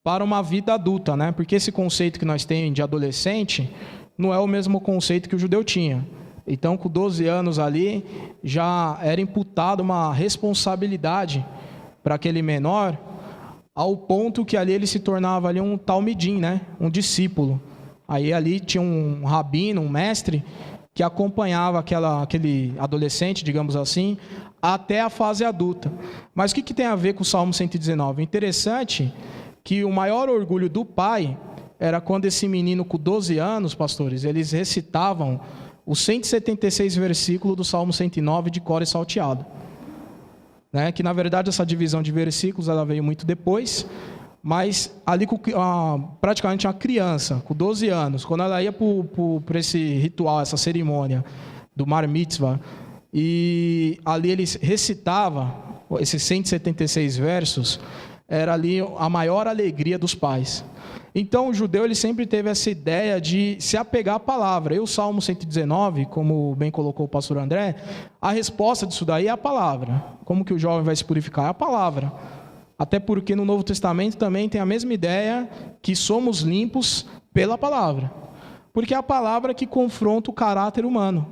para uma vida adulta, né? Porque esse conceito que nós temos de adolescente não é o mesmo conceito que o judeu tinha. Então, com 12 anos ali, já era imputada uma responsabilidade para aquele menor, ao ponto que ali ele se tornava ali um talmidim, né? Um discípulo. Aí ali tinha um rabino, um mestre, que acompanhava aquele adolescente, digamos assim, até a fase adulta. Mas o que tem a ver com o Salmo 119? Interessante que o maior orgulho do pai era quando esse menino com 12 anos, pastores, eles recitavam os 176 versículos do Salmo 109 de cor e salteado. Né? Que, na verdade, essa divisão de versículos ela veio muito depois, mas ali praticamente uma criança, com 12 anos, quando ela ia para esse ritual, essa cerimônia do Mar Mitzvah, e ali eles recitavam esses 176 versos, era ali a maior alegria dos pais. Então o judeu ele sempre teve essa ideia de se apegar à palavra. E o Salmo 119, como bem colocou o pastor André, a resposta disso daí é a palavra. Como que o jovem vai se purificar? É a palavra. Até porque no Novo Testamento também tem a mesma ideia que somos limpos pela palavra. Porque é a palavra que confronta o caráter humano.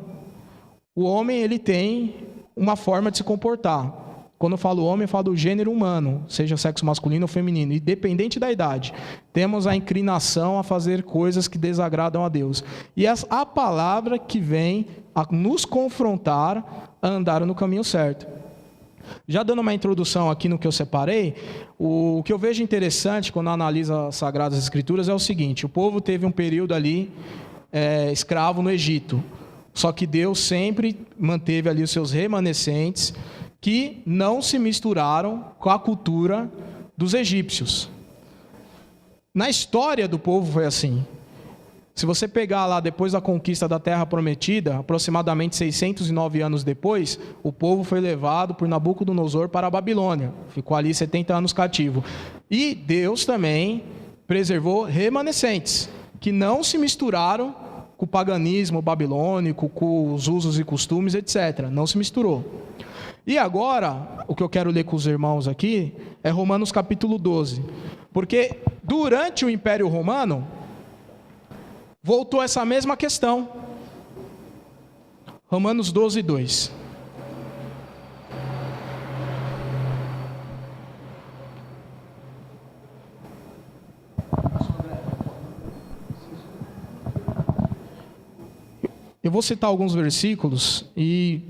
O homem ele tem uma forma de se comportar. Quando eu falo homem, eu falo do gênero humano, seja sexo masculino ou feminino, independente da idade. Temos a inclinação a fazer coisas que desagradam a Deus. E é a palavra que vem a nos confrontar a andar no caminho certo. Já dando uma introdução aqui no que eu separei, o que eu vejo interessante quando analiso as Sagradas Escrituras é o seguinte: o povo teve um período ali escravo no Egito, só que Deus sempre manteve ali os seus remanescentes que não se misturaram com a cultura dos egípcios. Na história do povo foi assim. Se você pegar lá depois da conquista da Terra Prometida, aproximadamente 609 anos depois, o povo foi levado por Nabucodonosor para a Babilônia. Ficou ali 70 anos cativo. E Deus também preservou remanescentes, que não se misturaram com o paganismo babilônico, com os usos e costumes, etc. Não se misturou. E agora, o que eu quero ler com os irmãos aqui é Romanos capítulo 12. Porque durante o Império Romano, voltou essa mesma questão. Romanos 12, 2. Eu vou citar alguns versículos e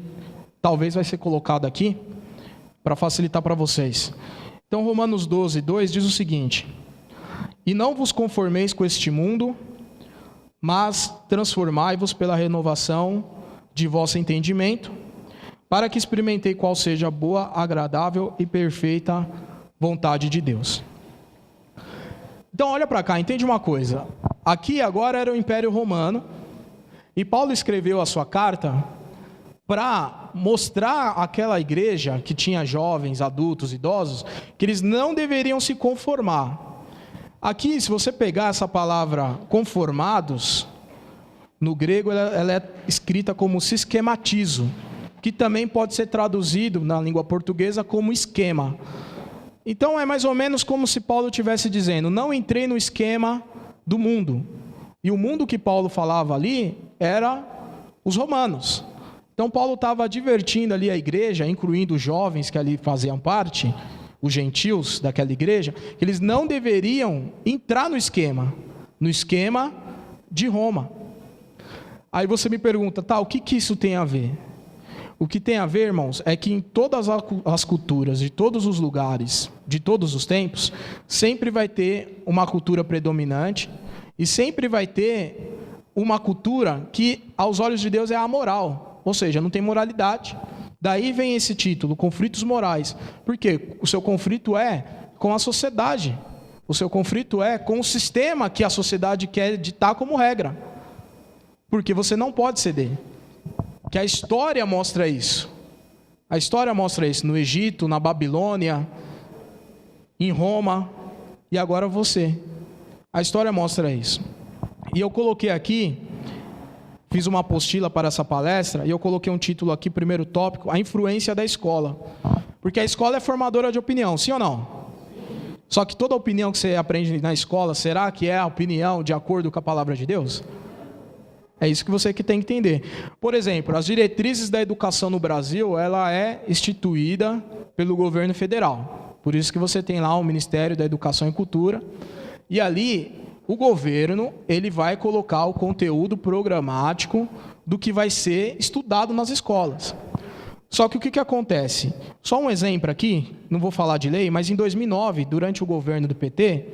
talvez vai ser colocado aqui para facilitar para vocês. Então, Romanos 12, 2 diz o seguinte: e não vos conformeis com este mundo, mas transformai-vos pela renovação de vosso entendimento, para que experimentei qual seja a boa, agradável e perfeita vontade de Deus. Então, olha para cá, entende uma coisa. Aqui agora era o Império Romano, e Paulo escreveu a sua carta para mostrar àquela igreja que tinha jovens, adultos, idosos, que eles não deveriam se conformar. Aqui, se você pegar essa palavra conformados, no grego ela é escrita como sistematizo, que também pode ser traduzido na língua portuguesa como esquema. Então é mais ou menos como se Paulo estivesse dizendo: não entrei no esquema do mundo. E o mundo que Paulo falava ali era os romanos. Então Paulo estava advertindo ali a igreja, incluindo os jovens que ali faziam parte, os gentios daquela igreja, que eles não deveriam entrar no esquema de Roma. Aí você me pergunta, tá, o que isso tem a ver? O que tem a ver, irmãos, é que em todas as culturas, de todos os lugares, de todos os tempos, sempre vai ter uma cultura predominante e sempre vai ter uma cultura que, aos olhos de Deus, é amoral. Ou seja, não tem moralidade. Daí vem esse título, conflitos morais. Por quê? O seu conflito é com a sociedade. O seu conflito é com o sistema que a sociedade quer ditar como regra. Porque você não pode ceder. Que a história mostra isso. A história mostra isso no Egito, na Babilônia, em Roma e agora você. A história mostra isso. E eu coloquei aqui, fiz uma apostila para essa palestra, e eu coloquei um título aqui, primeiro tópico, a influência da escola. Porque a escola é formadora de opinião, sim ou não? Só que toda opinião que você aprende na escola, será que é a opinião de acordo com a palavra de Deus? É isso que você que tem que entender. Por exemplo, as diretrizes da educação no Brasil, ela é instituída pelo governo federal. Por isso que você tem lá o Ministério da Educação e Cultura. E ali, o governo, ele vai colocar o conteúdo programático do que vai ser estudado nas escolas. Só que o que acontece? Só um exemplo aqui, não vou falar de lei, mas em 2009, durante o governo do PT,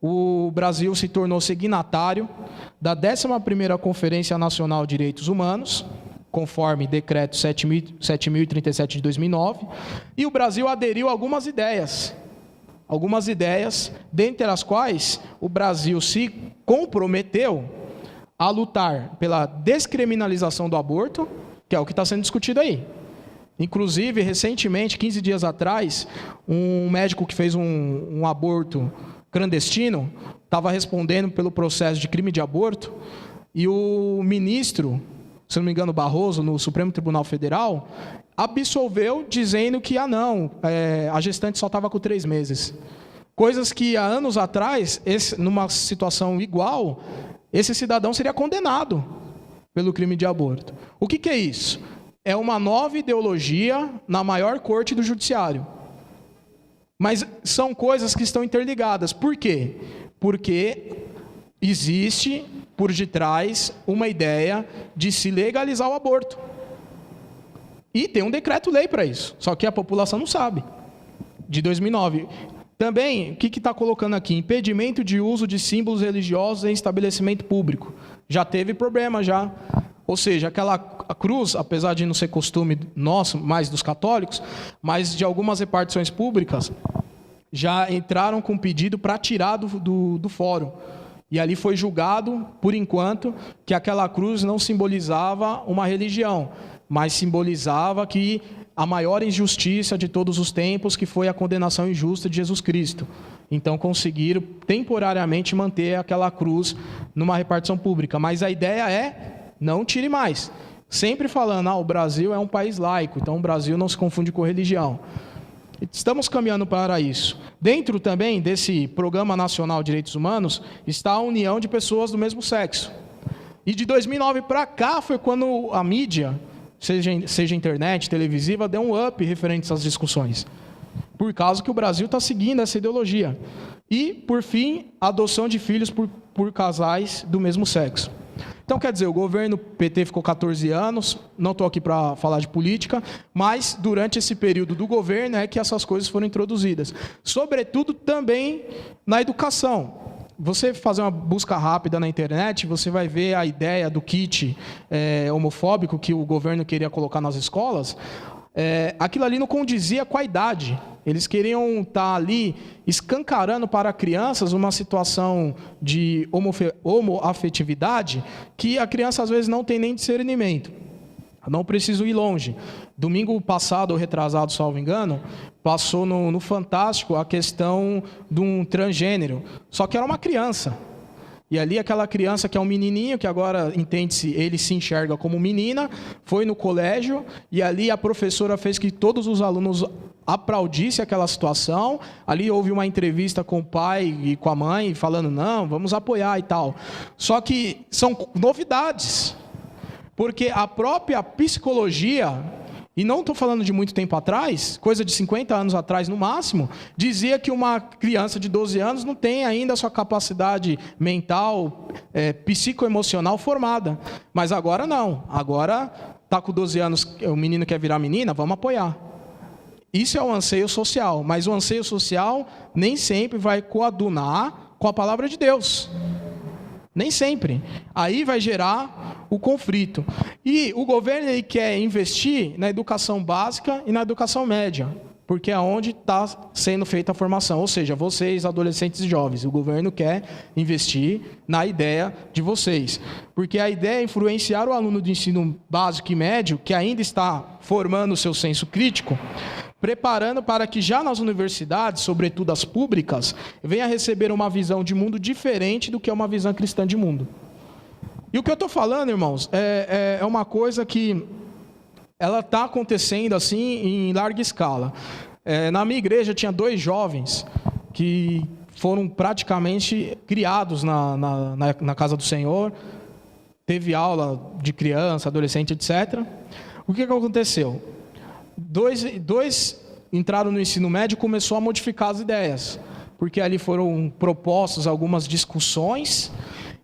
o Brasil se tornou signatário da 11ª Conferência Nacional de Direitos Humanos, conforme decreto 7.037 de 2009, e o Brasil aderiu a algumas ideias, dentre as quais o Brasil se comprometeu a lutar pela descriminalização do aborto, que é o que está sendo discutido aí. Inclusive, recentemente, 15 dias atrás, um médico que fez um aborto clandestino estava respondendo pelo processo de crime de aborto, e o ministro, se não me engano, Barroso, no Supremo Tribunal Federal, absolveu dizendo que, a gestante só estava com 3 meses. Coisas que, há anos atrás, numa situação igual, esse cidadão seria condenado pelo crime de aborto. O que é isso? É uma nova ideologia na maior corte do judiciário. Mas são coisas que estão interligadas. Por quê? Porque existe, por detrás, uma ideia de se legalizar o aborto. E tem um decreto-lei para isso. Só que a população não sabe. De 2009. Também, o que está colocando aqui? Impedimento de uso de símbolos religiosos em estabelecimento público. Já teve problema, já. Ou seja, aquela cruz, apesar de não ser costume nosso, mais dos católicos, mas de algumas repartições públicas, já entraram com pedido para tirar do fórum. E ali foi julgado, por enquanto, que aquela cruz não simbolizava uma religião, mas simbolizava que a maior injustiça de todos os tempos, que foi a condenação injusta de Jesus Cristo. Então conseguiram temporariamente manter aquela cruz numa repartição pública. Mas a ideia é: não tire mais. Sempre falando, o Brasil é um país laico, então o Brasil não se confunde com religião. Estamos caminhando para isso. Dentro também desse Programa Nacional de Direitos Humanos está a união de pessoas do mesmo sexo. E de 2009 para cá foi quando a mídia, seja internet, televisiva, deu um up referente a essas discussões. Por causa que o Brasil está seguindo essa ideologia. E, por fim, a adoção de filhos por casais do mesmo sexo. Então, quer dizer, o governo PT ficou 14 anos, não estou aqui para falar de política, mas durante esse período do governo é que essas coisas foram introduzidas. Sobretudo também na educação. Você fazer uma busca rápida na internet, você vai ver a ideia do kit homofóbico que o governo queria colocar nas escolas. Aquilo ali não condizia com a idade. Eles queriam estar ali escancarando para crianças uma situação de homoafetividade que a criança às vezes não tem nem discernimento. Não preciso ir longe. Domingo passado, ou retrasado, salvo engano, passou no Fantástico a questão de um transgênero. Só que era uma criança. E ali aquela criança que é um menininho, que agora, entende-se, ele se enxerga como menina, foi no colégio, e ali a professora fez que todos os alunos aplaudissem aquela situação. Ali houve uma entrevista com o pai e com a mãe, falando, não, vamos apoiar e tal. Só que são novidades, porque a própria psicologia, e não estou falando de muito tempo atrás, coisa de 50 anos atrás no máximo, dizia que uma criança de 12 anos não tem ainda a sua capacidade mental, psicoemocional formada. Mas agora não. Agora está com 12 anos, o menino quer virar menina, vamos apoiar. Isso é o anseio social, mas o anseio social nem sempre vai coadunar com a palavra de Deus. Nem sempre. Aí vai gerar o conflito. E o governo ele quer investir na educação básica e na educação média, porque é onde está sendo feita a formação. Ou seja, vocês, adolescentes e jovens, o governo quer investir na ideia de vocês. Porque a ideia é influenciar o aluno do ensino básico e médio, que ainda está formando o seu senso crítico, preparando para que já nas universidades, sobretudo as públicas, venha receber uma visão de mundo diferente do que é uma visão cristã de mundo. E o que eu estou falando, irmãos, é uma coisa que ela está acontecendo assim em larga escala. Na minha igreja tinha 2 jovens que foram praticamente criados na casa do Senhor, teve aula de criança, adolescente, etc. O que aconteceu? Dois entraram no ensino médio e começou a modificar as ideias, porque ali foram propostas algumas discussões,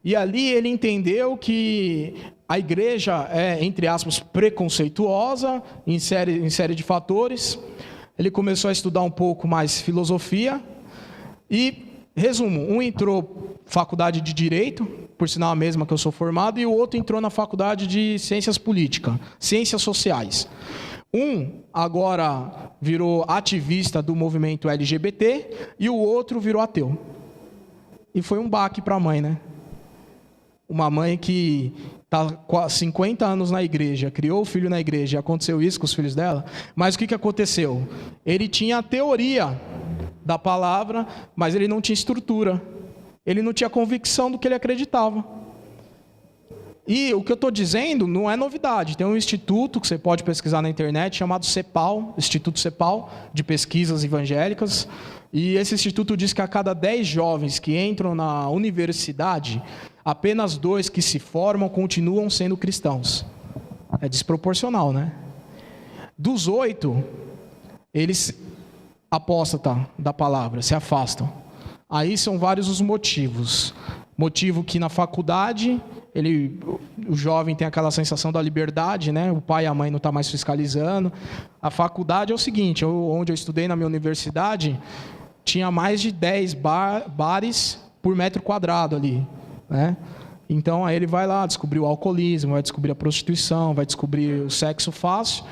e ali ele entendeu que a igreja é, entre aspas, preconceituosa em série de fatores. Ele começou a estudar um pouco mais filosofia e, resumo, um entrou faculdade de Direito, por sinal a mesma que eu sou formado, e o outro entrou na faculdade de Ciências Políticas, Ciências Sociais. Um agora virou ativista do movimento LGBT e o outro virou ateu. E foi um baque para a mãe, né? Uma mãe que está há 50 anos na igreja, criou o filho na igreja, e aconteceu isso com os filhos dela. Mas o que aconteceu? Ele tinha a teoria da palavra, mas ele não tinha estrutura. Ele não tinha convicção do que ele acreditava. E o que eu estou dizendo não é novidade. Tem um instituto que você pode pesquisar na internet chamado CEPAL, Instituto CEPAL, de Pesquisas Evangélicas. E esse instituto diz que a cada 10 jovens que entram na universidade, apenas 2 que se formam continuam sendo cristãos. É desproporcional, né? Dos 8, eles apóstatam da palavra, se afastam. Aí são vários os motivos. Motivo que na faculdade, o jovem tem aquela sensação da liberdade, né? O pai e a mãe não estão mais fiscalizando. A faculdade é o seguinte, onde eu estudei na minha universidade, tinha mais de 10 bares por metro quadrado ali, né? Então aí ele vai lá descobrir o alcoolismo, vai descobrir a prostituição, vai descobrir o sexo fácil.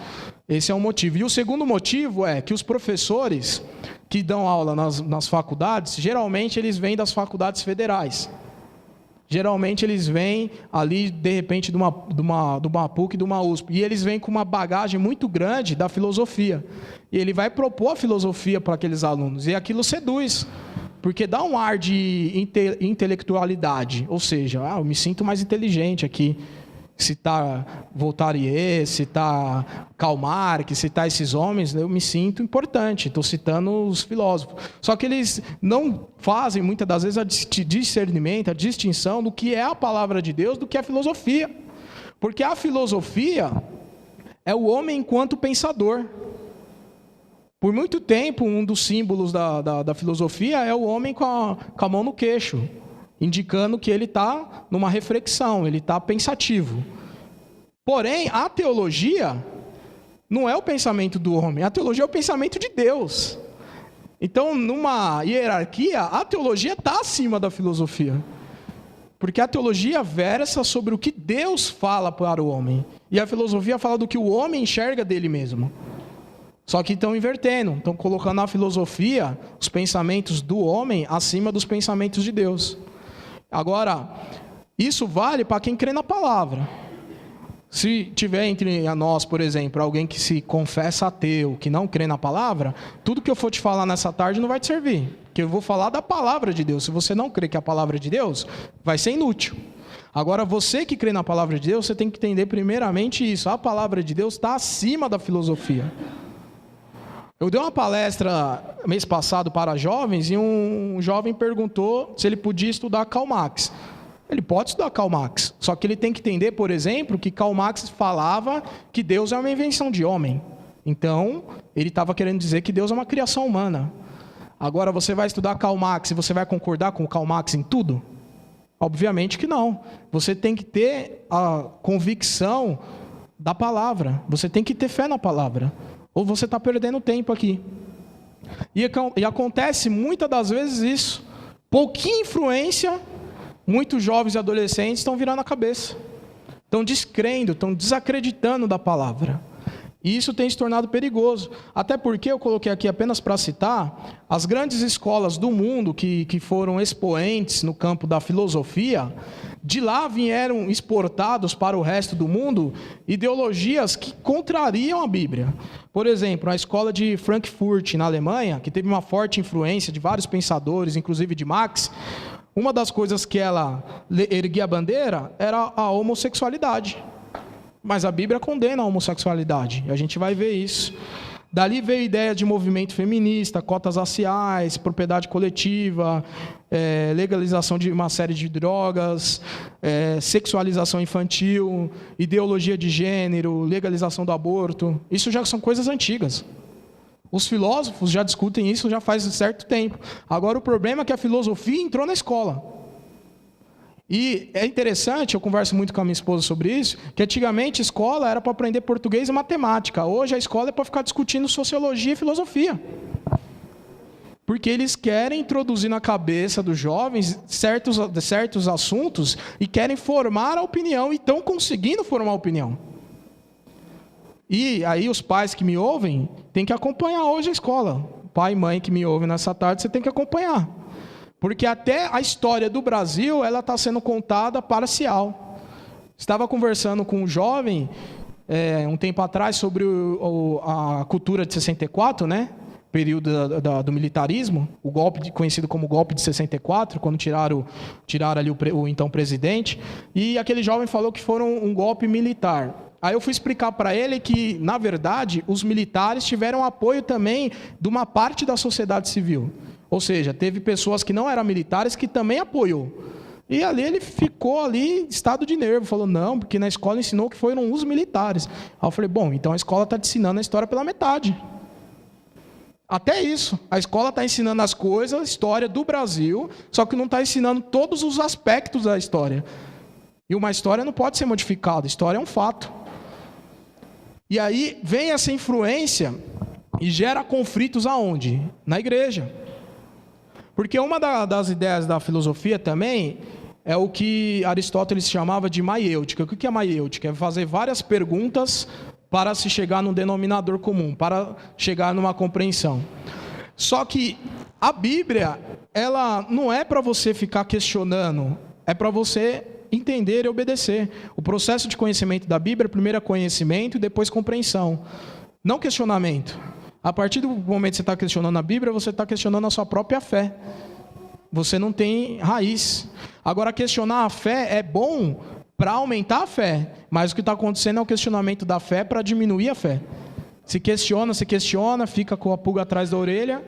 Esse é um motivo. E o segundo motivo é que os professores que dão aula nas faculdades, geralmente eles vêm das faculdades federais. Geralmente eles vêm ali, de repente, de uma PUC, de uma USP. E eles vêm com uma bagagem muito grande da filosofia. E ele vai propor a filosofia para aqueles alunos. E aquilo seduz, porque dá um ar de intelectualidade. Ou seja, eu me sinto mais inteligente aqui. Citar Voltaire, citar Karl Marx, citar esses homens, eu me sinto importante, estou citando os filósofos. Só que eles não fazem, muitas das vezes, a discernimento, a distinção do que é a palavra de Deus, do que é a filosofia. Porque a filosofia é o homem enquanto pensador. Por muito tempo, um dos símbolos da filosofia é o homem com a mão no queixo, indicando que ele está numa reflexão, ele está pensativo. Porém, a teologia não é o pensamento do homem, a teologia é o pensamento de Deus. Então, numa hierarquia, a teologia está acima da filosofia. Porque a teologia versa sobre o que Deus fala para o homem. E a filosofia fala do que o homem enxerga dele mesmo. Só que estão invertendo, estão colocando na filosofia os pensamentos do homem acima dos pensamentos de Deus. Agora, isso vale para quem crê na palavra. Se tiver entre nós, por exemplo, alguém que se confessa ateu, que não crê na palavra, tudo que eu for te falar nessa tarde não vai te servir. Porque eu vou falar da palavra de Deus. Se você não crê que é a palavra de Deus, vai ser inútil. Agora, você que crê na palavra de Deus, você tem que entender primeiramente isso. A palavra de Deus está acima da filosofia. Eu dei uma palestra mês passado para jovens e um jovem perguntou se ele podia estudar Karl Marx. Ele pode estudar Karl Marx, só que ele tem que entender, por exemplo, que Karl Marx falava que Deus é uma invenção de homem. Então, ele estava querendo dizer que Deus é uma criação humana. Agora, você vai estudar Karl Marx e você vai concordar com o Karl Marx em tudo? Obviamente que não. Você tem que ter a convicção da palavra. Você tem que ter fé na palavra. Ou você está perdendo tempo aqui. E acontece muitas das vezes isso. Pouquinha influência, muitos jovens e adolescentes estão virando a cabeça. Estão descrendo, estão desacreditando da palavra. E isso tem se tornado perigoso. Até porque, eu coloquei aqui apenas para citar, as grandes escolas do mundo que foram expoentes no campo da filosofia, de lá vieram exportados para o resto do mundo ideologias que contrariam a Bíblia. Por exemplo, a escola de Frankfurt, na Alemanha, que teve uma forte influência de vários pensadores, inclusive de Marx, uma das coisas que ela erguia a bandeira era a homossexualidade. Mas a Bíblia condena a homossexualidade, e a gente vai ver isso. Dali veio a ideia de movimento feminista, cotas raciais, propriedade coletiva, legalização de uma série de drogas, sexualização infantil, ideologia de gênero, legalização do aborto. Isso já são coisas antigas. Os filósofos já discutem isso já faz um certo tempo. Agora o problema é que a filosofia entrou na escola. E é interessante, eu converso muito com a minha esposa sobre isso, que antigamente a escola era para aprender português e matemática. Hoje a escola é para ficar discutindo sociologia e filosofia. Porque eles querem introduzir na cabeça dos jovens certos assuntos e querem formar a opinião, e estão conseguindo formar a opinião. E aí os pais que me ouvem têm que acompanhar hoje a escola. Pai e mãe que me ouvem nessa tarde, você tem que acompanhar. Porque até a história do Brasil, ela está sendo contada parcial. Estava conversando com um jovem, um tempo atrás, sobre a cultura de 64, né? Período do militarismo, o golpe conhecido como golpe de 64, quando tiraram ali o então presidente. E aquele jovem falou que foram um golpe militar. Aí eu fui explicar para ele que, na verdade, os militares tiveram apoio também de uma parte da sociedade civil. Ou seja, teve pessoas que não eram militares que também apoiou. E ali ele ficou ali em estado de nervo, falou, não, porque na escola ensinou que foram os militares. Aí eu falei, bom, então a escola está te ensinando a história pela metade. Até isso, a escola está ensinando as coisas, a história do Brasil, só que não está ensinando todos os aspectos da história. E uma história não pode ser modificada, a história é um fato. E aí vem essa influência e gera conflitos aonde? Na igreja. Porque uma das ideias da filosofia também é o que Aristóteles chamava de maiêutica. O que é maiêutica? É fazer várias perguntas para se chegar num denominador comum, para chegar numa compreensão. Só que a Bíblia, ela não é para você ficar questionando, é para você entender e obedecer. O processo de conhecimento da Bíblia, primeiro é conhecimento e depois compreensão, não questionamento. A partir do momento que você está questionando a Bíblia, você está questionando a sua própria fé. Você não tem raiz. Agora, questionar a fé é bom para aumentar a fé, mas o que está acontecendo é o questionamento da fé para diminuir a fé. Se questiona, fica com a pulga atrás da orelha.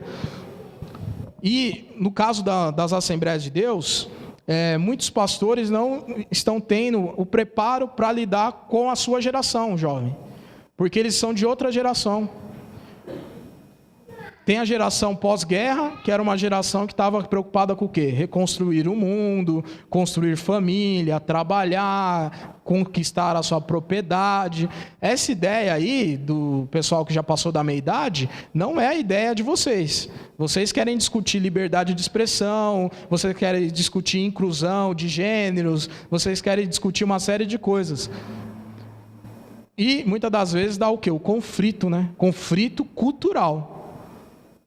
E no caso das Assembleias de Deus, muitos pastores não estão tendo o preparo para lidar com a sua geração, jovem, porque eles são de outra geração. Tem a geração pós-guerra, que era uma geração que estava preocupada com o quê? Reconstruir o mundo, construir família, trabalhar, conquistar a sua propriedade. Essa ideia aí do pessoal que já passou da meia-idade não é a ideia de vocês. Vocês querem discutir liberdade de expressão, vocês querem discutir inclusão de gêneros, vocês querem discutir uma série de coisas. E muitas das vezes dá o quê? O conflito, né? Conflito cultural.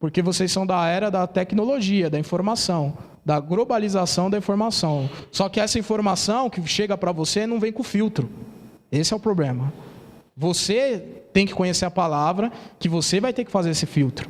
Porque vocês são da era da tecnologia, da informação, da globalização da informação. Só que essa informação que chega para você não vem com filtro. Esse é o problema. Você tem que conhecer a palavra, que você vai ter que fazer esse filtro.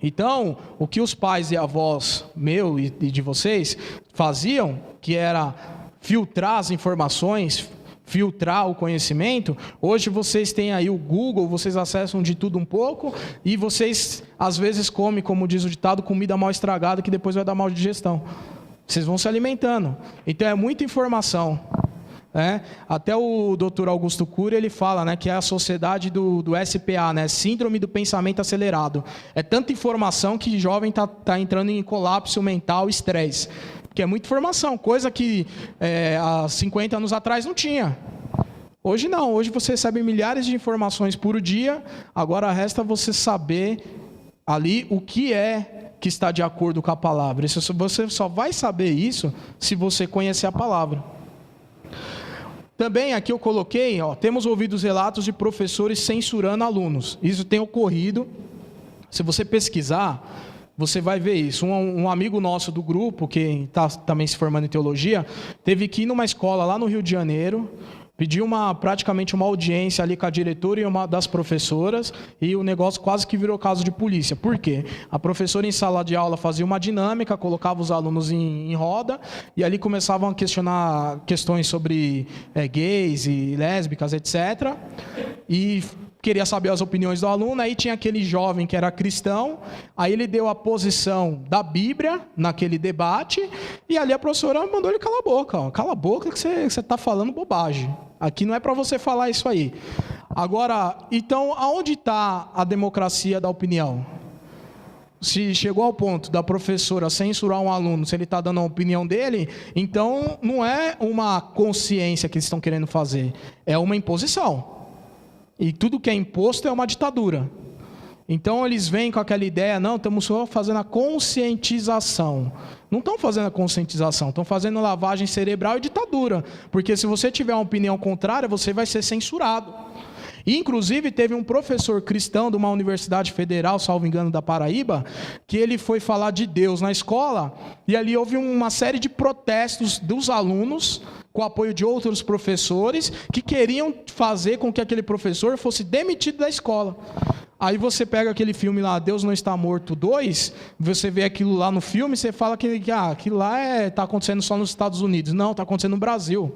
Então, o que os pais e avós, meu e de vocês, faziam, que era filtrar as informações, filtrar o conhecimento, hoje vocês têm aí o Google, vocês acessam de tudo um pouco, e vocês, às vezes, comem, como diz o ditado, comida mal estragada, que depois vai dar mal digestão. Vocês vão se alimentando. Então, é muita informação. Até o Dr. Augusto Cury, ele fala, né, que é a sociedade do SPA, né, Síndrome do Pensamento Acelerado. É tanta informação que o jovem está entrando em colapso mental, estresse. Que é muita informação, coisa que há 50 anos atrás não tinha. Hoje não, hoje você recebe milhares de informações por dia, agora resta você saber ali o que que está de acordo com a palavra. Você só vai saber isso se você conhecer a palavra. Também aqui eu coloquei, temos ouvido os relatos de professores censurando alunos. Isso tem ocorrido. Se você pesquisar, você vai ver isso. Um amigo nosso do grupo, que está também se formando em teologia, teve que ir numa escola lá no Rio de Janeiro, pediu praticamente uma audiência ali com a diretora e uma das professoras, e o negócio quase que virou caso de polícia. Por quê? A professora em sala de aula fazia uma dinâmica, colocava os alunos em roda, e ali começavam a questionar questões sobre gays e lésbicas, etc. E queria saber as opiniões do aluno, aí tinha aquele jovem que era cristão, aí ele deu a posição da Bíblia naquele debate, e ali a professora mandou ele calar a boca. Ó, cala a boca que você está falando bobagem. Aqui não é para você falar isso aí. Agora, então, aonde está a democracia da opinião? Se chegou ao ponto da professora censurar um aluno, se ele está dando a opinião dele, então não é uma consciência que eles estão querendo fazer, é uma imposição. E tudo que é imposto é uma ditadura. Então eles vêm com aquela ideia, não, estamos só fazendo a conscientização. Não estão fazendo a conscientização, estão fazendo lavagem cerebral e ditadura. Porque se você tiver uma opinião contrária, você vai ser censurado. E, inclusive, teve um professor cristão de uma universidade federal, salvo engano, da Paraíba, que ele foi falar de Deus na escola, e ali houve uma série de protestos dos alunos, com o apoio de outros professores, que queriam fazer com que aquele professor fosse demitido da escola. Aí você pega aquele filme lá, Deus Não Está Morto 2, você vê aquilo lá no filme, você fala que aquilo lá está acontecendo só nos Estados Unidos. Não, está acontecendo no Brasil.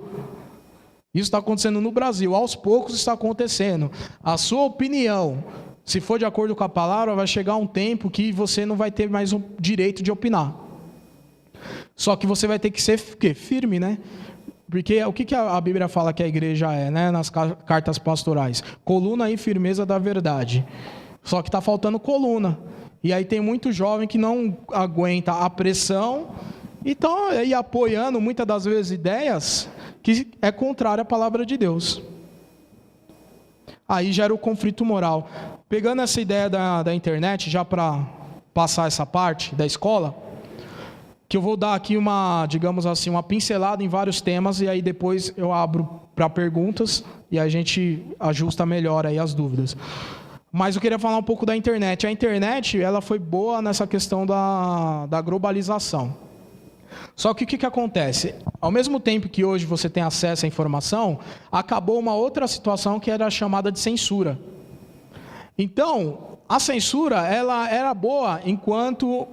Isso está acontecendo no Brasil, aos poucos está acontecendo. A sua opinião, se for de acordo com a palavra, vai chegar um tempo que você não vai ter mais o direito de opinar. Só que você vai ter que ser firme, né? Porque o que a Bíblia fala que a igreja é, né? Nas cartas pastorais? Coluna e firmeza da verdade. Só que está faltando coluna. E aí tem muito jovem que não aguenta a pressão e estão aí apoiando muitas das vezes ideias que é contrária à palavra de Deus. Aí gera o conflito moral. Pegando essa ideia da internet, já para passar essa parte da escola, que eu vou dar aqui digamos assim, uma pincelada em vários temas, e aí depois eu abro para perguntas, e a gente ajusta melhor aí as dúvidas. Mas eu queria falar um pouco da internet. A internet, ela foi boa nessa questão da globalização. Só que o que acontece? Ao mesmo tempo que hoje você tem acesso à informação, acabou uma outra situação que era chamada de censura. Então, a censura ela era boa enquanto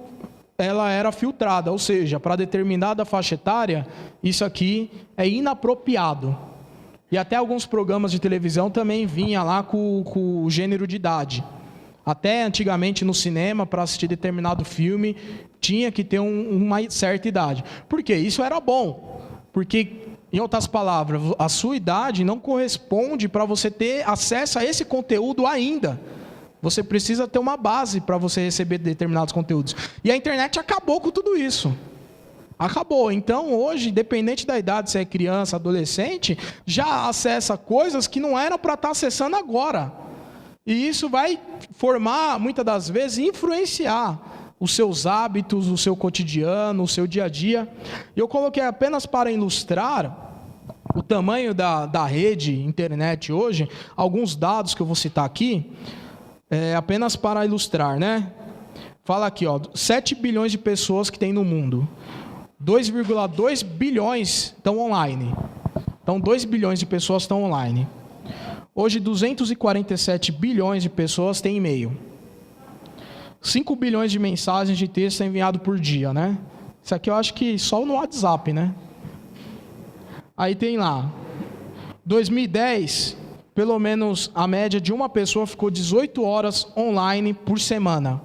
ela era filtrada, ou seja, para determinada faixa etária, isso aqui é inapropriado. E até alguns programas de televisão também vinha lá com o gênero de idade. Até antigamente no cinema, para assistir determinado filme, tinha que ter uma certa idade. Por quê? Isso era bom. Porque, em outras palavras, a sua idade não corresponde para você ter acesso a esse conteúdo ainda. Você precisa ter uma base para você receber determinados conteúdos. E a internet acabou com tudo isso. Acabou. Então, hoje, independente da idade, se é criança, adolescente, já acessa coisas que não era para estar acessando agora. E isso vai formar, muitas das vezes, influenciar os seus hábitos, o seu cotidiano, o seu dia a dia. Eu coloquei apenas para ilustrar o tamanho da rede internet hoje, alguns dados que eu vou citar aqui, apenas para ilustrar, né? Fala aqui, 7 bilhões de pessoas que tem no mundo. 2,2 bilhões estão online. Então, 2 bilhões de pessoas estão online. Hoje, 247 bilhões de pessoas têm e-mail. 5 bilhões de mensagens de texto enviado por dia, né? Isso aqui eu acho que só no WhatsApp, né? Aí tem lá, 2010, pelo menos a média de uma pessoa ficou 18 horas online por semana.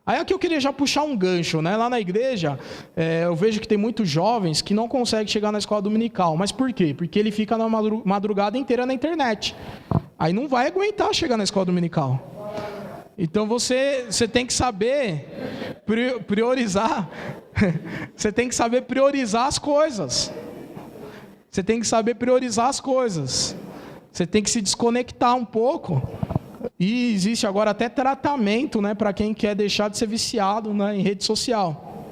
Aí aqui eu queria já puxar um gancho, né? Lá na igreja, eu vejo que tem muitos jovens que não conseguem chegar na escola dominical. Mas por quê? Porque ele fica na madrugada inteira na internet. Aí não vai aguentar chegar na escola dominical. Então você tem que saber priorizar. Você tem que saber priorizar as coisas. Você tem que saber priorizar as coisas. Você tem que se desconectar um pouco. E existe agora até tratamento, né, para quem quer deixar de ser viciado, né, em rede social.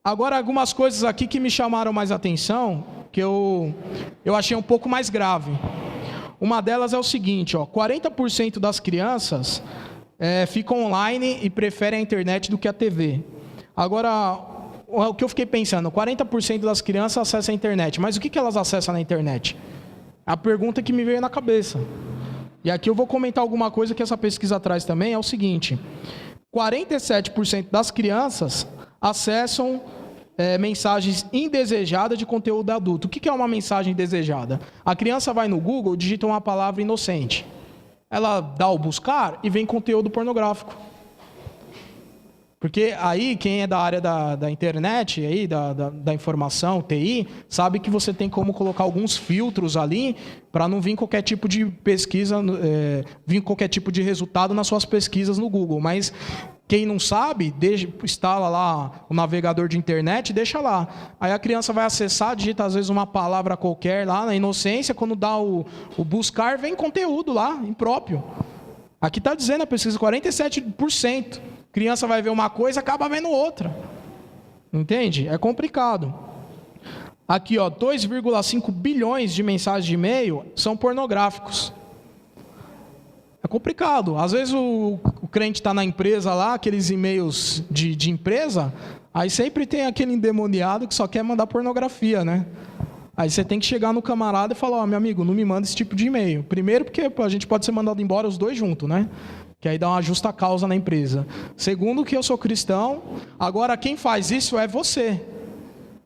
Agora, algumas coisas aqui que me chamaram mais atenção, que eu achei um pouco mais grave. Uma delas é o seguinte, 40% das crianças ficam online e preferem a internet do que a TV. Agora, o que eu fiquei pensando, 40% das crianças acessam a internet, mas o que elas acessam na internet? A pergunta que me veio na cabeça. E aqui eu vou comentar alguma coisa que essa pesquisa traz também, é o seguinte, 47% das crianças acessam mensagens indesejadas de conteúdo adulto. O que é uma mensagem indesejada? A criança vai no Google, digita uma palavra inocente. Ela dá o buscar e vem conteúdo pornográfico. Porque aí, quem é da área da internet, aí, da informação, TI, sabe que você tem como colocar alguns filtros ali para não vir qualquer tipo de pesquisa, vir qualquer tipo de resultado nas suas pesquisas no Google. Mas quem não sabe, instala lá o navegador de internet e deixa lá. Aí a criança vai acessar, digita às vezes uma palavra qualquer lá, na inocência, quando dá o buscar, vem conteúdo lá, impróprio. Aqui está dizendo a pesquisa, 47%. Criança vai ver uma coisa, acaba vendo outra. Entende? É complicado. Aqui, ó, 2,5 bilhões de mensagens de e-mail são pornográficos. É complicado. Às vezes o crente está na empresa lá, aqueles e-mails de empresa, aí sempre tem aquele endemoniado que só quer mandar pornografia, né? Aí você tem que chegar no camarada e falar, ó, meu amigo, não me manda esse tipo de e-mail. Primeiro porque a gente pode ser mandado embora os dois juntos, né? Que aí dá uma justa causa na empresa. Segundo, que eu sou cristão. Agora, quem faz isso é você.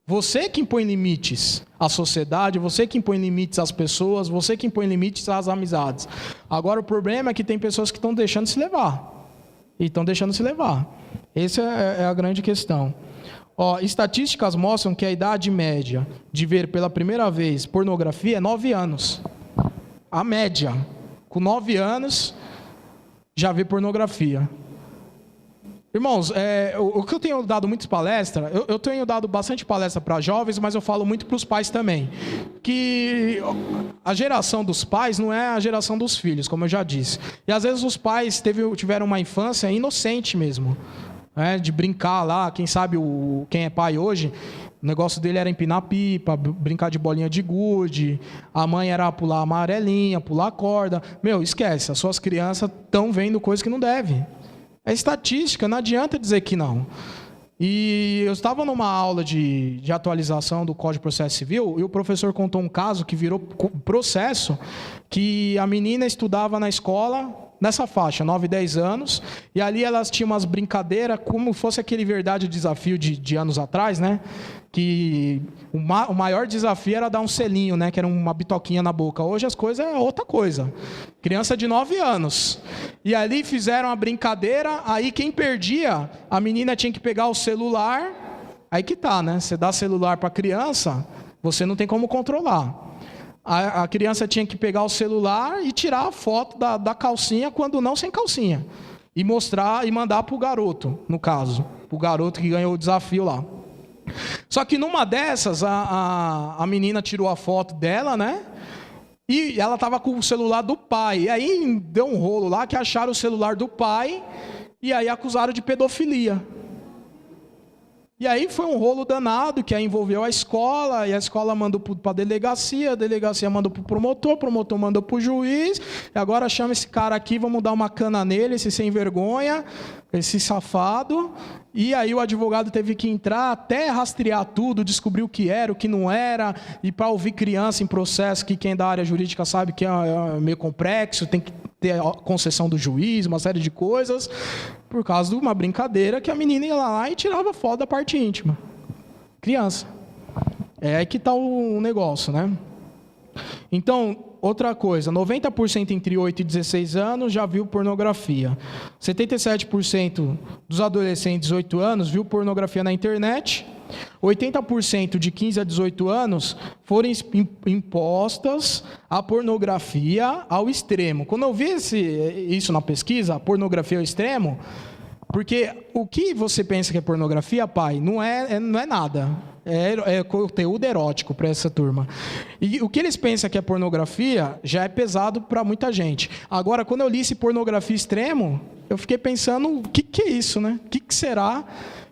Você que impõe limites à sociedade, você que impõe limites às pessoas, você que impõe limites às amizades. Agora, o problema é que tem pessoas que estão deixando se levar. E estão deixando se levar. Essa é a grande questão. Ó, estatísticas mostram que a idade média de ver pela primeira vez pornografia é 9 anos. A média. Com 9 anos... já vê pornografia. Irmãos, o que eu tenho dado muitas palestras, eu tenho dado bastante palestra para jovens, mas eu falo muito para os pais também, que a geração dos pais não é a geração dos filhos, como eu já disse. E às vezes os pais tiveram uma infância inocente mesmo, de brincar lá, quem sabe quem é pai hoje, o negócio dele era empinar pipa, brincar de bolinha de gude, a mãe era pular amarelinha, pular corda. Meu, esquece, as suas crianças estão vendo coisas que não devem. É estatística, não adianta dizer que não. E eu estava numa aula de atualização do Código de Processo Civil e o professor contou um caso que virou processo, que a menina estudava na escola, nessa faixa, 9, 10 anos, e ali elas tinham umas brincadeiras, como fosse aquele verdade desafio de anos atrás, né? Que o maior desafio era dar um selinho, né? Que era uma bitoquinha na boca. Hoje as coisas é outra coisa. Criança de 9 anos. E ali fizeram a brincadeira, aí quem perdia, a menina tinha que pegar o celular, aí que tá, né? Você dá celular para a criança, você não tem como controlar. A criança tinha que pegar o celular e tirar a foto da calcinha, quando não sem calcinha. E mostrar e mandar para o garoto, no caso. Para o garoto que ganhou o desafio lá. Só que numa dessas, a menina tirou a foto dela, né? E ela estava com o celular do pai. E aí deu um rolo lá que acharam o celular do pai e aí acusaram de pedofilia. E aí foi um rolo danado que aí envolveu a escola, e a escola mandou para a delegacia mandou para o promotor mandou para o juiz, e agora chama esse cara aqui, vamos dar uma cana nele, esse sem vergonha, esse safado. E aí o advogado teve que entrar até rastrear tudo, descobrir o que era, o que não era, e para ouvir criança em processo, que quem é da área jurídica sabe que é meio complexo, tem que ter a concessão do juiz, uma série de coisas, por causa de uma brincadeira que a menina ia lá e tirava foto da parte íntima. Criança. É aí que está o negócio, né? Então, outra coisa, 90% entre 8 e 16 anos já viu pornografia. 77% dos adolescentes de 18 anos viu pornografia na internet. 80% de 15 a 18 anos foram impostas a pornografia ao extremo. Quando eu vi isso na pesquisa, a pornografia ao extremo, porque o que você pensa que é pornografia, pai, não é nada. É conteúdo erótico para essa turma. E o que eles pensam que é pornografia já é pesado para muita gente. Agora, quando eu li esse pornografia extremo, eu fiquei pensando, o que é isso, né? O que será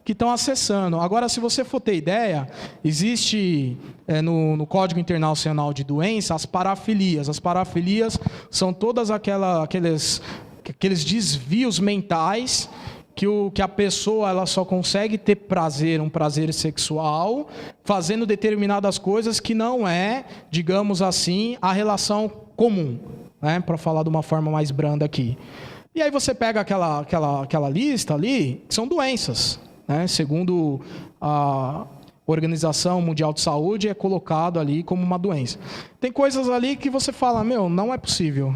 que estão acessando? Agora, se você for ter ideia, existe no Código Internacional de Doença as parafilias. As parafilias são todas aqueles desvios mentais que a pessoa ela só consegue ter um prazer sexual, fazendo determinadas coisas que não é, digamos assim, a relação comum, né? Para falar de uma forma mais branda aqui. E aí você pega aquela lista ali, que são doenças, né? Segundo a Organização Mundial de Saúde, é colocado ali como uma doença. Tem coisas ali que você fala, não é possível.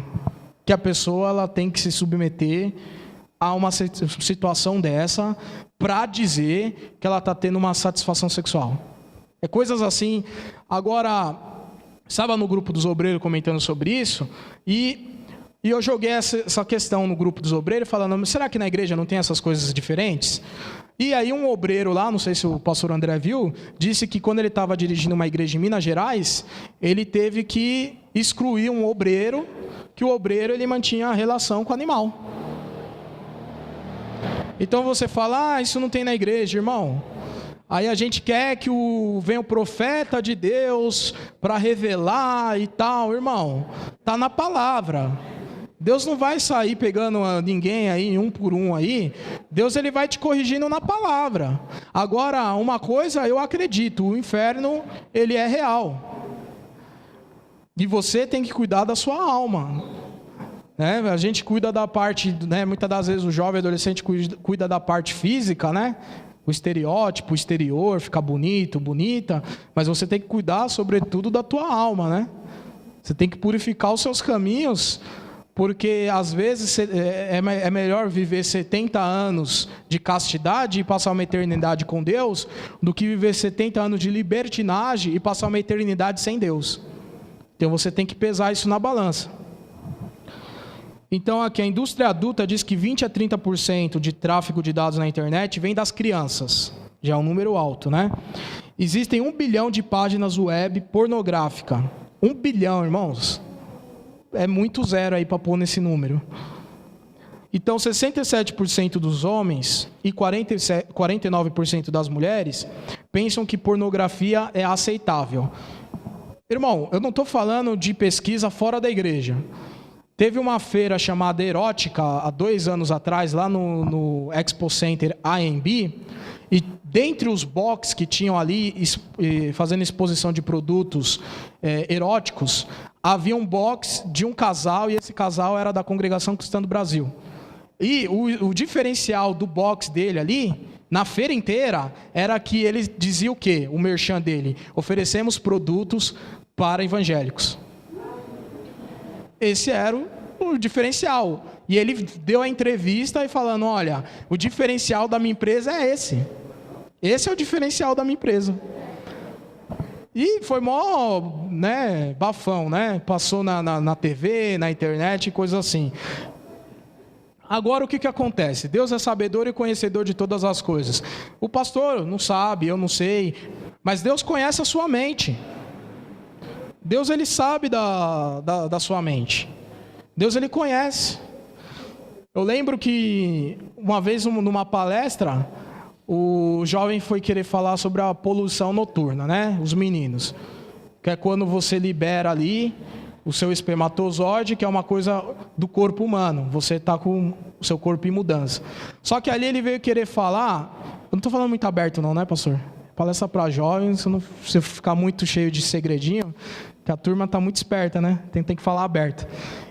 que a pessoa ela tem que se submeter a uma situação dessa para dizer que ela está tendo uma satisfação sexual. É coisas assim. Agora, estava no grupo dos obreiros comentando sobre isso, e eu joguei essa questão no grupo dos obreiros, falando, será que na igreja não tem essas coisas diferentes? E aí um obreiro lá, não sei se o pastor André viu, disse que quando ele estava dirigindo uma igreja em Minas Gerais, ele teve que excluir um obreiro, que o obreiro ele mantinha a relação com o animal. Então você fala, isso não tem na igreja, irmão. Aí a gente quer que venha o profeta de Deus para revelar e tal, irmão. Está na palavra. Deus não vai sair pegando ninguém aí, um por um aí. Deus ele vai te corrigindo na palavra. Agora, uma coisa eu acredito, o inferno ele é real. E você tem que cuidar da sua alma. Né? A gente cuida da parte, né? Muitas das vezes o jovem adolescente cuida da parte física, né? O estereótipo, o exterior, ficar bonito, bonita. Mas você tem que cuidar, sobretudo, da tua alma, né? Você tem que purificar os seus caminhos. Porque, às vezes, é melhor viver 70 anos de castidade e passar uma eternidade com Deus, do que viver 70 anos de libertinagem e passar uma eternidade sem Deus. Então, você tem que pesar isso na balança. Então, aqui, a indústria adulta diz que 20% a 30% de tráfego de dados na internet vem das crianças. Já é um número alto, né? Existem 1 bilhão de páginas web pornográficas. 1 bilhão, irmãos. É muito zero aí para pôr nesse número. Então, 67% dos homens e 49% das mulheres pensam que pornografia é aceitável. Irmão, eu não estou falando de pesquisa fora da igreja. Teve uma feira chamada Erótica, há 2 anos atrás, lá no Expo Center AMB, e dentre os boxes que tinham ali, fazendo exposição de produtos eróticos, havia um box de um casal, e esse casal era da Congregação Cristã do Brasil. E o diferencial do box dele ali, na feira inteira, era que ele dizia o quê? O merchan dele: oferecemos produtos para evangélicos. Esse era o diferencial. E ele deu a entrevista e falando, olha, o diferencial da minha empresa é esse. Esse é o diferencial da minha empresa. E foi mó, né, bafão, né? Passou na TV, na internet, coisas assim. Agora o que acontece? Deus é sabedor e conhecedor de todas as coisas. O pastor não sabe, eu não sei, mas Deus conhece a sua mente. Deus ele sabe da sua mente. Deus ele conhece. Eu lembro que uma vez numa palestra, o jovem foi querer falar sobre a poluição noturna, né? Os meninos. Que é quando você libera ali o seu espermatozoide, que é uma coisa do corpo humano. Você está com o seu corpo em mudança. Só que ali ele veio querer falar... Eu não estou falando muito aberto não, né, pastor? Palestra para jovens, se não você ficar muito cheio de segredinho, que a turma está muito esperta, né? Tem que falar aberto.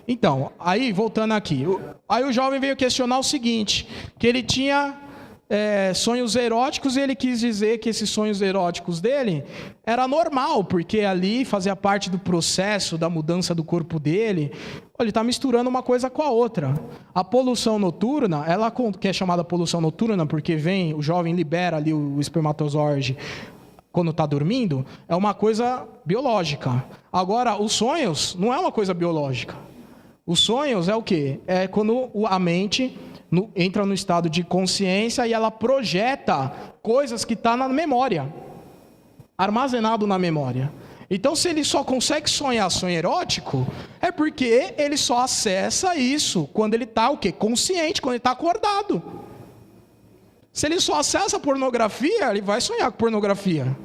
Então, aí, voltando aqui. Aí o jovem veio questionar o seguinte, que ele tinha sonhos eróticos, e ele quis dizer que esses sonhos eróticos dele era normal, porque ali fazia parte do processo da mudança do corpo dele. Ele está misturando uma coisa com a outra. A poluição noturna, ela que é chamada poluição noturna, porque o jovem libera ali o espermatozoide quando está dormindo, é uma coisa biológica. Agora, os sonhos não é uma coisa biológica. Os sonhos é o quê? É quando a mente entra no estado de consciência e ela projeta coisas que estão na memória, armazenado na memória. Então, se ele só consegue sonhar sonho erótico, é porque ele só acessa isso quando ele está o quê? Consciente, quando ele está acordado. Se ele só acessa a pornografia, ele vai sonhar com pornografia.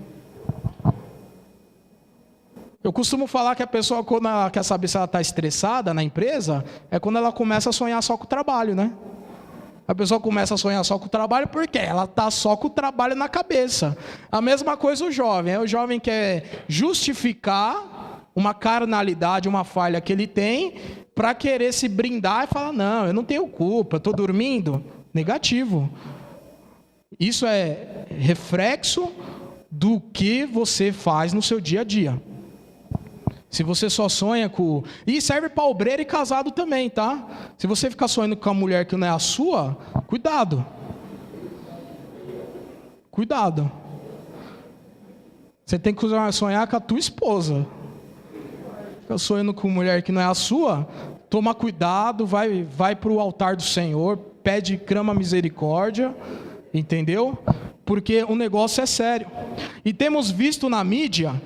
Eu costumo falar que a pessoa, quando ela quer saber se ela está estressada na empresa, é quando ela começa a sonhar só com o trabalho, né? A pessoa começa a sonhar só com o trabalho porque ela está só com o trabalho na cabeça. A mesma coisa o jovem. O jovem quer justificar uma carnalidade, uma falha que ele tem, para querer se brindar e falar, não, eu não tenho culpa, eu estou dormindo. Negativo. Isso é reflexo do que você faz no seu dia a dia. Se você só sonha com... E serve para obreiro e casado também, tá? Se você ficar sonhando com a mulher que não é a sua, cuidado. Cuidado. Você tem que sonhar com a tua esposa. Fica sonhando com mulher que não é a sua, toma cuidado, vai para o altar do Senhor, pede, clama misericórdia, entendeu? Porque o negócio é sério. E temos visto na mídia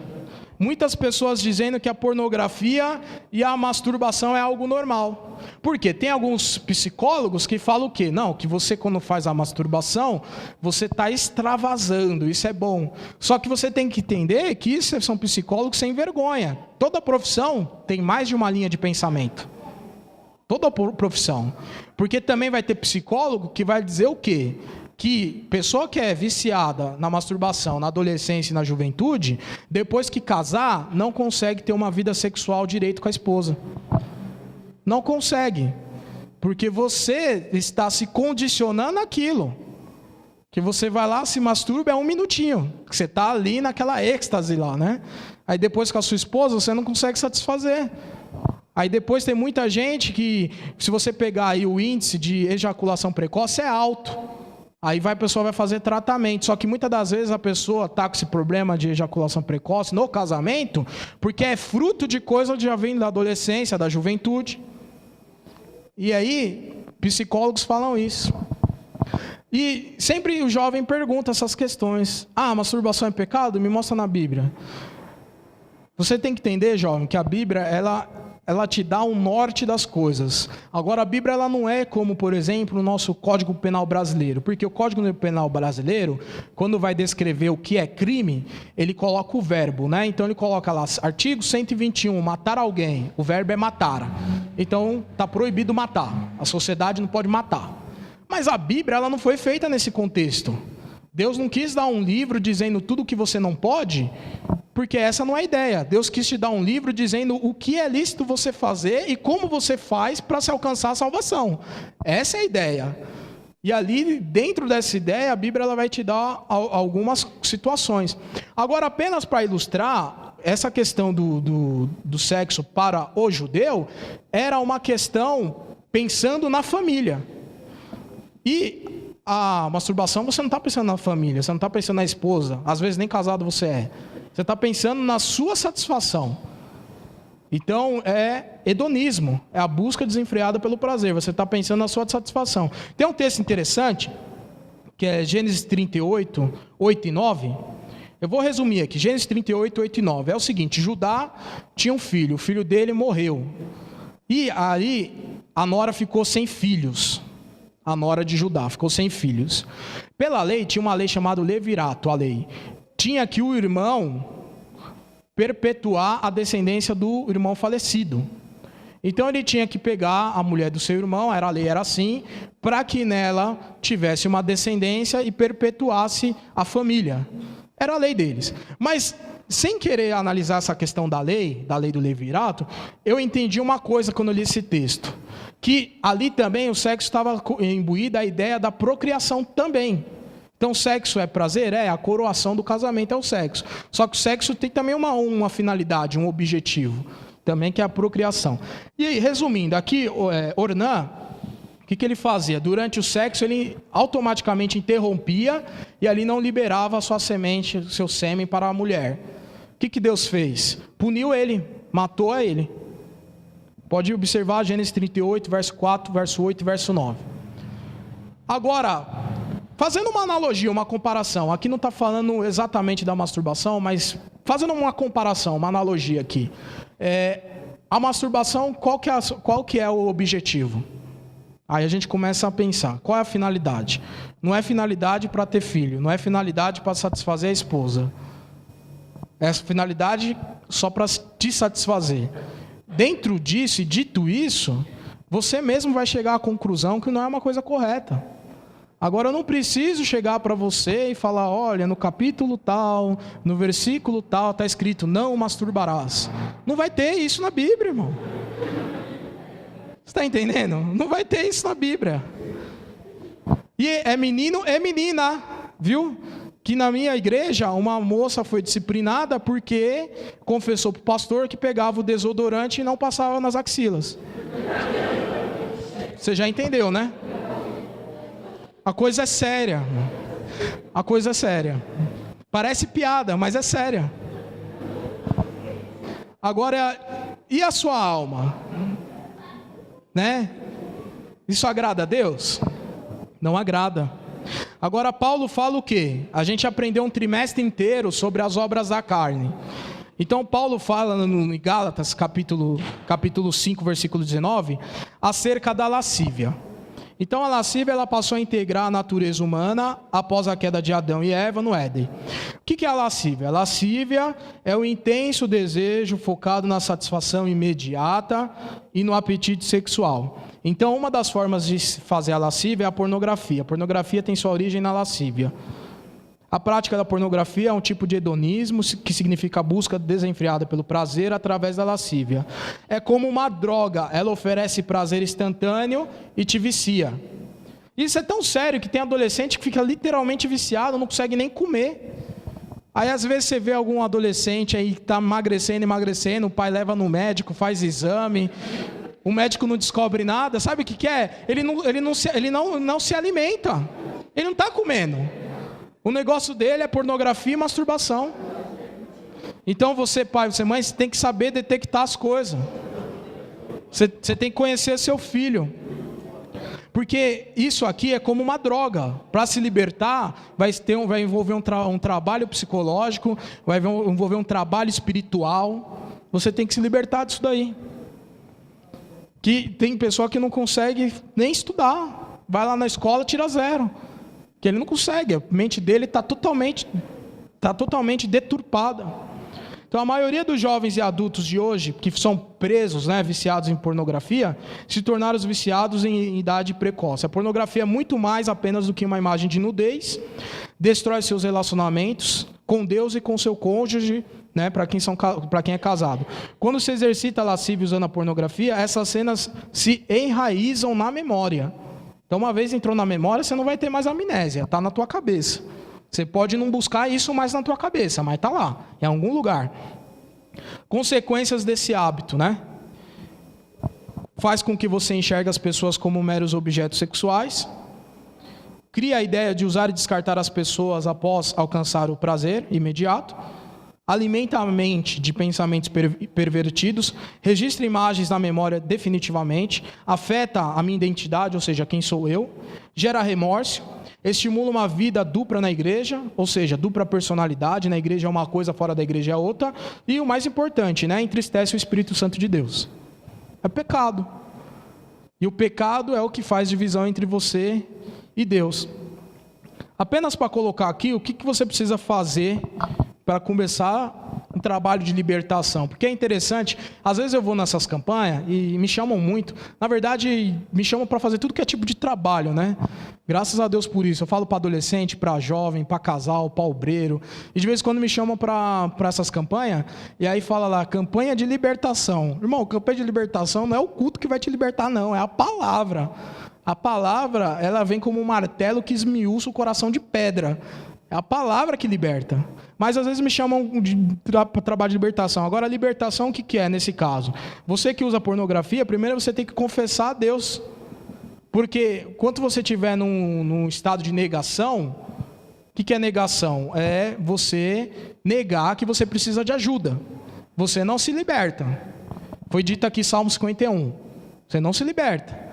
muitas pessoas dizendo que a pornografia e a masturbação é algo normal. Por quê? Tem alguns psicólogos que falam o quê? Não, que você quando faz a masturbação, você está extravasando, isso é bom. Só que você tem que entender que isso são psicólogos sem vergonha. Toda profissão tem mais de uma linha de pensamento. Toda profissão. Porque também vai ter psicólogo que vai dizer o quê? Que pessoa que é viciada na masturbação, na adolescência e na juventude, depois que casar, não consegue ter uma vida sexual direito com a esposa. Não consegue. Porque você está se condicionando àquilo. Que você vai lá, se masturba, é 1 minutinho. Que você está ali naquela êxtase lá, né? Aí depois com a sua esposa, você não consegue satisfazer. Aí depois tem muita gente que, se você pegar aí o índice de ejaculação precoce, é alto. Aí a pessoa vai fazer tratamento. Só que muitas das vezes a pessoa está com esse problema de ejaculação precoce no casamento, porque é fruto de coisa que já vem da adolescência, da juventude. E aí, psicólogos falam isso. E sempre o jovem pergunta essas questões. Masturbação é pecado? Me mostra na Bíblia. Você tem que entender, jovem, que a Bíblia, ela te dá um norte das coisas. Agora, a Bíblia ela não é como, por exemplo, o nosso Código Penal brasileiro. Porque o Código Penal brasileiro, quando vai descrever o que é crime, ele coloca o verbo, né? Então, ele coloca lá, artigo 121, matar alguém. O verbo é matar. Então, está proibido matar. A sociedade não pode matar. Mas a Bíblia, ela não foi feita nesse contexto. Deus não quis dar um livro dizendo tudo o que você não pode, porque essa não é a ideia. Deus quis te dar um livro dizendo o que é lícito você fazer e como você faz para se alcançar a salvação. Essa é a ideia. E ali, dentro dessa ideia, a Bíblia ela vai te dar algumas situações. Agora, apenas para ilustrar, essa questão do sexo para o judeu era uma questão pensando na família. E a masturbação, você não está pensando na família, você não está pensando na esposa, às vezes nem casado você é. Você está pensando na sua satisfação. Então, é hedonismo, é a busca desenfreada pelo prazer. Você está pensando na sua satisfação. Tem um texto interessante, que é Gênesis 38, 8 e 9. Eu vou resumir aqui, Gênesis 38, 8 e 9. É o seguinte, Judá tinha um filho, o filho dele morreu. E aí, a nora ficou sem filhos. A nora de Judá ficou sem filhos. Pela lei, tinha uma lei chamada levirato, a lei. Tinha que o irmão perpetuar a descendência do irmão falecido. Então ele tinha que pegar a mulher do seu irmão, a lei era assim, para que nela tivesse uma descendência e perpetuasse a família. Era a lei deles. Mas, sem querer analisar essa questão da lei do levirato, eu entendi uma coisa quando eu li esse texto. Que ali também o sexo estava imbuído a ideia da procriação também. Então, sexo é prazer? A coroação do casamento é o sexo. Só que o sexo tem também uma finalidade, um objetivo, também que é a procriação. E aí, resumindo, aqui, Ornã, o que ele fazia? Durante o sexo, ele automaticamente interrompia e ali não liberava a sua semente, o seu sêmen para a mulher. O que Deus fez? Puniu ele, matou a ele. Pode observar Gênesis 38, verso 4, verso 8 e verso 9. Agora, fazendo uma analogia, uma comparação, aqui não está falando exatamente da masturbação, mas fazendo uma comparação, uma analogia aqui. A masturbação, qual que é o objetivo? Aí a gente começa a pensar, qual é a finalidade? Não é finalidade para ter filho, não é finalidade para satisfazer a esposa. É finalidade só para te satisfazer. Dentro disso e dito isso, você mesmo vai chegar à conclusão que não é uma coisa correta. Agora eu não preciso chegar para você e falar, olha, no capítulo tal, no versículo tal, está escrito, não masturbarás. Não vai ter isso na Bíblia, irmão. Você está entendendo? Não vai ter isso na Bíblia. E é menino, é menina, viu? que na minha igreja uma moça foi disciplinada porque confessou para o pastor que pegava o desodorante e não passava nas axilas. Você já entendeu, né? A coisa é séria. A coisa é séria. Parece piada, mas é séria. Agora, e a sua alma? Né? Isso agrada a Deus? Não agrada. Agora Paulo fala o quê? A gente aprendeu um trimestre inteiro sobre as obras da carne. Então Paulo fala no Gálatas capítulo 5, versículo 19, acerca da lascívia. Então a lascívia ela passou a integrar a natureza humana após a queda de Adão e Eva no Éden. O que é a lascívia? A lascívia é o intenso desejo focado na satisfação imediata e no apetite sexual. Então uma das formas de fazer a lascívia é a pornografia. A pornografia tem sua origem na lascívia. A prática da pornografia é um tipo de hedonismo, que significa a busca desenfreada pelo prazer através da lascívia. É como uma droga, ela oferece prazer instantâneo e te vicia. Isso é tão sério que tem adolescente que fica literalmente viciado, não consegue nem comer. Aí às vezes você vê algum adolescente aí que está emagrecendo, o pai leva no médico, faz exame, o médico não descobre nada, sabe o que é? Ele não se alimenta, ele não está comendo. O negócio dele é pornografia e masturbação. Então você, pai, você, mãe, você tem que saber detectar as coisas. Você tem que conhecer seu filho. Porque isso aqui é como uma droga. Para se libertar, vai envolver um trabalho psicológico, vai envolver um trabalho espiritual. Você tem que se libertar disso daí. Que tem pessoa que não consegue nem estudar. Vai lá na escola, tira 0. Que ele não consegue, a mente dele está totalmente deturpada. Então a maioria dos jovens e adultos de hoje, que são presos, né, viciados em pornografia, se tornaram viciados em idade precoce. A pornografia é muito mais apenas do que uma imagem de nudez, destrói seus relacionamentos com Deus e com seu cônjuge, né, para quem é casado. Quando se exercita a lascívia usando a pornografia, essas cenas se enraizam na memória. Então, uma vez entrou na memória, você não vai ter mais amnésia, está na tua cabeça. Você pode não buscar isso mais na tua cabeça, mas está lá, em algum lugar. Consequências desse hábito, né? Faz com que você enxergue as pessoas como meros objetos sexuais. Cria a ideia de usar e descartar as pessoas após alcançar o prazer imediato. Alimenta a mente de pensamentos pervertidos, registra imagens na memória definitivamente, afeta a minha identidade, ou seja, quem sou eu, gera remorso, estimula uma vida dupla na igreja, ou seja, dupla personalidade, na igreja é uma coisa, fora da igreja é outra, e o mais importante, né, entristece o Espírito Santo de Deus. É pecado. E o pecado é o que faz divisão entre você e Deus. Apenas para colocar aqui, o que você precisa fazer para começar um trabalho de libertação. Porque é interessante, às vezes eu vou nessas campanhas e me chamam muito, na verdade me chamam para fazer tudo que é tipo de trabalho, né? Graças a Deus por isso. Eu falo para adolescente, para jovem, para casal, para obreiro, e de vez em quando me chamam para essas campanhas, e aí fala lá, campanha de libertação. Irmão, campanha de libertação não é o culto que vai te libertar não, é a palavra. A palavra, ela vem como um martelo que esmiuça o coração de pedra. É a palavra que liberta. Mas às vezes me chamam para trabalho de libertação. Agora, a libertação, o que é nesse caso? Você que usa pornografia, primeiro você tem que confessar a Deus. Porque quando você estiver num estado de negação, o que é negação? É você negar que você precisa de ajuda. Você não se liberta. Foi dito aqui Salmo 51. Você não se liberta.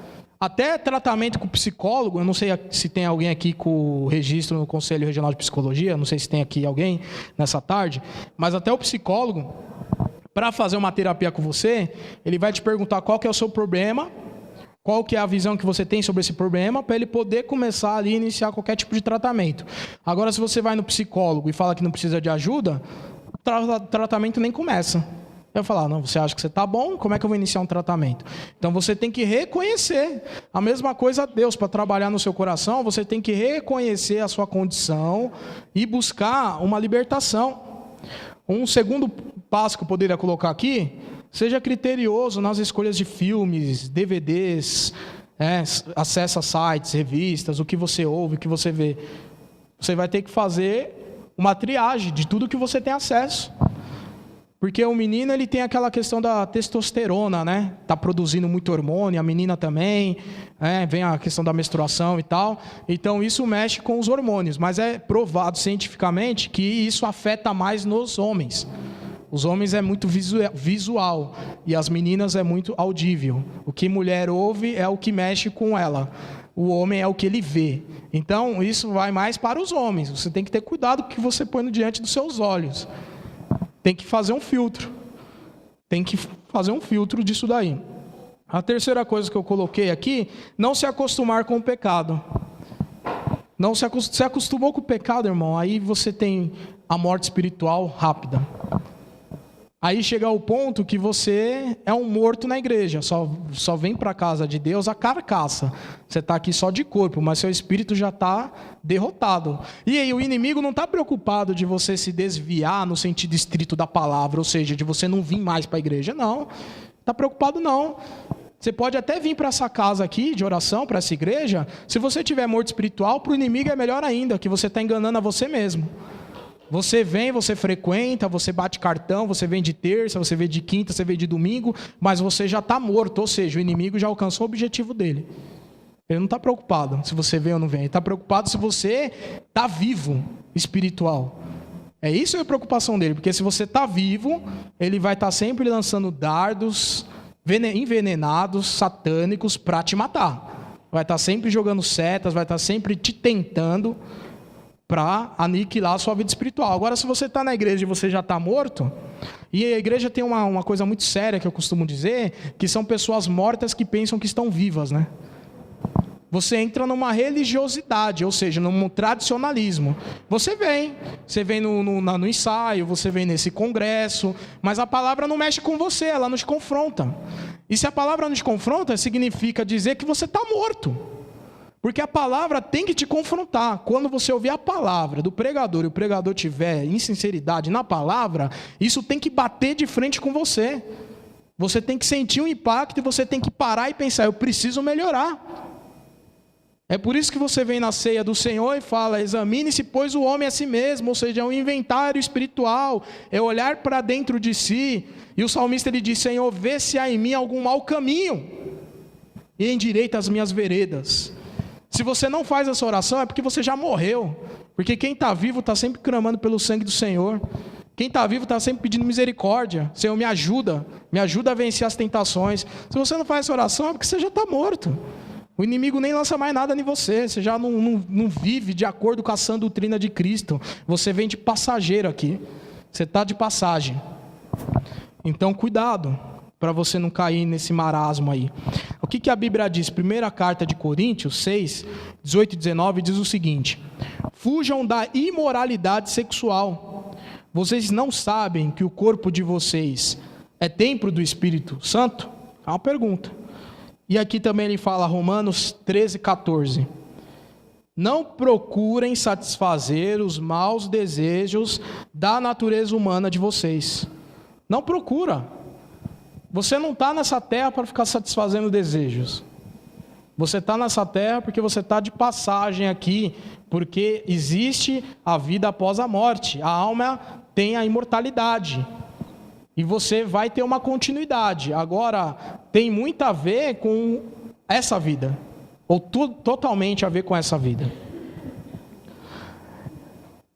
Até tratamento com psicólogo, eu não sei se tem alguém aqui com registro no Conselho Regional de Psicologia, não sei se tem aqui alguém nessa tarde, mas até o psicólogo, para fazer uma terapia com você, ele vai te perguntar qual que é o seu problema, qual que é a visão que você tem sobre esse problema, para ele poder começar ali a iniciar qualquer tipo de tratamento. Agora, se você vai no psicólogo e fala que não precisa de ajuda, o tratamento nem começa. Eu falar, não, você acha que você está bom? Como é que eu vou iniciar um tratamento? Então você tem que reconhecer. A mesma coisa Deus, para trabalhar no seu coração, você tem que reconhecer a sua condição e buscar uma libertação. Um segundo passo que eu poderia colocar aqui, seja criterioso nas escolhas de filmes, DVDs, acessa sites, revistas, o que você ouve, o que você vê. Você vai ter que fazer uma triagem de tudo que você tem acesso. Porque o menino, ele tem aquela questão da testosterona, né? Tá produzindo muito hormônio, a menina também, vem a questão da menstruação e tal. Então, isso mexe com os hormônios. Mas é provado cientificamente que isso afeta mais nos homens. Os homens é muito visual e as meninas é muito audível. O que mulher ouve é o que mexe com ela. O homem é o que ele vê. Então, isso vai mais para os homens. Você tem que ter cuidado com o que você põe diante dos seus olhos. Tem que fazer um filtro. Tem que fazer um filtro disso daí. A terceira coisa que eu coloquei aqui, não se acostumar com o pecado. Não se acostumou com o pecado, irmão, aí você tem a morte espiritual rápida. Aí chega ao ponto que você é um morto na igreja, só vem para a casa de Deus a carcaça. Você está aqui só de corpo, mas seu espírito já está derrotado. E aí o inimigo não está preocupado de você se desviar no sentido estrito da palavra, ou seja, de você não vir mais para a igreja, não. Está preocupado não. Você pode até vir para essa casa aqui de oração, para essa igreja, se você tiver morto espiritual, para o inimigo é melhor ainda, que você está enganando a você mesmo. Você vem, você frequenta, você bate cartão, você vem de terça, você vem de quinta, você vem de domingo, mas você já está morto, ou seja, o inimigo já alcançou o objetivo dele. Ele não está preocupado se você vem ou não vem, ele está preocupado se você está vivo, espiritual. É isso a preocupação dele, porque se você está vivo, ele vai estar sempre lançando dardos envenenados, satânicos, para te matar. Vai estar sempre jogando setas, vai estar sempre te tentando para aniquilar a sua vida espiritual. Agora, se você está na igreja e você já está morto, e a igreja tem uma coisa muito séria que eu costumo dizer, que são pessoas mortas que pensam que estão vivas, né? Você entra numa religiosidade, ou seja, num tradicionalismo. Você vem no ensaio, você vem nesse congresso, mas a palavra não mexe com você, ela não te confronta. E se a palavra não te confronta, significa dizer que você está morto. Porque a palavra tem que te confrontar. Quando você ouvir a palavra do pregador e o pregador tiver insinceridade na palavra, isso tem que bater de frente com você. Você tem que sentir um impacto e você tem que parar e pensar, eu preciso melhorar. É por isso que você vem na ceia do Senhor e fala, examine-se, pois o homem a si mesmo, ou seja, é um inventário espiritual, é olhar para dentro de si. E o salmista ele diz, Senhor, vê se há em mim algum mau caminho e endireita as minhas veredas. Se você não faz essa oração é porque você já morreu. Porque quem está vivo está sempre clamando pelo sangue do Senhor. Quem está vivo está sempre pedindo misericórdia. Senhor, me ajuda a vencer as tentações. Se você não faz essa oração é porque você já está morto. O inimigo nem lança mais nada em você. Você já não vive de acordo com a sã doutrina de Cristo. Você vem de passageiro aqui. Você está de passagem. Então, cuidado para você não cair nesse marasmo aí. O que a Bíblia diz? Primeira carta de Coríntios 6, 18 e 19 diz o seguinte: fujam da imoralidade sexual. Vocês não sabem que o corpo de vocês é templo do Espírito Santo? É uma pergunta. E aqui também ele fala, Romanos 13, 14. Não procurem satisfazer os maus desejos da natureza humana de vocês. Não procura. Você não está nessa terra para ficar satisfazendo desejos. Você está nessa terra porque você está de passagem aqui, porque existe a vida após a morte. A alma tem a imortalidade. E você vai ter uma continuidade. Agora, tem muito a ver com essa vida. Ou totalmente a ver com essa vida.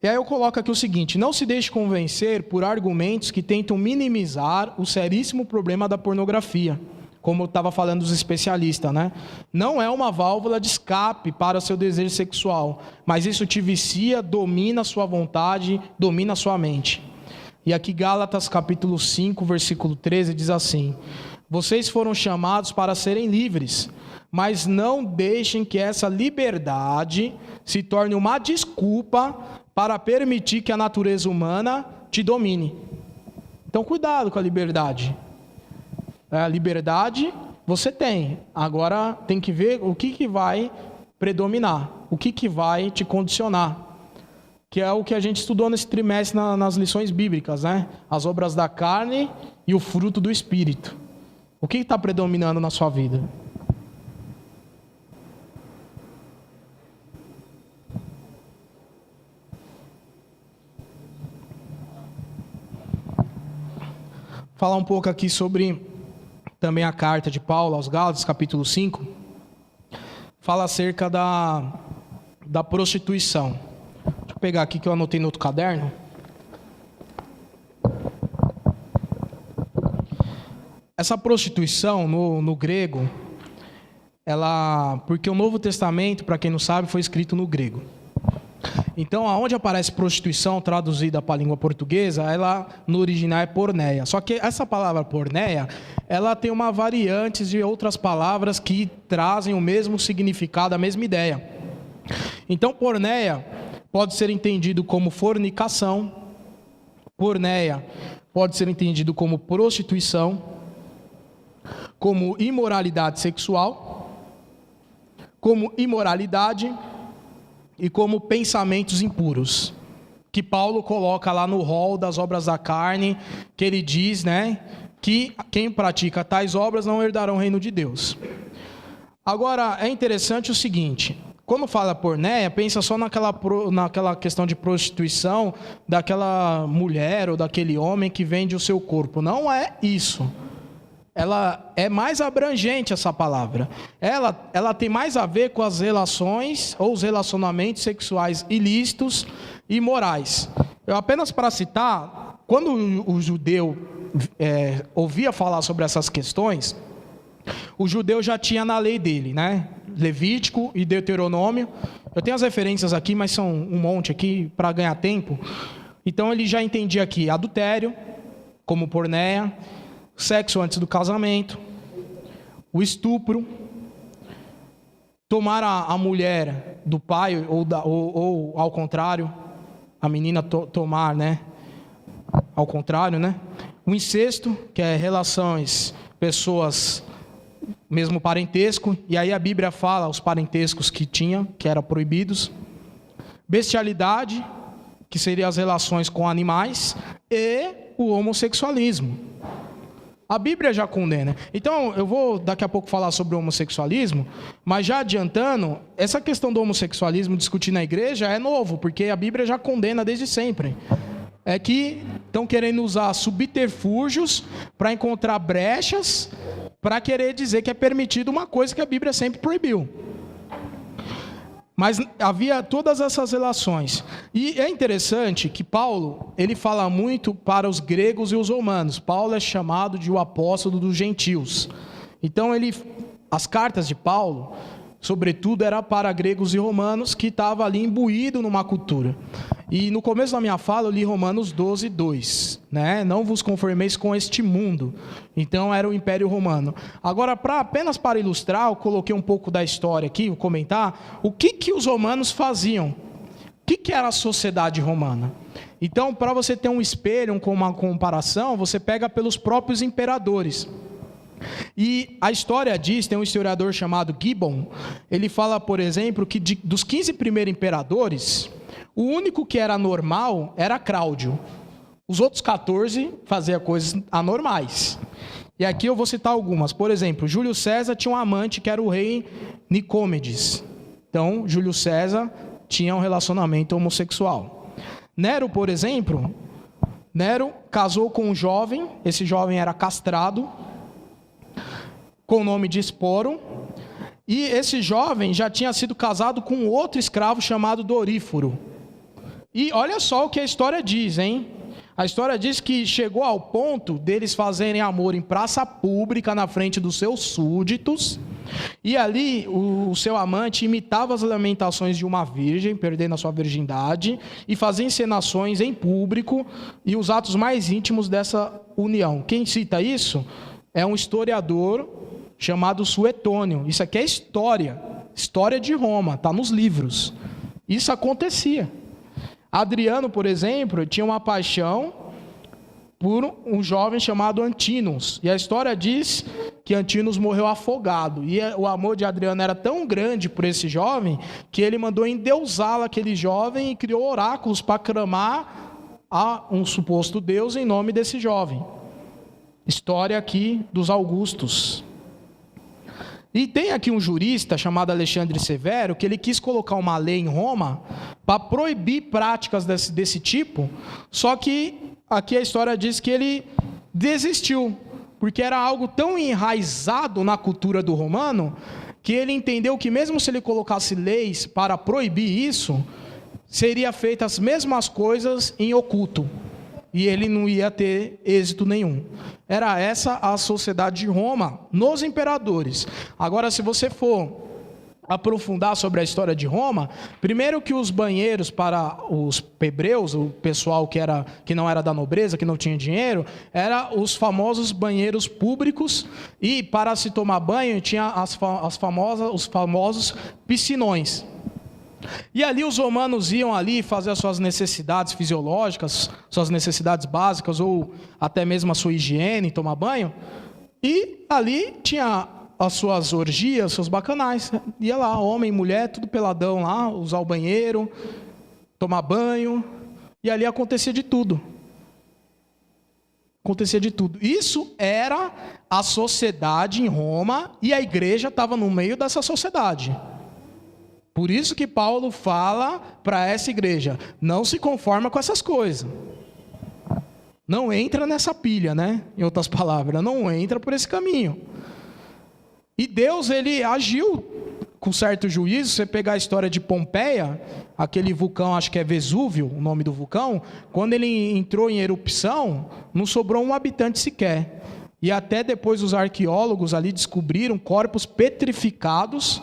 E aí eu coloco aqui o seguinte, não se deixe convencer por argumentos que tentam minimizar o seríssimo problema da pornografia, como eu estava falando dos especialistas, né? Não é uma válvula de escape para o seu desejo sexual, mas isso te vicia, domina a sua vontade, domina a sua mente. E aqui Gálatas capítulo 5, versículo 13 diz assim, vocês foram chamados para serem livres, mas não deixem que essa liberdade se torne uma desculpa para permitir que a natureza humana te domine. Então, cuidado com a liberdade. A liberdade você tem. Agora, tem que ver o que vai predominar. O que vai te condicionar. Que é o que a gente estudou nesse trimestre nas lições bíblicas, né? As obras da carne e o fruto do Espírito. O que está predominando na sua vida? falar um pouco aqui sobre também a carta de Paulo aos Gálatas, capítulo 5. Fala acerca da prostituição. Deixa eu pegar aqui que eu anotei no outro caderno. Essa prostituição no grego, porque o Novo Testamento, para quem não sabe, foi escrito no grego. Então, aonde aparece prostituição traduzida para a língua portuguesa, ela no original é porneia. Só que essa palavra porneia, ela tem uma variante de outras palavras que trazem o mesmo significado, a mesma ideia. Então, porneia pode ser entendido como fornicação, porneia pode ser entendido como prostituição, como imoralidade sexual, como imoralidade e como pensamentos impuros, que Paulo coloca lá no rol das obras da carne, que ele diz, que quem pratica tais obras não herdarão o reino de Deus. Agora, é interessante o seguinte, quando fala porneia, pensa só naquela questão de prostituição, daquela mulher ou daquele homem que vende o seu corpo. Não é isso. Ela é mais abrangente, essa palavra. Ela tem mais a ver com as relações ou os relacionamentos sexuais ilícitos e morais. Eu apenas para citar, quando o judeu ouvia falar sobre essas questões, o judeu já tinha na lei dele, Levítico e Deuteronômio. Eu tenho as referências aqui, mas são um monte aqui para ganhar tempo. Então ele já entendia aqui adultério, como porneia, sexo antes do casamento, o estupro, tomar a mulher do pai, ou ao contrário, a menina tomar, ao contrário, o incesto, que é relações, pessoas, mesmo parentesco, e aí a Bíblia fala os parentescos que tinha, que eram proibidos, bestialidade, que seriam as relações com animais, e o homossexualismo. A Bíblia já condena. Então, eu vou daqui a pouco falar sobre o homossexualismo, mas já adiantando, essa questão do homossexualismo discutir na igreja é novo, porque a Bíblia já condena desde sempre. É que estão querendo usar subterfúgios para encontrar brechas, para querer dizer que é permitido uma coisa que a Bíblia sempre proibiu. Mas havia todas essas relações. E é interessante que Paulo, ele fala muito para os gregos e os romanos. Paulo é chamado de o apóstolo dos gentios. Então, as cartas de Paulo, sobretudo, era para gregos e romanos que estavam ali imbuídos numa cultura. E no começo da minha fala, eu li Romanos 12, 2. Não vos conformeis com este mundo. Então, era o Império Romano. Agora, apenas para ilustrar, eu coloquei um pouco da história aqui, vou comentar, o que os romanos faziam. O que era a sociedade romana? Então, para você ter um espelho, uma comparação, você pega pelos próprios imperadores. E a história diz, tem um historiador chamado Gibbon, ele fala, por exemplo, que dos 15 primeiros imperadores, o único que era normal era Cláudio. Os outros 14 faziam coisas anormais. E aqui eu vou citar algumas. Por exemplo, Júlio César tinha um amante que era o rei Nicômedes. Então, Júlio César tinha um relacionamento homossexual. Nero, por exemplo, casou com um jovem, esse jovem era castrado, com o nome de Esporo, e esse jovem já tinha sido casado com outro escravo chamado Doríforo. E olha só o que a história diz, A história diz que chegou ao ponto deles fazerem amor em praça pública na frente dos seus súditos, e ali o seu amante imitava as lamentações de uma virgem, perdendo a sua virgindade, e fazia encenações em público e os atos mais íntimos dessa união. Quem cita isso é um historiador chamado Suetônio. Isso aqui é história de Roma, está nos livros. Isso acontecia. Adriano, por exemplo, tinha uma paixão por um jovem chamado Antinos. E a história diz que Antinos morreu afogado. E o amor de Adriano era tão grande por esse jovem que ele mandou endeusá-lo, aquele jovem, e criou oráculos para clamar a um suposto deus em nome desse jovem. História aqui dos Augustos. E tem aqui um jurista chamado Alexandre Severo, que ele quis colocar uma lei em Roma para proibir práticas desse tipo, só que aqui a história diz que ele desistiu, porque era algo tão enraizado na cultura do romano, que ele entendeu que mesmo se ele colocasse leis para proibir isso, seria feitas as mesmas coisas em oculto, e ele não ia ter êxito nenhum. Era essa a sociedade de Roma, nos imperadores. Agora, se você for aprofundar sobre a história de Roma, primeiro que os banheiros para os plebreus, o pessoal que não era da nobreza, que não tinha dinheiro, eram os famosos banheiros públicos, e para se tomar banho tinha os famosos piscinões. E ali os romanos iam ali fazer as suas necessidades fisiológicas, suas necessidades básicas, ou até mesmo a sua higiene, tomar banho, e ali tinha as suas orgias, seus bacanais. Ia lá, homem, mulher, tudo peladão lá, usar o banheiro, tomar banho, e ali acontecia de tudo. Acontecia de tudo. Isso era a sociedade em Roma, e a igreja estava no meio dessa sociedade. Por isso que Paulo fala para essa igreja: não se conforma com essas coisas. Não entra nessa pilha, né? Em outras palavras, não entra por esse caminho. E Deus, ele agiu com certo juízo. Você pegar a história de Pompeia, aquele vulcão, acho que é Vesúvio, o nome do vulcão, quando ele entrou em erupção, não sobrou um habitante sequer. E até depois os arqueólogos ali descobriram corpos petrificados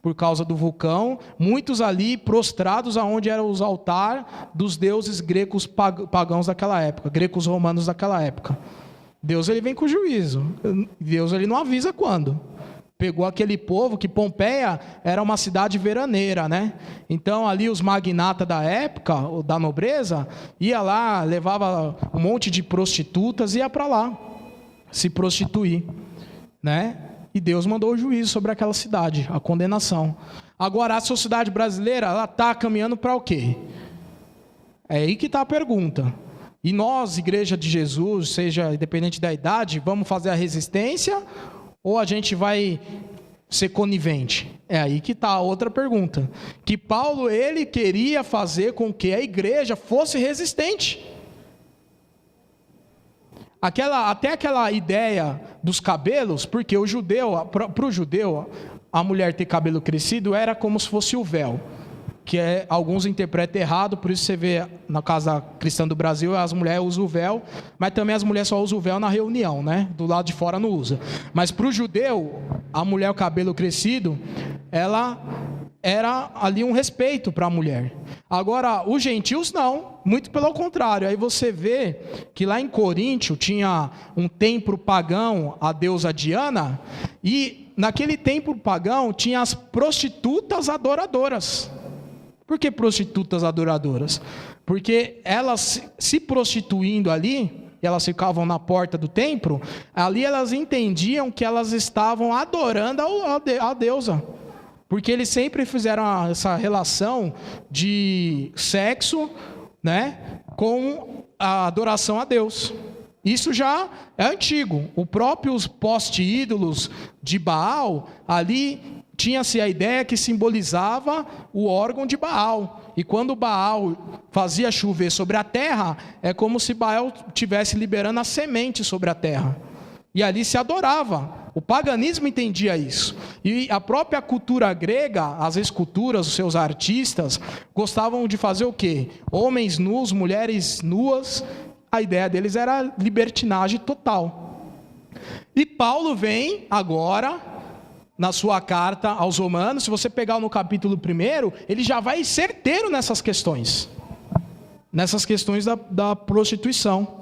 por causa do vulcão, muitos ali prostrados aonde era os altares dos deuses gregos pagãos daquela época, gregos romanos daquela época. Deus, ele vem com juízo. Deus, ele não avisa quando. Pegou aquele povo, que Pompeia era uma cidade veraneira, né? Então ali os magnatas da época, da nobreza, ia lá, levava um monte de prostitutas e ia para lá se prostituir, né? E Deus mandou o juízo sobre aquela cidade, a condenação. Agora, a sociedade brasileira, ela está caminhando para o quê? É aí que está a pergunta. E nós, Igreja de Jesus, seja independente da idade, vamos fazer a resistência ou a gente vai ser conivente? É aí que está a outra pergunta. Que Paulo, ele queria fazer com que a igreja fosse resistente. Até aquela ideia dos cabelos, porque o judeu, para o judeu, a mulher ter cabelo crescido era como se fosse o véu, que alguns interpretam errado. Por isso você vê na casa cristã do Brasil, as mulheres usam o véu, mas também as mulheres só usam o véu na reunião, né? Do lado de fora não usa. Mas para o judeu, a mulher, o cabelo crescido, ela era ali um respeito para a mulher. Agora, os gentios não, muito pelo contrário. Aí você vê que lá em Coríntio tinha um templo pagão, a deusa Diana, e naquele templo pagão tinha as prostitutas adoradoras. Por que prostitutas adoradoras? Porque elas se prostituindo ali, elas ficavam na porta do templo, ali elas entendiam que elas estavam adorando a deusa. Porque eles sempre fizeram essa relação de sexo, né, com a adoração a Deus. Isso já é antigo. Os próprios poste-ídolos de Baal, ali tinha-se a ideia que simbolizava o órgão de Baal. E quando Baal fazia chover sobre a terra, é como se Baal estivesse liberando a semente sobre a terra. E ali se adorava. O paganismo entendia isso. E a própria cultura grega, as esculturas, os seus artistas, gostavam de fazer o quê? Homens nus, mulheres nuas. A ideia deles era libertinagem total. E Paulo vem agora, na sua carta aos Romanos, se você pegar no capítulo 1, ele já vai certeiro nessas questões. Nessas questões da prostituição.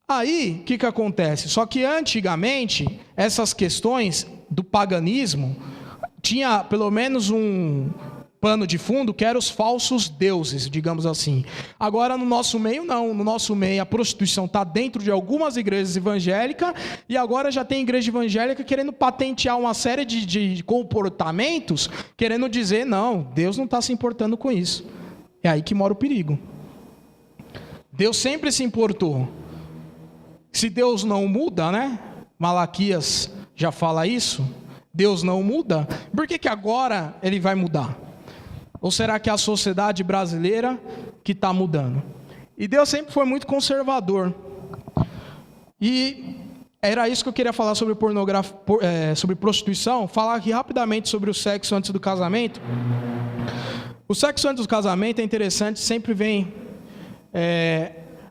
Aí, o que acontece? Só que antigamente, essas questões do paganismo, tinha pelo menos um pano de fundo, que eram os falsos deuses, digamos assim. Agora, no nosso meio, não. No nosso meio, a prostituição está dentro de algumas igrejas evangélicas, e agora já tem igreja evangélica querendo patentear uma série de comportamentos, querendo dizer, não, Deus não está se importando com isso. É aí que mora o perigo. Deus sempre se importou. Se Deus não muda, né? Malaquias já fala isso. Deus não muda. Por que agora ele vai mudar? Ou será que é a sociedade brasileira que está mudando? E Deus sempre foi muito conservador. E era isso que eu queria falar sobre sobre prostituição, falar aqui rapidamente sobre o sexo antes do casamento. O sexo antes do casamento é interessante, sempre vem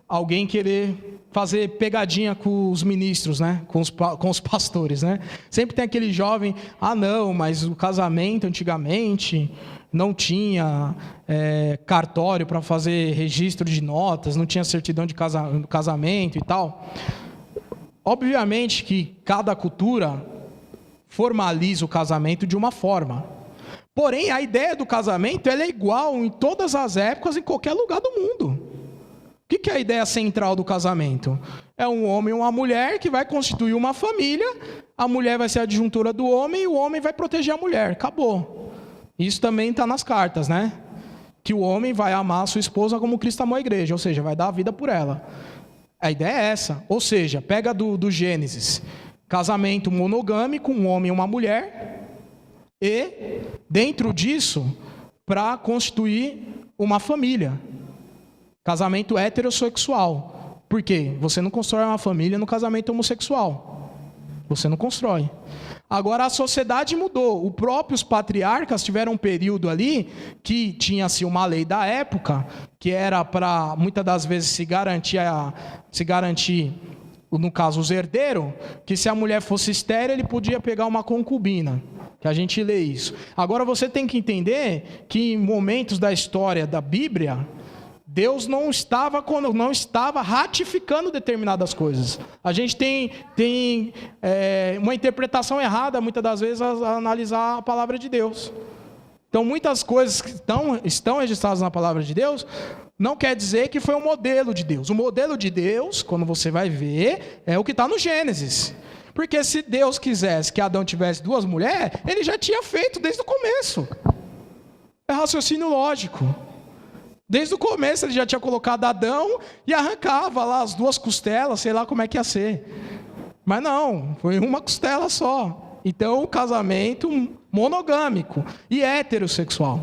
alguém querer fazer pegadinha com os ministros, né? com os pastores, né? Sempre tem aquele jovem, não, mas o casamento antigamente não tinha cartório para fazer registro de notas, não tinha certidão de casamento e tal. Obviamente que cada cultura formaliza o casamento de uma forma. Porém, a ideia do casamento ela é igual em todas as épocas, em qualquer lugar do mundo. O que é a ideia central do casamento? É um homem e uma mulher que vai constituir uma família, a mulher vai ser a adjuntora do homem e o homem vai proteger a mulher. Acabou. Isso também está nas cartas, né? Que o homem vai amar a sua esposa como Cristo amou a igreja, ou seja, vai dar a vida por ela. A ideia é essa. Ou seja, pega do Gênesis, casamento monogâmico, um homem e uma mulher, e dentro disso, para constituir uma família. Casamento heterossexual. Por quê? Você não constrói uma família no casamento homossexual. Você não constrói. Agora a sociedade mudou. Os próprios patriarcas tiveram um período ali que tinha-se uma lei da época, que era para, muitas das vezes, se garantir, no caso, os herdeiros, que se a mulher fosse estéril, ele podia pegar uma concubina. Que a gente lê isso. Agora você tem que entender que em momentos da história da Bíblia, Deus não estava ratificando determinadas coisas. A gente tem uma interpretação errada, muitas das vezes, a analisar a palavra de Deus. Então, muitas coisas que estão registradas na palavra de Deus, não quer dizer que foi um modelo de Deus. O modelo de Deus, quando você vai ver, é o que está no Gênesis. Porque se Deus quisesse que Adão tivesse 2 mulheres, ele já tinha feito desde o começo. É raciocínio lógico. Desde o começo ele já tinha colocado Adão e arrancava lá as 2 costelas, sei lá como é que ia ser. Mas não, foi uma costela só. Então, o casamento monogâmico e heterossexual.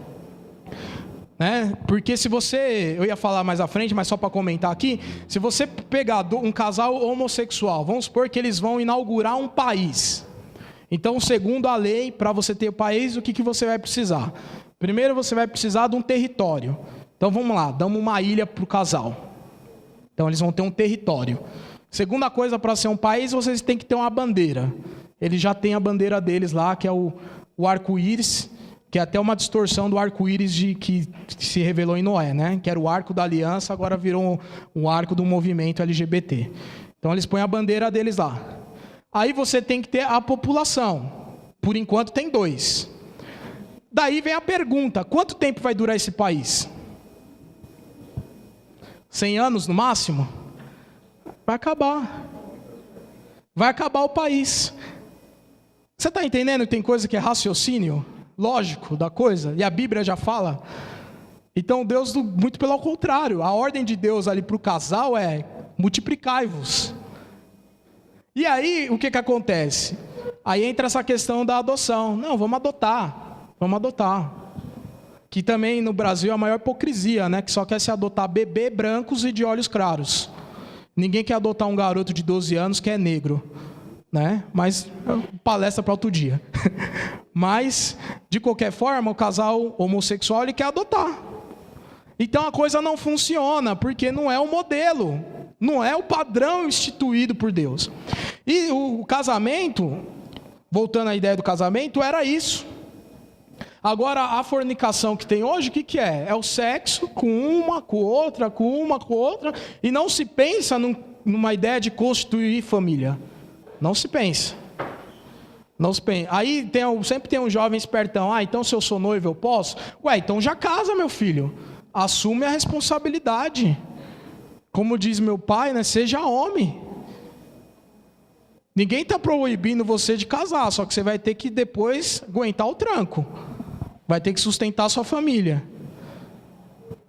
Né? Porque se você, eu ia falar mais à frente, mas só para comentar aqui, se você pegar um casal homossexual, vamos supor que eles vão inaugurar um país. Então, segundo a lei, para você ter o país, o que você vai precisar? Primeiro você vai precisar de um território. Então vamos lá, damos uma ilha para o casal. Então eles vão ter um território. Segunda coisa, para ser um país, vocês têm que ter uma bandeira. Eles já têm a bandeira deles lá, que é o arco-íris, que é até uma distorção do arco-íris que se revelou em Noé, né? Que era o arco da aliança, agora virou um arco do movimento LGBT. Então eles põem a bandeira deles lá. Aí você tem que ter a população. Por enquanto tem 2. Daí vem a pergunta, quanto tempo vai durar esse país? 100 anos no máximo? Vai acabar. Vai acabar o país. Você está entendendo que tem coisa que é raciocínio lógico da coisa? E a Bíblia já fala. Então Deus, muito pelo contrário, a ordem de Deus ali para o casal é multiplicai-vos. E aí, o que acontece? Aí entra essa questão da adoção. Não, vamos adotar. Que também no Brasil é a maior hipocrisia, né? Que só quer se adotar bebê brancos e de olhos claros. Ninguém quer adotar um garoto de 12 anos que é negro, né? Mas palestra para outro dia. Mas, de qualquer forma, o casal homossexual ele quer adotar. Então a coisa não funciona, porque não é o modelo, não é o padrão instituído por Deus. E o casamento, voltando à ideia do casamento, era isso. Agora, a fornicação que tem hoje, o que é? É o sexo com uma, com outra, e não se pensa numa ideia de constituir família. Não se pensa. Aí sempre tem um jovem espertão, então se eu sou noivo eu posso? Então já casa, meu filho. Assume a responsabilidade. Como diz meu pai, né? Seja homem. Ninguém está proibindo você de casar, só que você vai ter que depois aguentar o tranco. Vai ter que sustentar a sua família.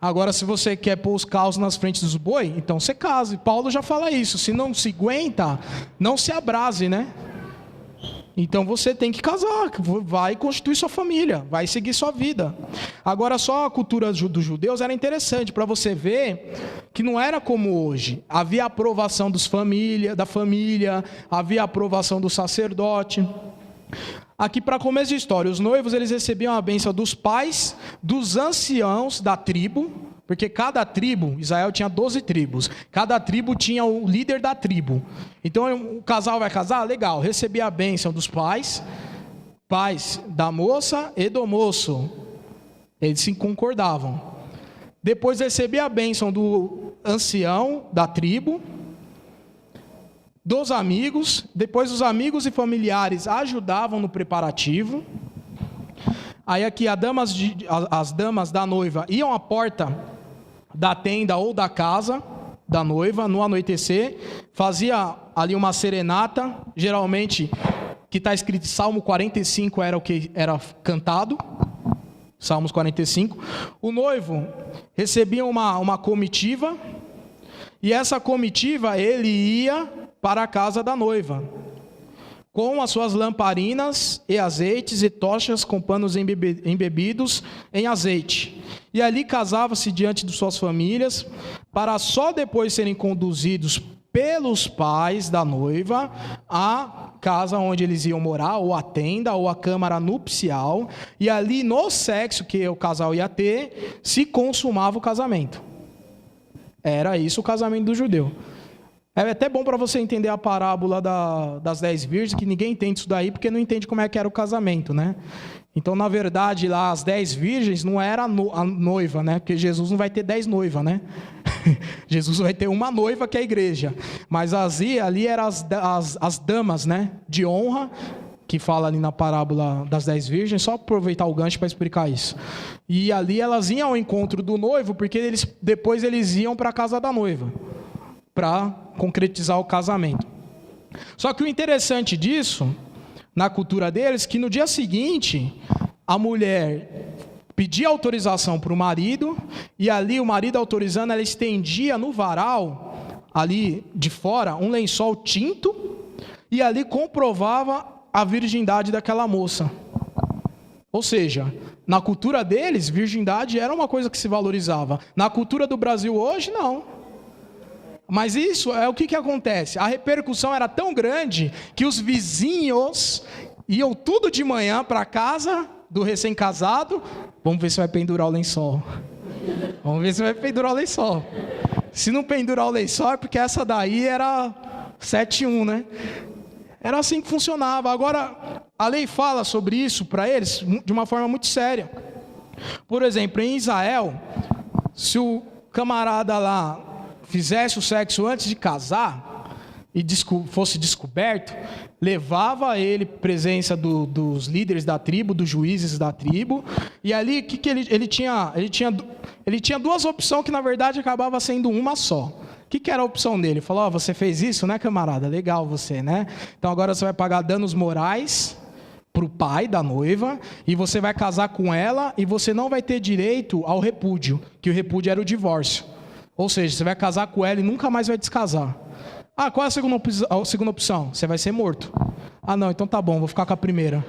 Agora, se você quer pôr os carros nas frentes dos boi, então você casa. E Paulo já fala isso. Se não se aguenta, não se abrase, né? Então você tem que casar, vai constituir sua família, vai seguir sua vida. Agora, só a cultura dos judeus era interessante para você ver que não era como hoje. Havia aprovação da família, havia aprovação do sacerdote. Aqui, para começo de história, os noivos eles recebiam a bênção dos pais, dos anciãos da tribo, porque cada tribo, Israel tinha 12 tribos, cada tribo tinha o líder da tribo. Então o casal vai casar? Legal, recebia a bênção dos pais da moça e do moço, eles se concordavam. Depois recebia a bênção do ancião da tribo, dos amigos, depois os amigos e familiares ajudavam no preparativo. Aí aqui as damas da noiva iam à porta da tenda ou da casa da noiva no anoitecer, fazia ali uma serenata, geralmente que está escrito Salmo 45 era o que era cantado, Salmos 45. O noivo recebia uma comitiva, e essa comitiva ele ia para a casa da noiva, com as suas lamparinas e azeites e tochas com panos embebidos em azeite. E ali casava-se diante de suas famílias, para só depois serem conduzidos pelos pais da noiva à casa onde eles iam morar, ou a tenda, ou a câmara nupcial, e ali no sexo que o casal ia ter, se consumava o casamento. Era isso o casamento do judeu. É até bom para você entender a parábola das 10 virgens, que ninguém entende isso daí, porque não entende como é que era o casamento, né? Então, na verdade, lá as 10 virgens não era a noiva, né? Porque Jesus não vai ter 10 noivas, né? Jesus vai ter uma noiva, que é a igreja. Mas ali eram as damas, né? De honra, que fala ali na parábola das 10 virgens, só aproveitar o gancho para explicar isso. E ali elas iam ao encontro do noivo, porque depois eles iam para a casa da noiva, para concretizar o casamento. Só que o interessante disso, na cultura deles, que no dia seguinte, a mulher pedia autorização para o marido, e ali o marido autorizando, ela estendia no varal, ali de fora, um lençol tinto, e ali comprovava a virgindade daquela moça. Ou seja, na cultura deles, virgindade era uma coisa que se valorizava. Na cultura do Brasil hoje, não. Mas isso é o que acontece. A repercussão era tão grande que os vizinhos iam tudo de manhã para a casa do recém-casado. Vamos ver se vai pendurar o lençol. Vamos ver se vai pendurar o lençol. Se não pendurar o lençol é porque essa daí era 7-1, né? Era assim que funcionava. Agora, a lei fala sobre isso para eles de uma forma muito séria. Por exemplo, em Israel, se o camarada lá fizesse o sexo antes de casar e fosse descoberto, levava ele presença dos líderes da tribo, dos juízes da tribo, e ali que ele tinha duas opções que na verdade acabava sendo uma só. O que era a opção dele? Ele falou: você fez isso, né, camarada? Legal você, né? Então agora você vai pagar danos morais para o pai da noiva, e você vai casar com ela, e você não vai ter direito ao repúdio, que o repúdio era o divórcio. Ou seja, você vai casar com ela e nunca mais vai descasar. Ah, qual é a segunda opção? Você vai ser morto. Ah, não, então tá bom, vou ficar com a primeira.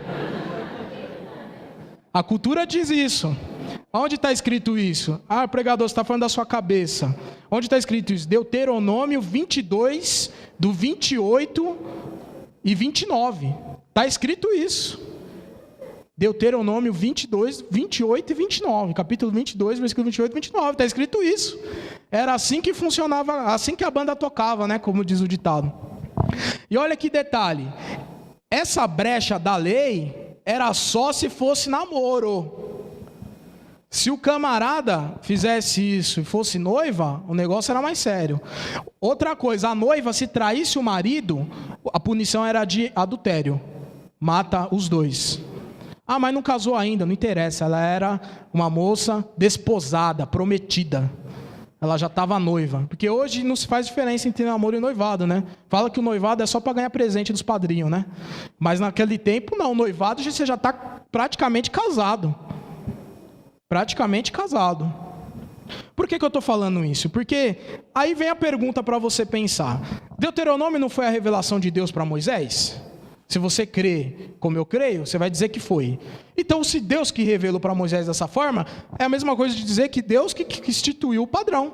A cultura diz isso. Onde está escrito isso? Ah, pregador, você está falando da sua cabeça. Onde está escrito isso? Deuteronômio 22, do 28 e 29. Está escrito isso. Deuteronômio 22, 28 e 29, capítulo 22, versículo 28 e 29, está escrito isso. Era assim que funcionava, assim que a banda tocava, né, como diz o ditado. E olha que detalhe, essa brecha da lei era só se fosse namoro. Se o camarada fizesse isso e fosse noiva, o negócio era mais sério. Outra coisa, a noiva, se traísse o marido, a punição era de adultério. Mata os dois. Ah, mas não casou ainda, não interessa. Ela era uma moça desposada, prometida. Ela já estava noiva. Porque hoje não se faz diferença entre namoro e noivado, né? Fala que o noivado é só para ganhar presente dos padrinhos, né? Mas naquele tempo, não. O noivado você já está praticamente casado. Praticamente casado. Por que eu estou falando isso? Porque aí vem a pergunta para você pensar. Deuteronômio não foi a revelação de Deus para Moisés? Se você crê como eu creio, você vai dizer que foi. Então, se Deus que revelou para Moisés dessa forma, é a mesma coisa de dizer que Deus que instituiu o padrão.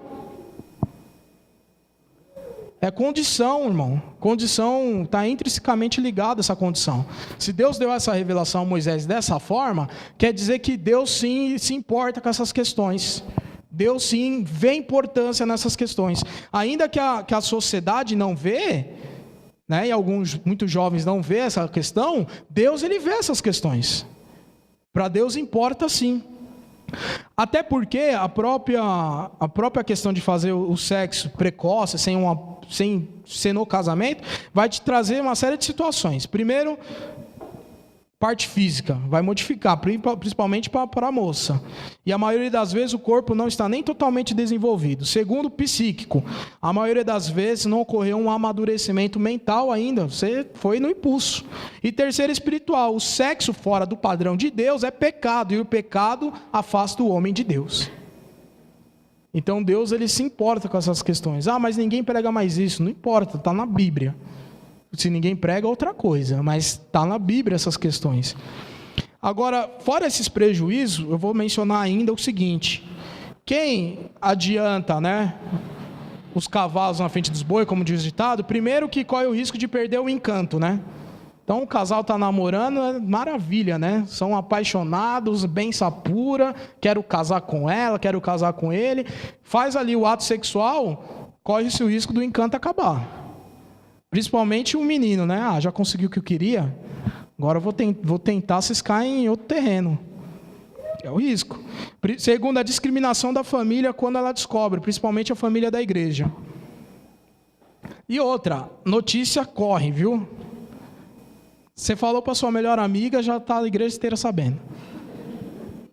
É condição, irmão. Condição está intrinsecamente ligada a essa condição. Se Deus deu essa revelação a Moisés dessa forma, quer dizer que Deus sim se importa com essas questões. Deus sim vê importância nessas questões. Ainda que a sociedade não vê, né, e muitos jovens não vê essa questão, Deus ele vê essas questões. Para Deus importa sim. Até porque a própria questão de fazer o sexo precoce, sem ser no casamento, vai te trazer uma série de situações. Primeiro, parte física, vai modificar, principalmente para a moça. E a maioria das vezes o corpo não está nem totalmente desenvolvido. Segundo, psíquico. A maioria das vezes não ocorreu um amadurecimento mental ainda, você foi no impulso. E terceiro, espiritual. O sexo fora do padrão de Deus é pecado, e o pecado afasta o homem de Deus. Então Deus ele se importa com essas questões. Ah, mas ninguém prega mais isso. Não importa, está na Bíblia. Se ninguém prega, outra coisa, mas está na Bíblia essas questões. Agora, fora esses prejuízos, eu vou mencionar ainda o seguinte: quem adianta, né, os cavalos na frente dos bois, como diz o ditado, primeiro que corre o risco de perder o encanto, né? Então o casal está namorando, é maravilha, né? São apaixonados, benção pura, quero casar com ela, quero casar com ele. Faz ali o ato sexual, corre-se o risco do encanto acabar. Principalmente o menino, né? Ah, já conseguiu o que eu queria, agora eu vou tentar ciscar em outro terreno. É o risco. Segundo, a discriminação da família quando ela descobre, principalmente a família da igreja. E outra, notícia corre, viu? Você falou para sua melhor amiga, já está a igreja inteira sabendo.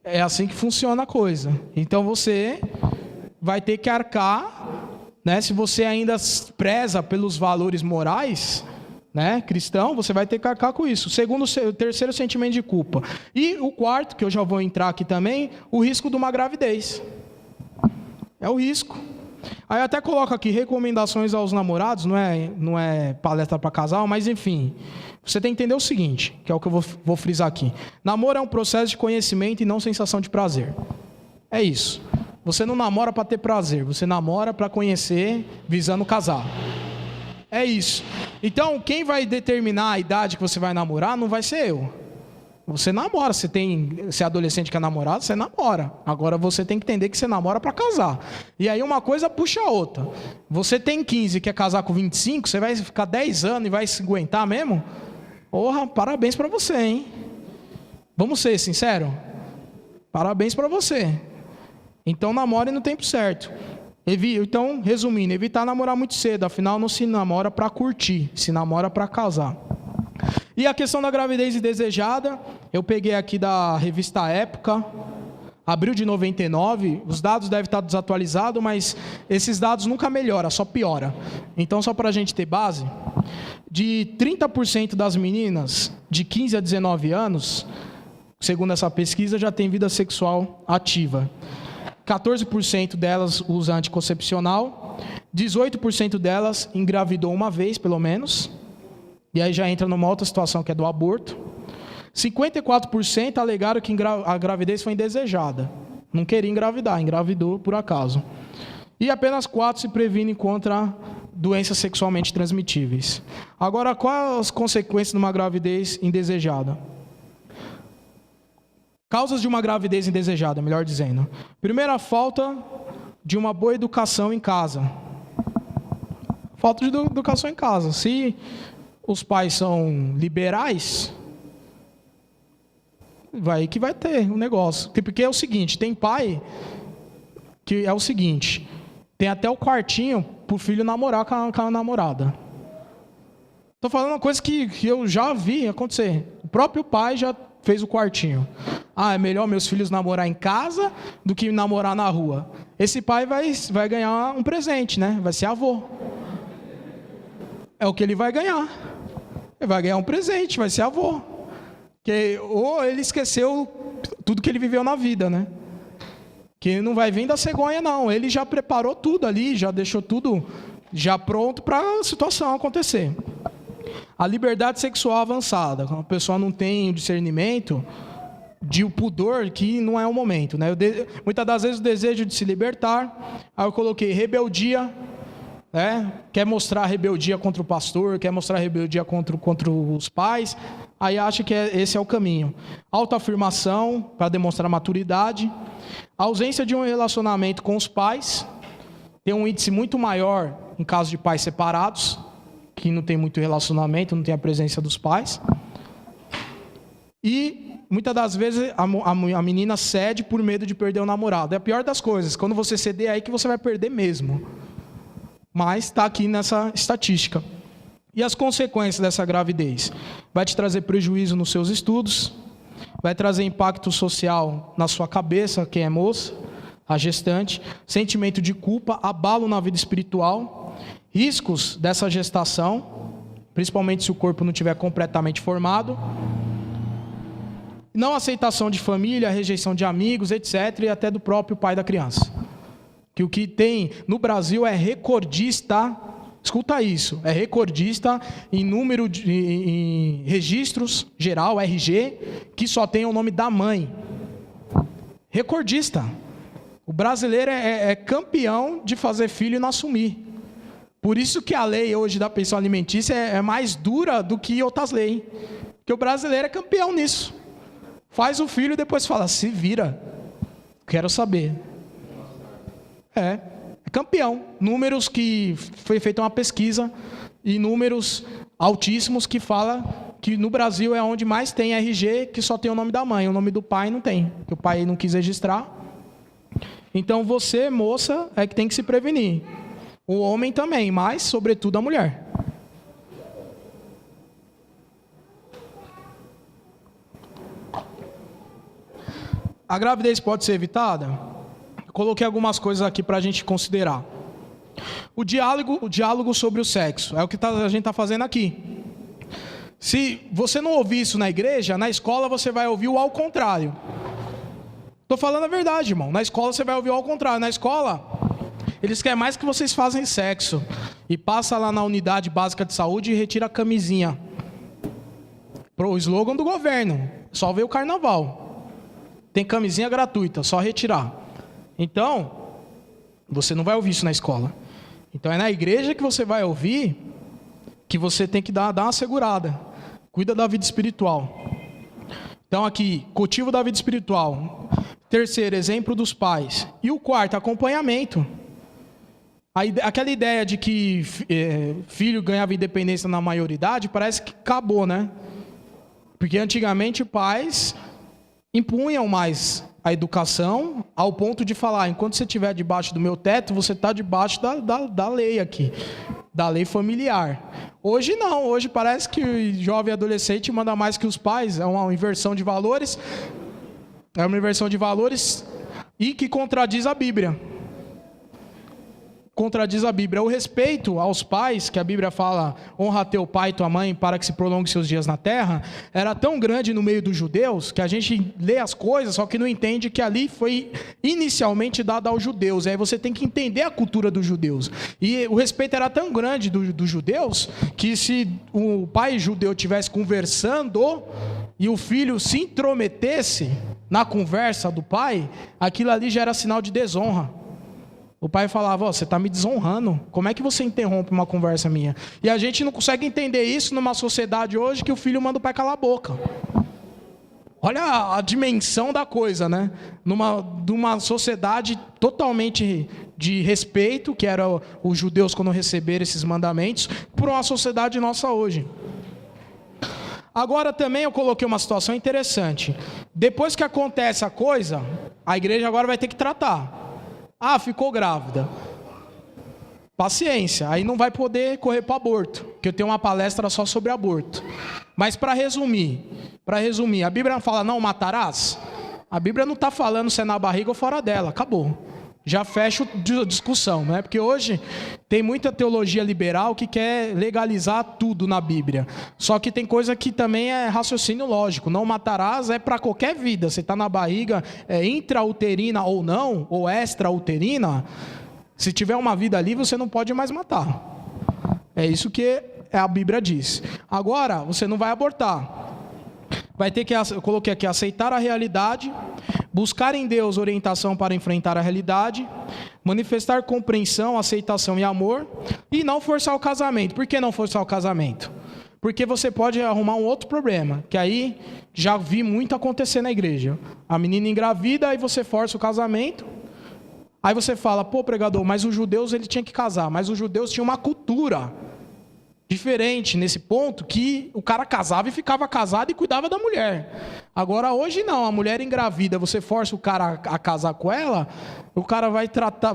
É assim que funciona a coisa. Então você vai ter que arcar, né? Se você ainda preza pelos valores morais, né, cristão, você vai ter que arcar com isso. Segundo, o terceiro, sentimento de culpa. E o quarto, que eu já vou entrar aqui também, o risco de uma gravidez. É o risco. Aí eu até coloco aqui recomendações aos namorados, não é palestra para casal, mas enfim, você tem que entender o seguinte, que é o que eu vou frisar aqui. Namoro é um processo de conhecimento e não sensação de prazer. É isso. Você não namora para ter prazer, você namora para conhecer, visando casar. É isso. Então, quem vai determinar a idade que você vai namorar não vai ser eu. Você namora, se é adolescente que é namorado, você namora. Agora você tem que entender que você namora para casar. E aí uma coisa puxa a outra. Você tem 15 e quer casar com 25, você vai ficar 10 anos e vai se aguentar mesmo? Porra, parabéns para você, hein? Vamos ser sinceros? Parabéns para você. Então namore no tempo certo. Então, resumindo, evitar namorar muito cedo. Afinal, não se namora para curtir, se namora para casar. E a questão da gravidez indesejada, eu peguei aqui da revista Época, abril de 99. Os dados devem estar desatualizados, mas esses dados nunca melhoram, só piora. Então, só para a gente ter base, de 30% das meninas de 15 a 19 anos, segundo essa pesquisa, já tem vida sexual ativa. 14% delas usa anticoncepcional, 18% delas engravidou uma vez, pelo menos, e aí já entra numa outra situação que é do aborto. 54% alegaram que a gravidez foi indesejada, não queria engravidar, engravidou por acaso. E apenas 4% se previnem contra doenças sexualmente transmitíveis. Agora, quais as consequências de uma gravidez indesejada? Causas de uma gravidez indesejada, melhor dizendo. Primeiro, a falta de uma boa educação em casa. Falta de educação em casa. Se os pais são liberais, vai ter um negócio. Porque é o seguinte, tem pai que é o seguinte, tem até o quartinho para o filho namorar com a namorada. Estou falando uma coisa que eu já vi acontecer. O próprio pai já fez o quartinho. Ah, é melhor meus filhos namorar em casa do que namorar na rua. Esse pai vai ganhar um presente, né? Vai ser avô. É o que ele vai ganhar. Ele vai ganhar um presente, vai ser avô. Ou ele esqueceu tudo que ele viveu na vida, né? Que não vai vir da cegonha, não. Ele já preparou tudo ali, já deixou tudo já pronto para a situação acontecer. A liberdade sexual avançada, quando a pessoa não tem o discernimento de o pudor, que não é o momento, né? Muitas das vezes o desejo de se libertar, aí eu coloquei rebeldia, né? Quer mostrar rebeldia contra o pastor, quer mostrar rebeldia contra os pais, aí acha que esse é o caminho. Autoafirmação, para demonstrar maturidade. A ausência de um relacionamento com os pais, tem um índice muito maior em caso de pais separados, que não tem muito relacionamento, não tem a presença dos pais. E muitas das vezes a menina cede por medo de perder o namorado. É a pior das coisas, quando você ceder é aí que você vai perder mesmo. Mas está aqui nessa estatística. E as consequências dessa gravidez? Vai te trazer prejuízo nos seus estudos, vai trazer impacto social na sua cabeça, quem é moça, a gestante, sentimento de culpa, abalo na vida espiritual, riscos dessa gestação, principalmente se o corpo não estiver completamente formado, não aceitação de família, rejeição de amigos, etc., e até do próprio pai da criança. Que o que tem no Brasil é recordista, escuta isso, é recordista em número em registros geral, RG, que só tem o nome da mãe. Recordista. O brasileiro é campeão de fazer filho e não assumir. Por isso que a lei hoje da pensão alimentícia é mais dura do que outras leis. Porque o brasileiro é campeão nisso. Faz o filho e depois fala, se vira. Quero saber. É campeão. Números que foi feita uma pesquisa e números altíssimos que fala que no Brasil é onde mais tem RG que só tem o nome da mãe. O nome do pai não tem. Porque o pai não quis registrar. Então você, moça, é que tem que se prevenir. O homem também, mas sobretudo a mulher. A gravidez pode ser evitada? Coloquei algumas coisas aqui para a gente considerar. O diálogo sobre o sexo, é o que a gente está fazendo aqui. Se você não ouvir isso na igreja, na escola você vai ouvir o ao contrário. Estou falando a verdade, irmão. Na escola você vai ouvir o ao contrário. Na escola, eles querem mais que vocês façam sexo. E passa lá na unidade básica de saúde e retira a camisinha. Pro slogan do governo, só ver o carnaval. Tem camisinha gratuita, só retirar. Então, você não vai ouvir isso na escola. Então é na igreja que você vai ouvir, que você tem que dar uma segurada. Cuida da vida espiritual. Então aqui, cultivo da vida espiritual. Terceiro, exemplo dos pais. E o quarto, acompanhamento. Aquela ideia de que filho ganhava independência na maioridade, parece que acabou, né? Porque antigamente pais impunham mais a educação, ao ponto de falar, enquanto você estiver debaixo do meu teto, você está debaixo da lei aqui, da lei familiar. Hoje não, hoje parece que o jovem adolescente manda mais que os pais, é uma inversão de valores, e que contradiz a Bíblia. Contradiz a Bíblia. O respeito aos pais, que a Bíblia fala, honra teu pai e tua mãe para que se prolongue seus dias na terra, era tão grande no meio dos judeus, que a gente lê as coisas, só que não entende que ali foi inicialmente dado aos judeus. Aí você tem que entender a cultura dos judeus. E o respeito era tão grande dos judeus, que se o pai judeu estivesse conversando e o filho se intrometesse na conversa do pai, aquilo ali já era sinal de desonra. O pai falava, você está me desonrando, como é que você interrompe uma conversa minha? E a gente não consegue entender isso numa sociedade hoje que o filho manda o pai calar a boca. Olha a dimensão da coisa, né? Numa sociedade totalmente de respeito, que era os judeus quando receberam esses mandamentos, por uma sociedade nossa hoje. Agora também eu coloquei uma situação interessante. Depois que acontece a coisa, a igreja agora vai ter que tratar. Ah, ficou grávida. Paciência, aí não vai poder correr para aborto, porque eu tenho uma palestra só sobre aborto. Mas para resumir, a Bíblia não fala não matarás? A Bíblia não está falando se é na barriga ou fora dela, acabou. Já fecha a discussão, né? Porque hoje tem muita teologia liberal que quer legalizar tudo na Bíblia. Só que tem coisa que também é raciocínio lógico. Não matarás é para qualquer vida. Você está na barriga, intrauterina ou não, ou extrauterina, se tiver uma vida ali, você não pode mais matar. É isso que a Bíblia diz. Agora, você não vai abortar. Vai ter que, eu coloquei aqui, aceitar a realidade, buscar em Deus orientação para enfrentar a realidade, manifestar compreensão, aceitação e amor, e não forçar o casamento. Por que não forçar o casamento? Porque você pode arrumar um outro problema, que aí já vi muito acontecer na igreja. A menina engravida, aí você força o casamento. Aí você fala, pô, pregador, mas os judeus ele tinha que casar. Mas os judeus tinham uma cultura diferente nesse ponto, que o cara casava e ficava casado e cuidava da mulher. Agora hoje não, a mulher engravida, você força o cara a casar com ela, o cara vai tratar,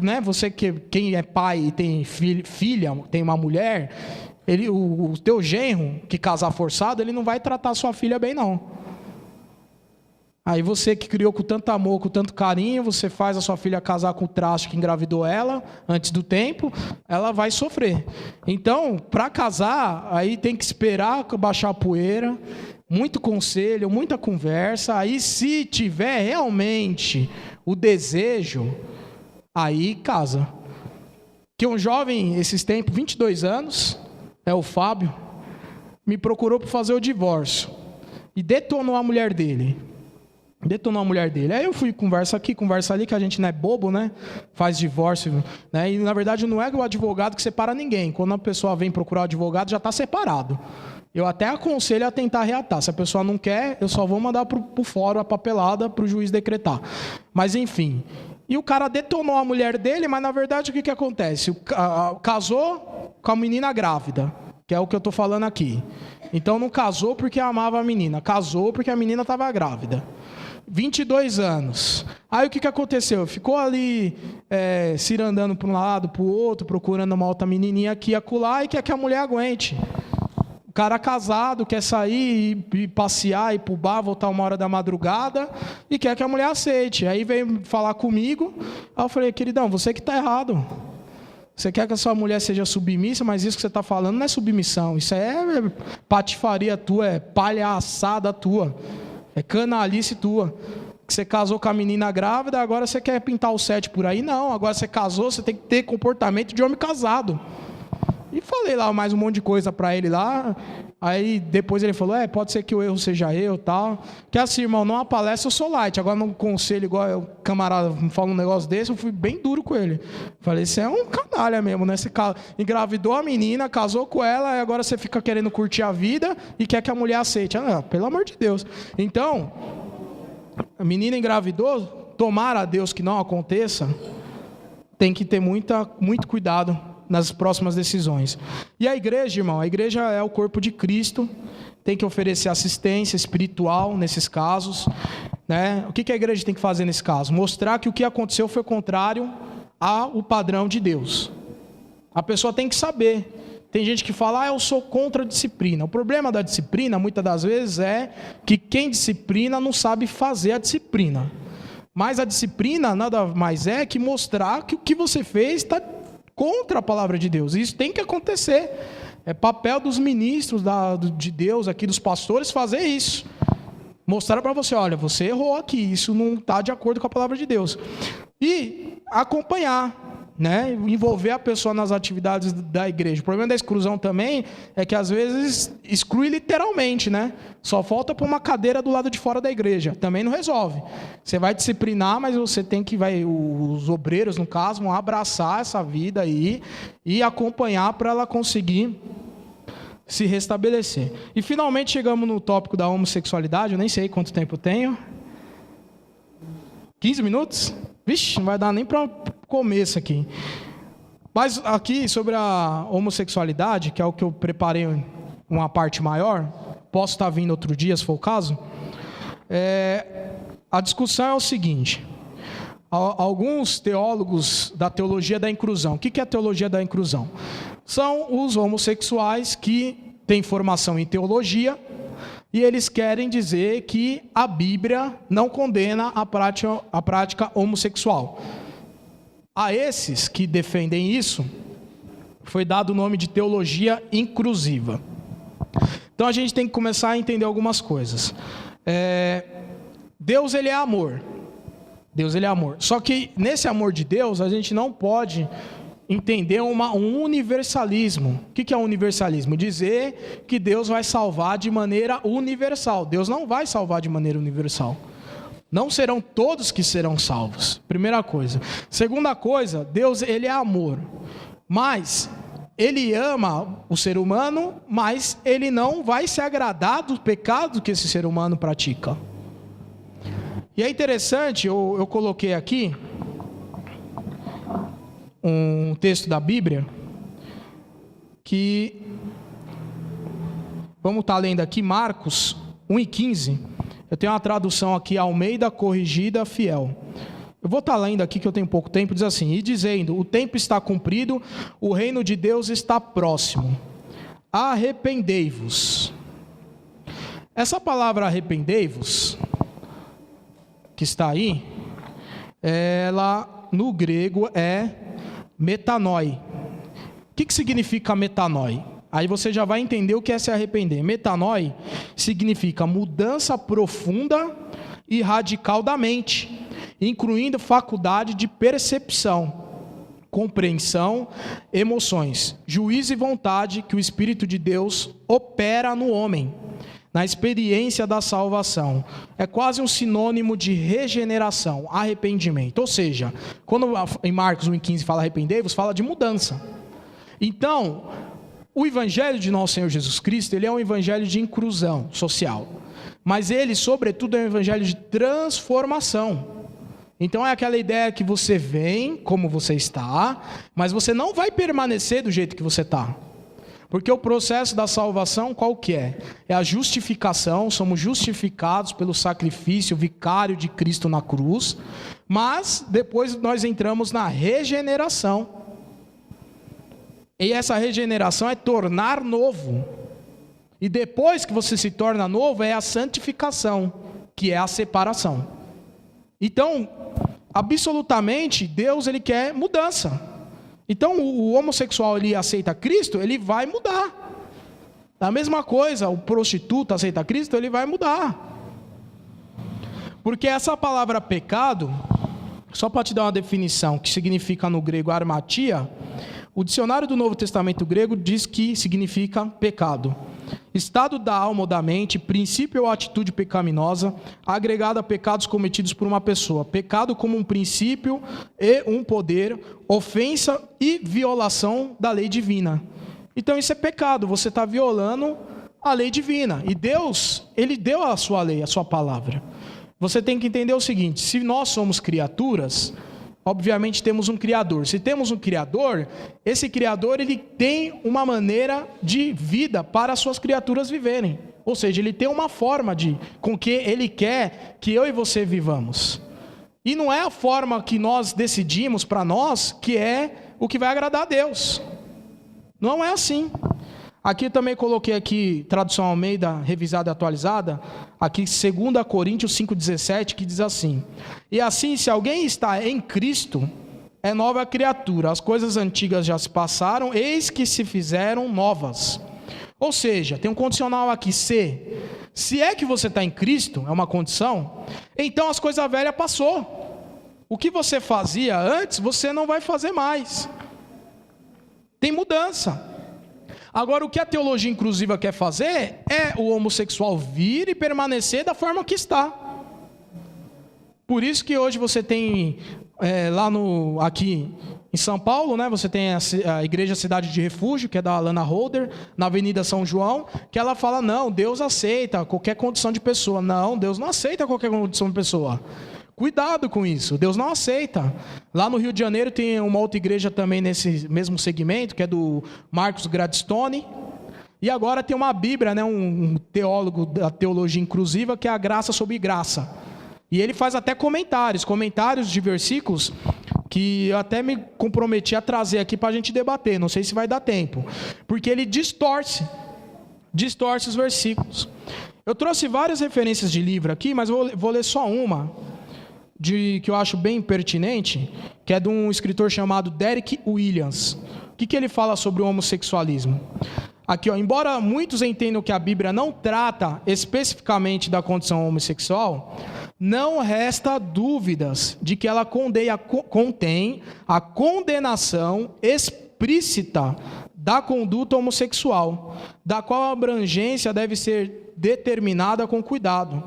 né? Você quem é pai e tem filha, tem uma mulher, o teu genro que casar forçado, ele não vai tratar sua filha bem não. Aí você que criou com tanto amor, com tanto carinho, você faz a sua filha casar com o traste que engravidou ela antes do tempo, ela vai sofrer. Então, para casar, aí tem que esperar baixar a poeira, muito conselho, muita conversa. Aí se tiver realmente o desejo, aí casa. Que um jovem, esses tempos, 22 anos, é o Fábio, me procurou para fazer o divórcio. E detonou a mulher dele. Aí eu fui, conversa aqui, conversa ali, que a gente não é bobo, né? Faz divórcio, né? E na verdade não é o advogado que separa ninguém. Quando a pessoa vem procurar o advogado, já está separado. Eu até aconselho a tentar reatar. Se a pessoa não quer, eu só vou mandar para o fórum a papelada para o juiz decretar. Mas enfim. E o cara detonou a mulher dele, mas na verdade o que acontece? Casou com a menina grávida, que é o que eu estou falando aqui. Então não casou porque amava a menina, casou porque a menina estava grávida. 22 anos. Aí o que aconteceu? Ficou ali cirandando para um lado, para o outro, procurando uma outra menininha aqui e acolá, e quer que a mulher aguente. O cara casado quer sair e passear, ir para o bar, voltar 1h da madrugada, e quer que a mulher aceite. Aí veio falar comigo, aí eu falei, queridão, você que está errado. Você quer que a sua mulher seja submissa, mas isso que você está falando não é submissão, isso é patifaria tua, é palhaçada tua. É canalice tua. Que você casou com a menina grávida, agora você quer pintar o 7 por aí? Não, agora você casou, você tem que ter comportamento de homem casado. E falei lá mais um monte de coisa para ele lá. Aí depois ele falou, pode ser que o erro seja eu, tal. Que assim, irmão, numa palestra eu sou light. Agora num conselho, igual o camarada fala um negócio desse, eu fui bem duro com ele. Falei, você é um canalha mesmo, né? Você engravidou a menina, casou com ela, e agora você fica querendo curtir a vida e quer que a mulher aceite. Pelo amor de Deus. Então, a menina engravidou, tomara a Deus que não aconteça, tem que ter muito cuidado nas próximas decisões. E a igreja, irmão, a igreja é o corpo de Cristo, tem que oferecer assistência espiritual nesses casos, né? O que a igreja tem que fazer nesse caso? Mostrar que o que aconteceu foi contrário ao padrão de Deus. A pessoa tem que saber. Tem gente que fala, eu sou contra a disciplina. O problema da disciplina, muitas das vezes, é que quem disciplina não sabe fazer a disciplina. Mas a disciplina nada mais é que mostrar que o que você fez está contra a palavra de Deus. Isso tem que acontecer. É papel dos ministros de Deus, aqui dos pastores, fazer isso. Mostrar para você, olha, você errou aqui, isso não está de acordo com a palavra de Deus. E acompanhar, né? Envolver a pessoa nas atividades da igreja. O problema da exclusão também é que às vezes exclui literalmente, né? Só falta pôr uma cadeira do lado de fora da igreja. Também não resolve. Você vai disciplinar, mas você tem que, os obreiros, no caso, vão abraçar essa vida aí e acompanhar para ela conseguir se restabelecer. E finalmente chegamos no tópico da homossexualidade. Eu nem sei quanto tempo eu tenho. 15 minutos? Vixe, não vai dar nem para começo aqui. Mas aqui sobre a homossexualidade, que é o que eu preparei uma parte maior, posso estar vindo outro dia, se for o caso. A discussão é o seguinte: alguns teólogos da teologia da inclusão. O que é a teologia da inclusão? São os homossexuais que têm formação em teologia e eles querem dizer que a Bíblia não condena a prática homossexual. A esses que defendem isso, foi dado o nome de teologia inclusiva. Então a gente tem que começar a entender algumas coisas. Deus, ele é amor. Deus, ele é amor. Só que nesse amor de Deus, a gente não pode entender um universalismo. O que é universalismo? Dizer que Deus vai salvar de maneira universal. Deus não vai salvar de maneira universal. Não serão todos que serão salvos. Primeira coisa. Segunda coisa, Deus, ele é amor. Mas ele ama o ser humano, mas ele não vai se agradar do pecado que esse ser humano pratica. E é interessante, eu coloquei aqui um texto da Bíblia, que, vamos estar lendo aqui, Marcos 1:15, eu tenho uma tradução aqui, Almeida Corrigida Fiel. Eu vou estar lendo aqui que eu tenho pouco tempo, diz assim: e dizendo, o tempo está cumprido, o reino de Deus está próximo, arrependei-vos. Essa palavra arrependei-vos, que está aí, ela no grego é metanoi. O que significa metanoi? Aí você já vai entender o que é se arrepender. Metanoi significa mudança profunda e radical da mente, incluindo faculdade de percepção, compreensão, emoções, juízo e vontade que o Espírito de Deus opera no homem, na experiência da salvação. É quase um sinônimo de regeneração, arrependimento. Ou seja, quando em Marcos 1:15 fala arrependei-vos, fala de mudança. Então, o evangelho de nosso Senhor Jesus Cristo, ele é um evangelho de inclusão social. Mas ele, sobretudo, é um evangelho de transformação. Então é aquela ideia que você vem como você está, mas você não vai permanecer do jeito que você está. Porque o processo da salvação qual que é? É a justificação, somos justificados pelo sacrifício vicário de Cristo na cruz, mas depois nós entramos na regeneração. E essa regeneração é tornar novo. E depois que você se torna novo, é a santificação, que é a separação. Então, absolutamente, Deus ele quer mudança. Então, o homossexual ele aceita Cristo, ele vai mudar. A mesma coisa, o prostituto aceita Cristo, ele vai mudar. Porque essa palavra pecado, só para te dar uma definição, que significa no grego armatia, o dicionário do Novo Testamento grego diz que significa pecado. Estado da alma ou da mente, princípio ou atitude pecaminosa, agregado a pecados cometidos por uma pessoa. Pecado como um princípio e um poder, ofensa e violação da lei divina. Então isso é pecado, você está violando a lei divina. E Deus, ele deu a sua lei, a sua palavra. Você tem que entender o seguinte: se nós somos criaturas, obviamente temos um Criador. Se temos um Criador, esse Criador ele tem uma maneira de vida para as suas criaturas viverem. Ou seja, ele tem uma forma com que ele quer que eu e você vivamos. E não é a forma que nós decidimos para nós que é o que vai agradar a Deus. Não é assim. Aqui também coloquei aqui, tradução Almeida, revisada e atualizada, aqui 2 Coríntios 5,17, que diz assim: e assim, se alguém está em Cristo, é nova criatura, as coisas antigas já se passaram, eis que se fizeram novas. Ou seja, tem um condicional aqui, se é que você está em Cristo, é uma condição, então as coisas velhas passou. O que você fazia antes, você não vai fazer mais. Tem mudança. Agora, o que a teologia inclusiva quer fazer é o homossexual vir e permanecer da forma que está. Por isso que hoje você tem, aqui em São Paulo, né, você tem a Igreja Cidade de Refúgio, que é da Alana Holder, na Avenida São João, que ela fala, não, Deus aceita qualquer condição de pessoa. Não, Deus não aceita qualquer condição de pessoa. Cuidado com isso, Deus não aceita. Lá no Rio de Janeiro tem uma outra igreja também nesse mesmo segmento, que é do Marcos Gladstone. E agora tem uma Bíblia, né, um teólogo da teologia inclusiva, que é a Graça sobre Graça. E ele faz até comentários de versículos, que eu até me comprometi a trazer aqui para a gente debater, não sei se vai dar tempo. Porque ele distorce os versículos. Eu trouxe várias referências de livro aqui, mas vou ler só uma, que eu acho bem pertinente, que é de um escritor chamado Derek Williams. O que ele fala sobre o homossexualismo? Aqui, embora muitos entendam que a Bíblia não trata especificamente da condição homossexual, não resta dúvidas de que ela contém a condenação explícita da conduta homossexual, da qual a abrangência deve ser determinada com cuidado.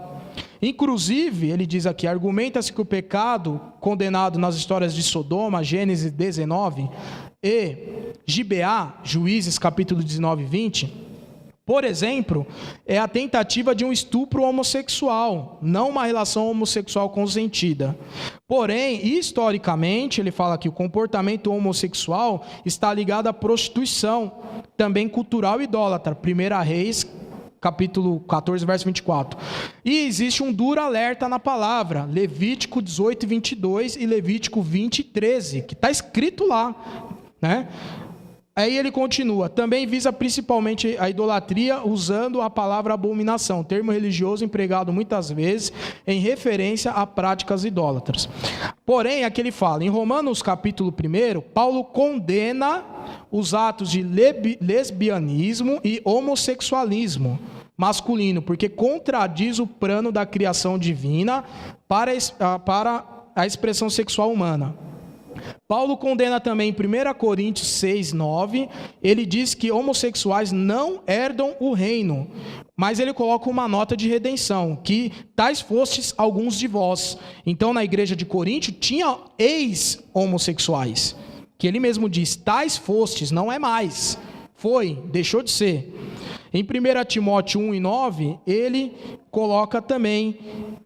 Inclusive, ele diz aqui, argumenta-se que o pecado condenado nas histórias de Sodoma, Gênesis 19, e Gibeá, Juízes capítulo 19 e 20, por exemplo, é a tentativa de um estupro homossexual, não uma relação homossexual consentida. Porém, historicamente, ele fala que o comportamento homossexual está ligado à prostituição, também cultural e idólatra. 1 Reis, capítulo 14, verso 24. E existe um duro alerta na palavra, Levítico 18, 22 e Levítico 20, 13, que está escrito lá, né? Aí ele continua, também visa principalmente a idolatria usando a palavra abominação, termo religioso empregado muitas vezes em referência a práticas idólatras. Porém, aqui ele fala, em Romanos capítulo 1, Paulo condena os atos de lesbianismo e homossexualismo masculino, porque contradiz o plano da criação divina para a expressão sexual humana. Paulo condena também em 1 Coríntios 6, 9, ele diz que homossexuais não herdam o reino, mas ele coloca uma nota de redenção, que tais fostes alguns de vós. Então na igreja de Coríntio tinha ex-homossexuais, que ele mesmo diz, tais fostes, não é mais, foi, deixou de ser. Em 1 Timóteo 1 e 9, ele coloca também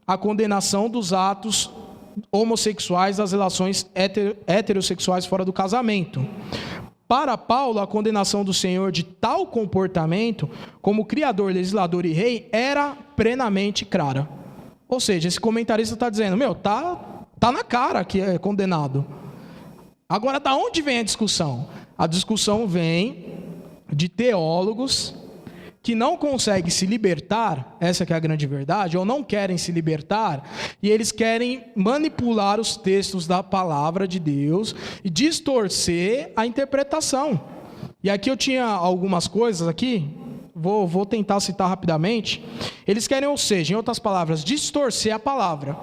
a condenação dos atos homossexuais das relações heterossexuais fora do casamento. Para Paulo, a condenação do Senhor de tal comportamento, como Criador, Legislador e Rei, era plenamente clara. Ou seja, esse comentarista está dizendo, tá na cara que é condenado. Agora, da onde vem a discussão? A discussão vem de teólogos que não conseguem se libertar, essa que é a grande verdade, ou não querem se libertar, e eles querem manipular os textos da palavra de Deus e distorcer a interpretação. E aqui eu tinha algumas coisas aqui, vou tentar citar rapidamente. Eles querem, ou seja, em outras palavras, distorcer a palavra.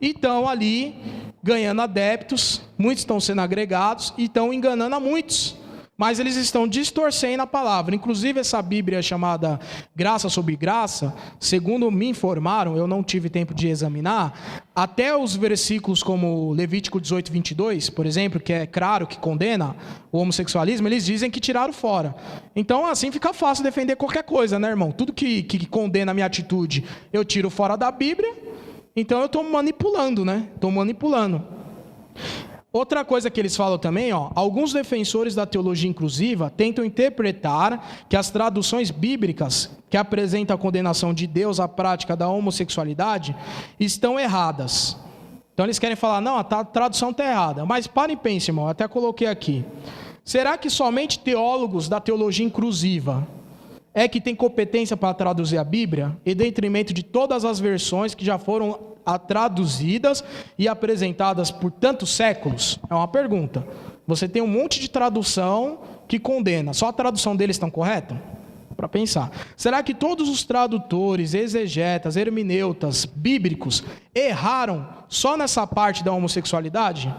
E estão ali ganhando adeptos, muitos estão sendo agregados e estão enganando a muitos. Mas eles estão distorcendo a palavra. Inclusive essa Bíblia chamada Graça sobre Graça, segundo me informaram, eu não tive tempo de examinar, até os versículos como Levítico 18, 22, por exemplo, que é claro que condena o homossexualismo, eles dizem que tiraram fora. Então assim fica fácil defender qualquer coisa, né, irmão? Tudo que condena a minha atitude, eu tiro fora da Bíblia, então eu estou manipulando, né? Estou manipulando. Outra coisa que eles falam também, alguns defensores da teologia inclusiva tentam interpretar que as traduções bíblicas que apresentam a condenação de Deus à prática da homossexualidade estão erradas. Então eles querem falar, não, a tradução está errada. Mas parem e pensem, irmão, eu até coloquei aqui. Será que somente teólogos da teologia inclusiva é que tem competência para traduzir a Bíblia, em detrimento de todas as versões que já foram traduzidas e apresentadas por tantos séculos? É uma pergunta. Você tem um monte de tradução que condena. Só a tradução deles está correta? Para pensar. Será que todos os tradutores, exegetas, hermeneutas, bíblicos erraram só nessa parte da homossexualidade?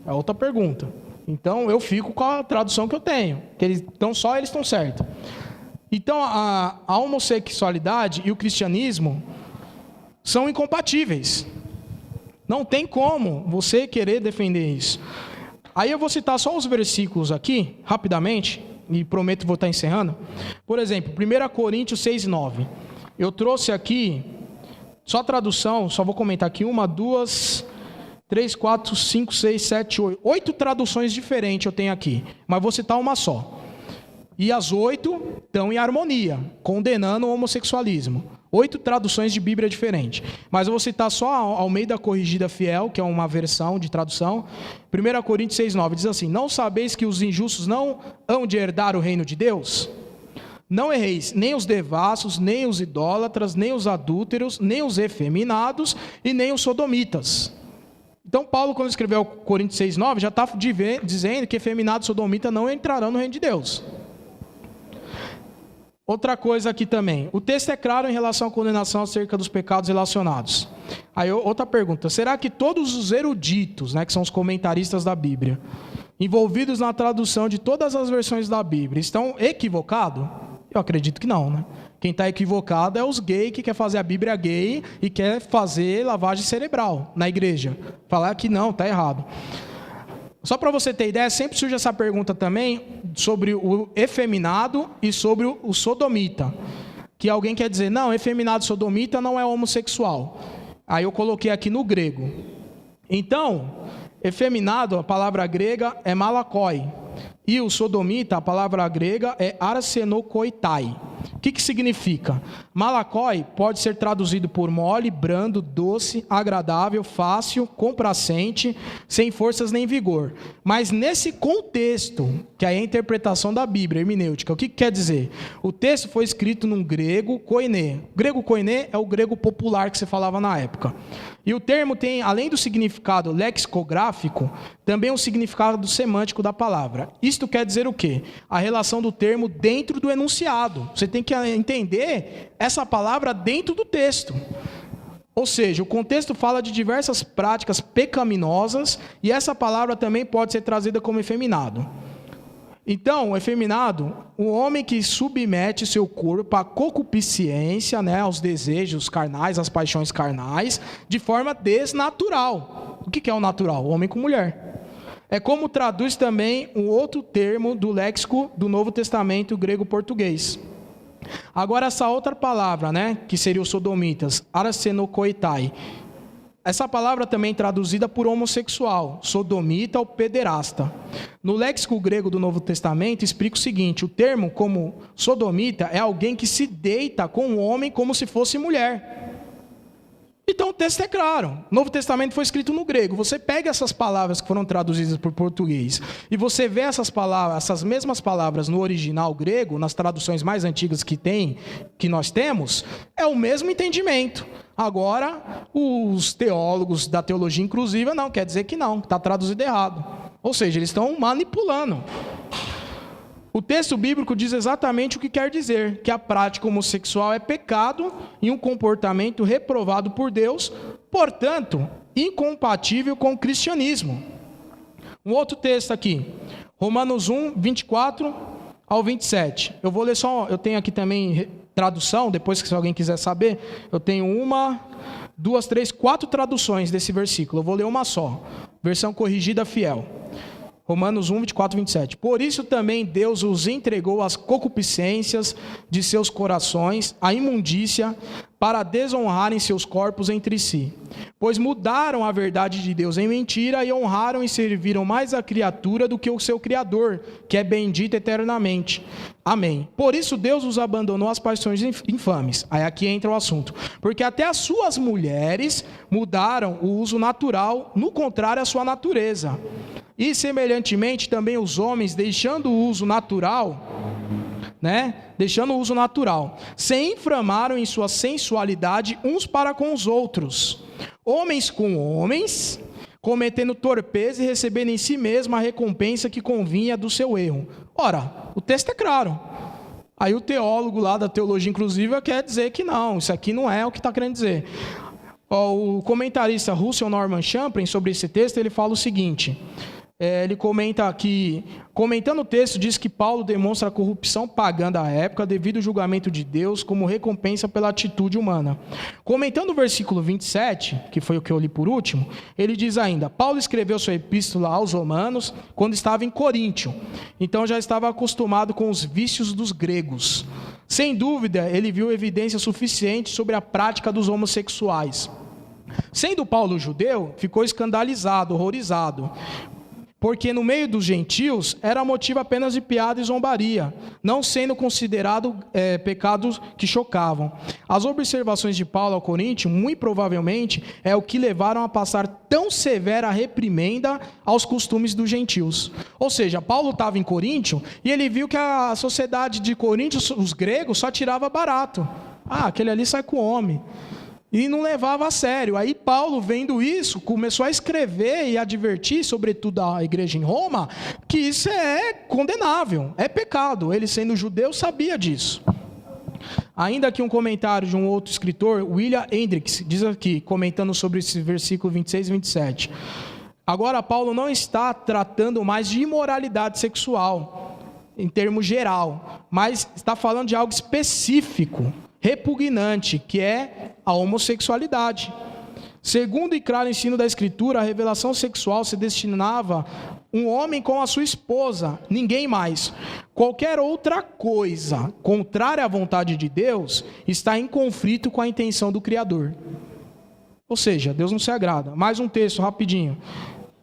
É outra pergunta. Então eu fico com a tradução que eu tenho. Então só eles estão certos. Então a homossexualidade e o cristianismo são incompatíveis. Não tem como você querer defender isso. Aí eu vou citar só os versículos aqui, rapidamente, e prometo que vou estar encerrando. Por exemplo, 1 Coríntios 6, 9. Eu trouxe aqui, só a tradução, só vou comentar aqui, 1, 2, 3, 4, 5, 6, 7, 8. 8 traduções diferentes eu tenho aqui, mas vou citar uma só. E as 8 estão em harmonia, condenando o homossexualismo. 8 traduções de Bíblia diferentes. Mas eu vou citar só a Almeida Corrigida Fiel, que é uma versão de tradução. 1 Coríntios 6, 9 diz assim: não sabeis que os injustos não hão de herdar o reino de Deus? Não erreis, nem os devassos, nem os idólatras, nem os adúlteros, nem os efeminados e nem os sodomitas. Então Paulo, quando escreveu Coríntios 6, 9, já está dizendo que efeminados e sodomitas não entrarão no reino de Deus. Outra coisa aqui também. O texto é claro em relação à condenação acerca dos pecados relacionados. Aí outra pergunta. Será que todos os eruditos, né, que são os comentaristas da Bíblia, envolvidos na tradução de todas as versões da Bíblia, estão equivocados? Eu acredito que não, né? Quem está equivocado é os gays que quer fazer a Bíblia gay e quer fazer lavagem cerebral na igreja. Falar que não, está errado. Só para você ter ideia, sempre surge essa pergunta também sobre o efeminado e sobre o sodomita. Que alguém quer dizer, não, efeminado e sodomita não é homossexual. Aí eu coloquei aqui no grego. Então, efeminado, a palavra grega é malakoi. E o sodomita, a palavra grega é arsenokoitai. O que significa? Malakoi pode ser traduzido por mole, brando, doce, agradável, fácil, complacente, sem forças nem vigor. Mas nesse contexto, que é a interpretação da Bíblia, hermenêutica, o que quer dizer? O texto foi escrito num grego koiné. O grego koiné é o grego popular que se falava na época. E o termo tem, além do significado lexicográfico, também um significado semântico da palavra. Isto quer dizer o quê? A relação do termo dentro do enunciado. Você tem que entender essa palavra dentro do texto. Ou seja, o contexto fala de diversas práticas pecaminosas e essa palavra também pode ser trazida como efeminado. Então, o efeminado, o homem que submete seu corpo à concupiscência, né, aos desejos carnais, às paixões carnais, de forma desnatural. O que é o natural? O homem com mulher. É como traduz também um outro termo do léxico do Novo Testamento grego-português. Agora, essa outra palavra, né, que seria os sodomitas, arsenokoitai, essa palavra também é traduzida por homossexual, sodomita ou pederasta. No léxico grego do Novo Testamento, explica o seguinte, o termo como sodomita é alguém que se deita com um homem como se fosse mulher. Então o texto é claro, o Novo Testamento foi escrito no grego. Você pega essas palavras que foram traduzidas para o português e você vê essas palavras, essas mesmas palavras no original grego, nas traduções mais antigas que nós temos, é o mesmo entendimento. Agora, os teólogos da teologia inclusiva não, quer dizer que não, está traduzido errado. Ou seja, eles estão manipulando. O texto bíblico diz exatamente o que quer dizer, que a prática homossexual é pecado e um comportamento reprovado por Deus, portanto, incompatível com o cristianismo. Um outro texto aqui, Romanos 1, 24 ao 27. Eu vou ler só, eu tenho aqui também tradução, depois que se alguém quiser saber, eu tenho 1, 2, 3, 4 traduções desse versículo, eu vou ler uma só, versão corrigida fiel. Romanos 1, 24 e 27. Por isso também Deus os entregou às concupiscências de seus corações, à imundícia, para desonrarem seus corpos entre si. Pois mudaram a verdade de Deus em mentira e honraram e serviram mais a criatura do que o seu Criador, que é bendito eternamente. Amém. Por isso Deus os abandonou às paixões infames. Aí aqui entra o assunto. Porque até as suas mulheres mudaram o uso natural, no contrário à sua natureza. E semelhantemente também os homens, deixando o uso natural, se inflamaram em sua sensualidade uns para com os outros, homens com homens, cometendo torpeza e recebendo em si mesmo a recompensa que convinha do seu erro. Ora, o texto é claro. Aí o teólogo lá da teologia inclusiva quer dizer que não, isso aqui não é o que está querendo dizer. O comentarista Russell Norman Champlin, sobre esse texto, ele fala o seguinte... ele comenta que, comentando o texto, diz que Paulo demonstra a corrupção pagã da época devido ao julgamento de Deus como recompensa pela atitude humana. Comentando o versículo 27, que foi o que eu li por último, ele diz ainda, Paulo escreveu sua epístola aos Romanos quando estava em Coríntio, então já estava acostumado com os vícios dos gregos. Sem dúvida, ele viu evidência suficiente sobre a prática dos homossexuais. Sendo Paulo judeu, ficou escandalizado, horrorizado, porque no meio dos gentios era motivo apenas de piada e zombaria, não sendo considerado pecados que chocavam. As observações de Paulo ao Coríntio, muito provavelmente, é o que levaram a passar tão severa reprimenda aos costumes dos gentios. Ou seja, Paulo estava em Coríntio e ele viu que a sociedade de Coríntio, os gregos, só tirava barato. Aquele ali sai com o homem. E não levava a sério. Aí Paulo, vendo isso, começou a escrever e advertir, sobretudo a igreja em Roma, que isso é condenável, é pecado. Ele, sendo judeu, sabia disso. Ainda aqui um comentário de um outro escritor, William Hendricks, diz aqui, comentando sobre esse versículo 26 e 27. Agora, Paulo não está tratando mais de imoralidade sexual, em termo geral, mas está falando de algo específico, repugnante, que é a homossexualidade. Segundo o claro ensino da Escritura, a revelação sexual se destinava um homem com a sua esposa, ninguém mais. Qualquer outra coisa contrária à vontade de Deus está em conflito com a intenção do Criador. Ou seja, Deus não se agrada. Mais um texto, rapidinho.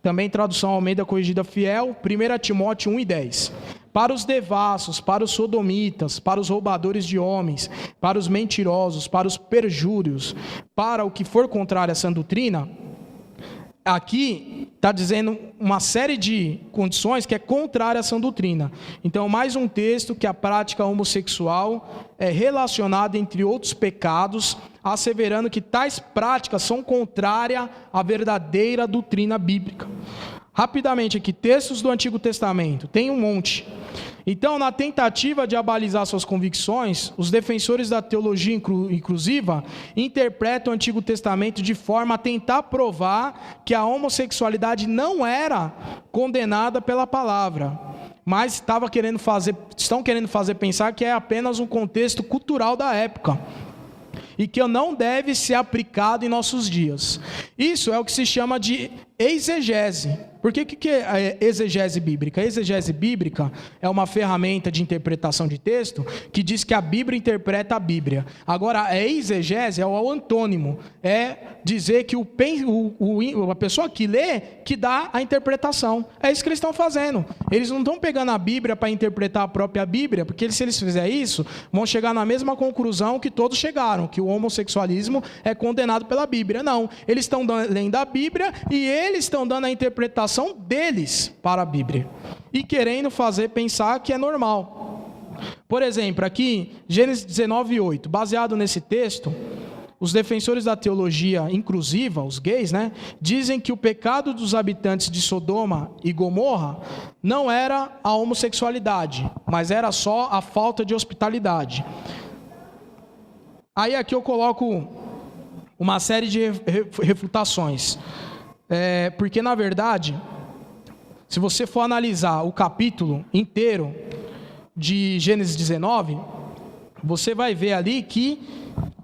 Também tradução Almeida Corrigida Fiel, 1 Timóteo 1:10. Para os devassos, para os sodomitas, para os roubadores de homens, para os mentirosos, para os perjúrios, para o que for contrário a essa doutrina, aqui está dizendo uma série de condições que é contrária a essa doutrina. Então, mais um texto que a prática homossexual é relacionada, entre outros pecados, asseverando que tais práticas são contrárias à verdadeira doutrina bíblica. Rapidamente aqui, textos do Antigo Testamento, tem um monte. Então, na tentativa de abalizar suas convicções, os defensores da teologia inclusiva interpretam o Antigo Testamento de forma a tentar provar que a homossexualidade não era condenada pela palavra, mas estão querendo fazer pensar que é apenas um contexto cultural da época e que não deve ser aplicado em nossos dias. Isso é o que se chama de exegese. Por que é exegese bíblica? A exegese bíblica é uma ferramenta de interpretação de texto que diz que a Bíblia interpreta a Bíblia. Agora, a exegese é o antônimo, é dizer que a pessoa que lê, que dá a interpretação. É isso que eles estão fazendo. Eles não estão pegando a Bíblia para interpretar a própria Bíblia, porque se eles fizerem isso, vão chegar na mesma conclusão que todos chegaram, que o homossexualismo é condenado pela Bíblia. Não, eles estão lendo a Bíblia e eles estão dando a interpretação deles para a Bíblia e querendo fazer pensar que é normal. Por exemplo, aqui, Gênesis 19:8, baseado nesse texto, os defensores da teologia inclusiva, os gays, dizem que o pecado dos habitantes de Sodoma e Gomorra não era a homossexualidade, mas era só a falta de hospitalidade. Aí aqui eu coloco uma série de refutações. Porque, na verdade, se você for analisar o capítulo inteiro de Gênesis 19, você vai ver ali que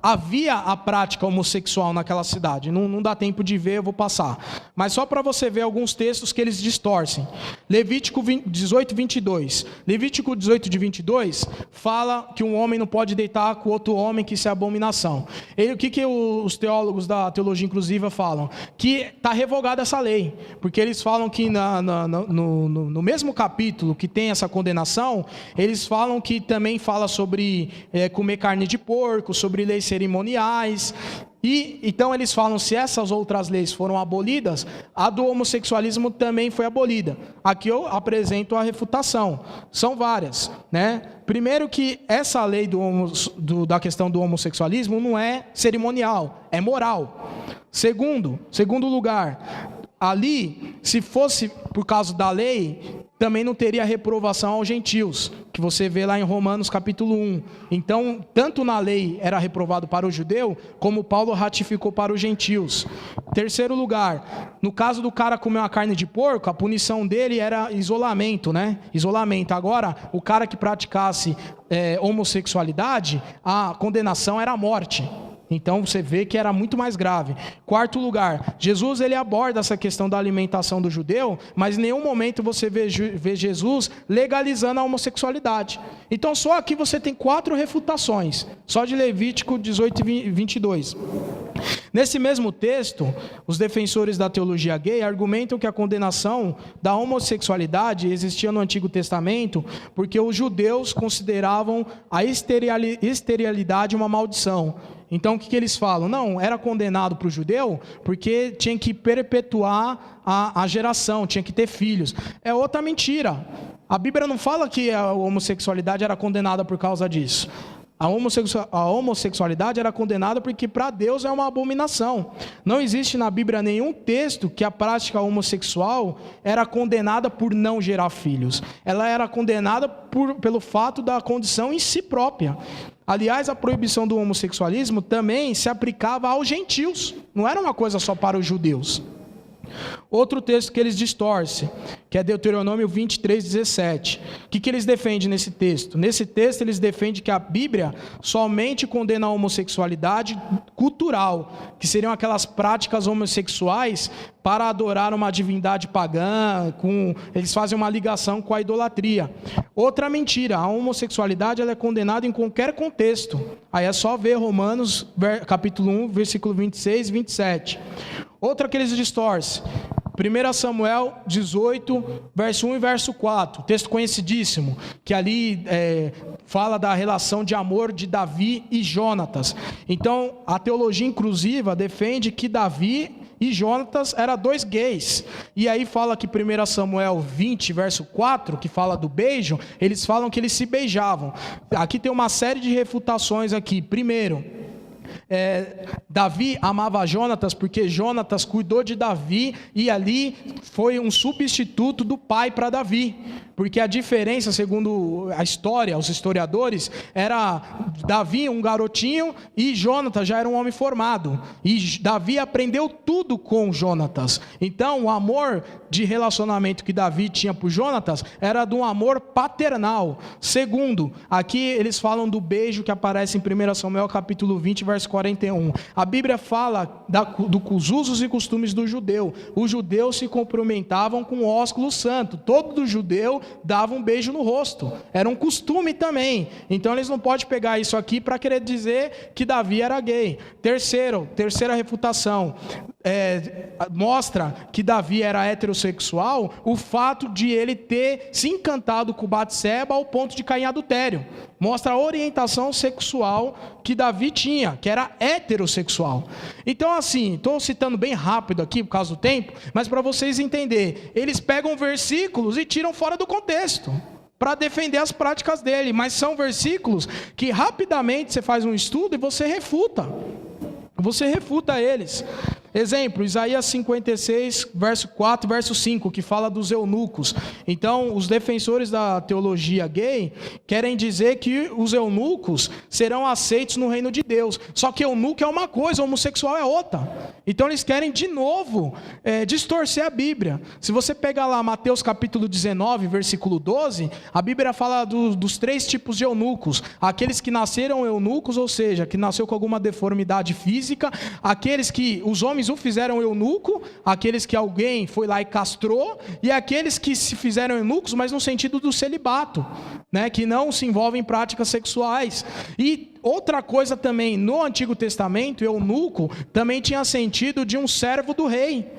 havia a prática homossexual naquela cidade. Não dá tempo de ver, eu vou passar. Mas só para você ver alguns textos que eles distorcem. Levítico 18:22. Levítico 18:22 fala que um homem não pode deitar com outro homem, que isso é abominação. O que os teólogos da teologia inclusiva falam? Que está revogada essa lei. Porque eles falam que no mesmo capítulo que tem essa condenação, eles falam que também fala sobre comer carne de porco, sobre leis cerimoniais. E então eles falam, se essas outras leis foram abolidas, a do homossexualismo também foi abolida. Aqui eu apresento a refutação. São várias, Primeiro que essa lei da questão do homossexualismo não é cerimonial, é moral. Segundo lugar, ali, se fosse por causa da lei, também não teria reprovação aos gentios, que você vê lá em Romanos capítulo 1. Então, tanto na lei era reprovado para o judeu, como Paulo ratificou para os gentios. Terceiro lugar, no caso do cara comer uma carne de porco, a punição dele era isolamento, Isolamento. Agora, o cara que praticasse homossexualidade, a condenação era a morte. Então você vê que era muito mais grave. Quarto lugar, Jesus ele aborda essa questão da alimentação do judeu, mas em nenhum momento você vê Jesus legalizando a homossexualidade. Então só aqui você tem 4 refutações, só de Levítico 18:22. Nesse mesmo texto, os defensores da teologia gay argumentam que a condenação da homossexualidade existia no Antigo Testamento porque os judeus consideravam a esterilidade uma maldição. Então o que eles falam? Não, era condenado para o judeu porque tinha que perpetuar a geração, tinha que ter filhos. É outra mentira. A Bíblia não fala que a homossexualidade era condenada por causa disso. A homossexualidade era condenada porque para Deus é uma abominação. Não existe na Bíblia nenhum texto que a prática homossexual era condenada por não gerar filhos. Ela era condenada pelo fato da condição em si própria. Aliás, a proibição do homossexualismo também se aplicava aos gentios. Não era uma coisa só para os judeus. Outro texto que eles distorcem, que é Deuteronômio 23:17. O que eles defendem nesse texto? Nesse texto eles defendem que a Bíblia somente condena a homossexualidade cultural, que seriam aquelas práticas homossexuais para adorar uma divindade pagã, eles fazem uma ligação com a idolatria. Outra mentira, a homossexualidade ela é condenada em qualquer contexto. Aí é só ver Romanos capítulo 1, versículo 26 e 27. Outra que eles distorcem, 1 Samuel 18, verso 1 e verso 4, texto conhecidíssimo, que ali fala da relação de amor de Davi e Jonatas. Então, a teologia inclusiva defende que Davi e Jonatas eram dois gays. E aí fala que 1 Samuel 20, verso 4, que fala do beijo, eles falam que eles se beijavam. Aqui tem uma série de refutações aqui. Primeiro, Davi amava Jonatas porque Jonatas cuidou de Davi e ali foi um substituto do pai para Davi, porque a diferença, segundo a história, os historiadores, era Davi um garotinho e Jonatas já era um homem formado, e Davi aprendeu tudo com Jonatas. Então o amor de relacionamento que Davi tinha por Jonatas era de um amor paternal. Segundo, aqui eles falam do beijo que aparece em 1 Samuel capítulo 20, verso 41. A Bíblia fala dos usos e costumes do judeu. Os judeus se cumprimentavam com o ósculo santo. Todo judeu dava um beijo no rosto. Era um costume também. Então eles não podem pegar isso aqui para querer dizer que Davi era gay. Terceira refutação. Mostra que Davi era heterossexual o fato de ele ter se encantado com Batseba ao ponto de cair em adultério. Mostra a orientação sexual que Davi tinha, que era heterossexual. Então assim, estou citando bem rápido aqui por causa do tempo, mas para vocês entenderem, eles pegam versículos e tiram fora do contexto para defender as práticas dele, mas são versículos que rapidamente você faz um estudo e você refuta eles. Exemplo, Isaías 56, verso 4, verso 5, que fala dos eunucos. Então, os defensores da teologia gay querem dizer que os eunucos serão aceitos no reino de Deus. Só que eunuco é uma coisa, homossexual é outra. Então, eles querem de novo distorcer a Bíblia. Se você pegar lá Mateus capítulo 19, versículo 12, a Bíblia fala dos três tipos de eunucos. Aqueles que nasceram eunucos, ou seja, que nasceu com alguma deformidade física, aqueles que os homens o fizeram eunuco, aqueles que alguém foi lá e castrou, e aqueles que se fizeram eunucos, mas no sentido do celibato, né, que não se envolvem em práticas sexuais. E outra coisa também, no Antigo Testamento, eunuco também tinha sentido de um servo do rei.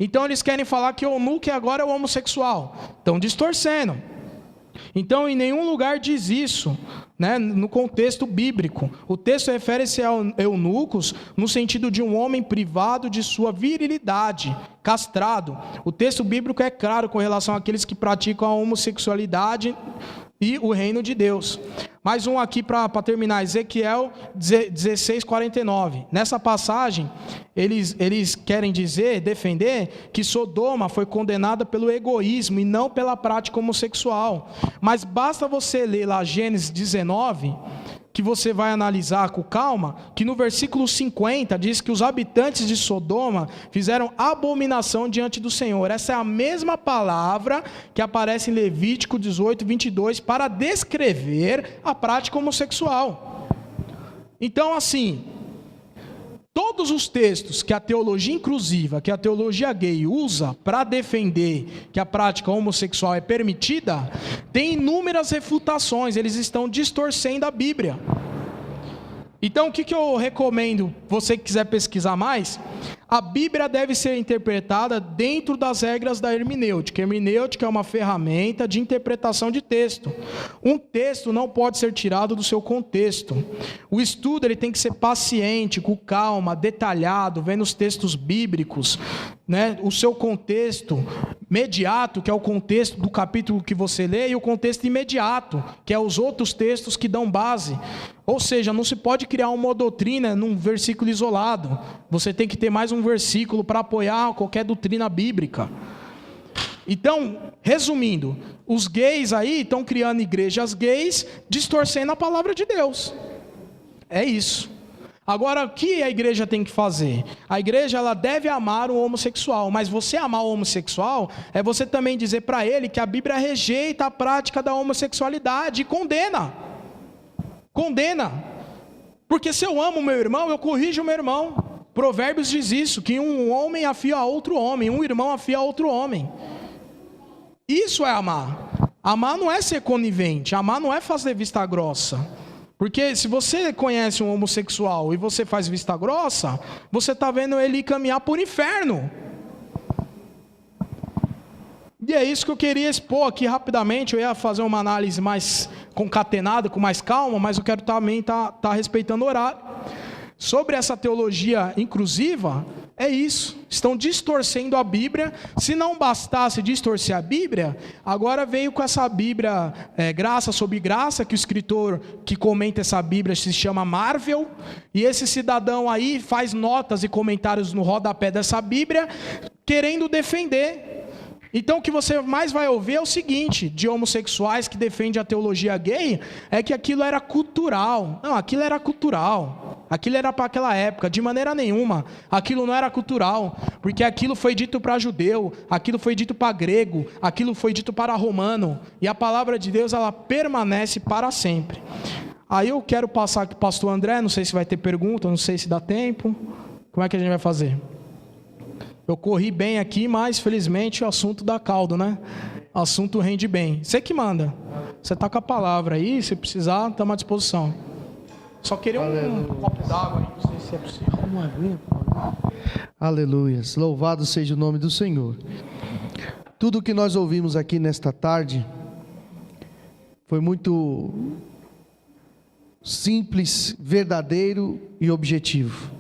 Então eles querem falar que eunuco agora é o homossexual. Estão distorcendo. Então, em nenhum lugar diz isso, né, no contexto bíblico. O texto refere-se a eunucos no sentido de um homem privado de sua virilidade, castrado. O texto bíblico é claro com relação àqueles que praticam a homossexualidade e o reino de Deus. Mais um aqui para terminar, Ezequiel 16:49. Nessa passagem, eles querem defender que Sodoma foi condenada pelo egoísmo e não pela prática homossexual. Mas basta você ler lá Gênesis 19, que você vai analisar com calma, que no versículo 50 diz que os habitantes de Sodoma fizeram abominação diante do Senhor. Essa é a mesma palavra que aparece em Levítico 18:22 para descrever a prática homossexual. Então, assim, todos os textos que a teologia inclusiva, que a teologia gay usa para defender que a prática homossexual é permitida, tem inúmeras refutações, eles estão distorcendo a Bíblia. Então, o que eu recomendo, você que quiser pesquisar mais, a Bíblia deve ser interpretada dentro das regras da hermenêutica. A hermenêutica é uma ferramenta de interpretação de texto. Um texto não pode ser tirado do seu contexto. O estudo ele tem que ser paciente, com calma, detalhado, vendo os textos bíblicos, né, o seu contexto imediato, que é o contexto do capítulo que você lê, e o contexto imediato, que é os outros textos que dão base. Ou seja, não se pode criar uma doutrina num versículo isolado. Você tem que ter mais um versículo para apoiar qualquer doutrina bíblica. Então, resumindo, os gays aí estão criando igrejas gays, distorcendo a palavra de Deus. É isso. Agora, o que a igreja tem que fazer? A igreja, ela deve amar o homossexual, mas você amar o homossexual é você também dizer para ele que a Bíblia rejeita a prática da homossexualidade e condena. Condena. Porque se eu amo o meu irmão, eu corrijo o meu irmão. Provérbios diz isso, que um homem afia a outro homem, um irmão afia a outro homem. Isso é amar. Amar não é ser conivente, amar não é fazer vista grossa. Porque se você conhece um homossexual e você faz vista grossa, você está vendo ele caminhar por inferno. E é isso que eu queria expor aqui rapidamente. Eu ia fazer uma análise mais concatenada, com mais calma, mas eu quero também estar respeitando o horário. Sobre essa teologia inclusiva, é isso. Estão distorcendo a Bíblia. Se não bastasse distorcer a Bíblia, agora veio com essa Bíblia graça sobre graça, que o escritor que comenta essa Bíblia se chama Marvel, e esse cidadão aí faz notas e comentários no rodapé dessa Bíblia, querendo defender. Então o que você mais vai ouvir é o seguinte, de homossexuais que defendem a teologia gay, é que aquilo era cultural. Não, aquilo era cultural. Aquilo era para aquela época, de maneira nenhuma. Aquilo não era cultural, porque aquilo foi dito para judeu, aquilo foi dito para grego, aquilo foi dito para romano, e a palavra de Deus, ela permanece para sempre. Aí eu quero passar aqui para o pastor André, não sei se vai ter pergunta, não sei se dá tempo. Como é que a gente vai fazer? Eu corri bem aqui, mas felizmente o assunto dá caldo, né? O assunto rende bem. Você que manda. Você está com a palavra aí, se precisar, estamos à disposição. Só queria um copo d'água aí, não sei se é possível. Uma aguinha, Aleluias. Louvado seja o nome do Senhor. Tudo o que nós ouvimos aqui nesta tarde foi muito simples, verdadeiro e objetivo.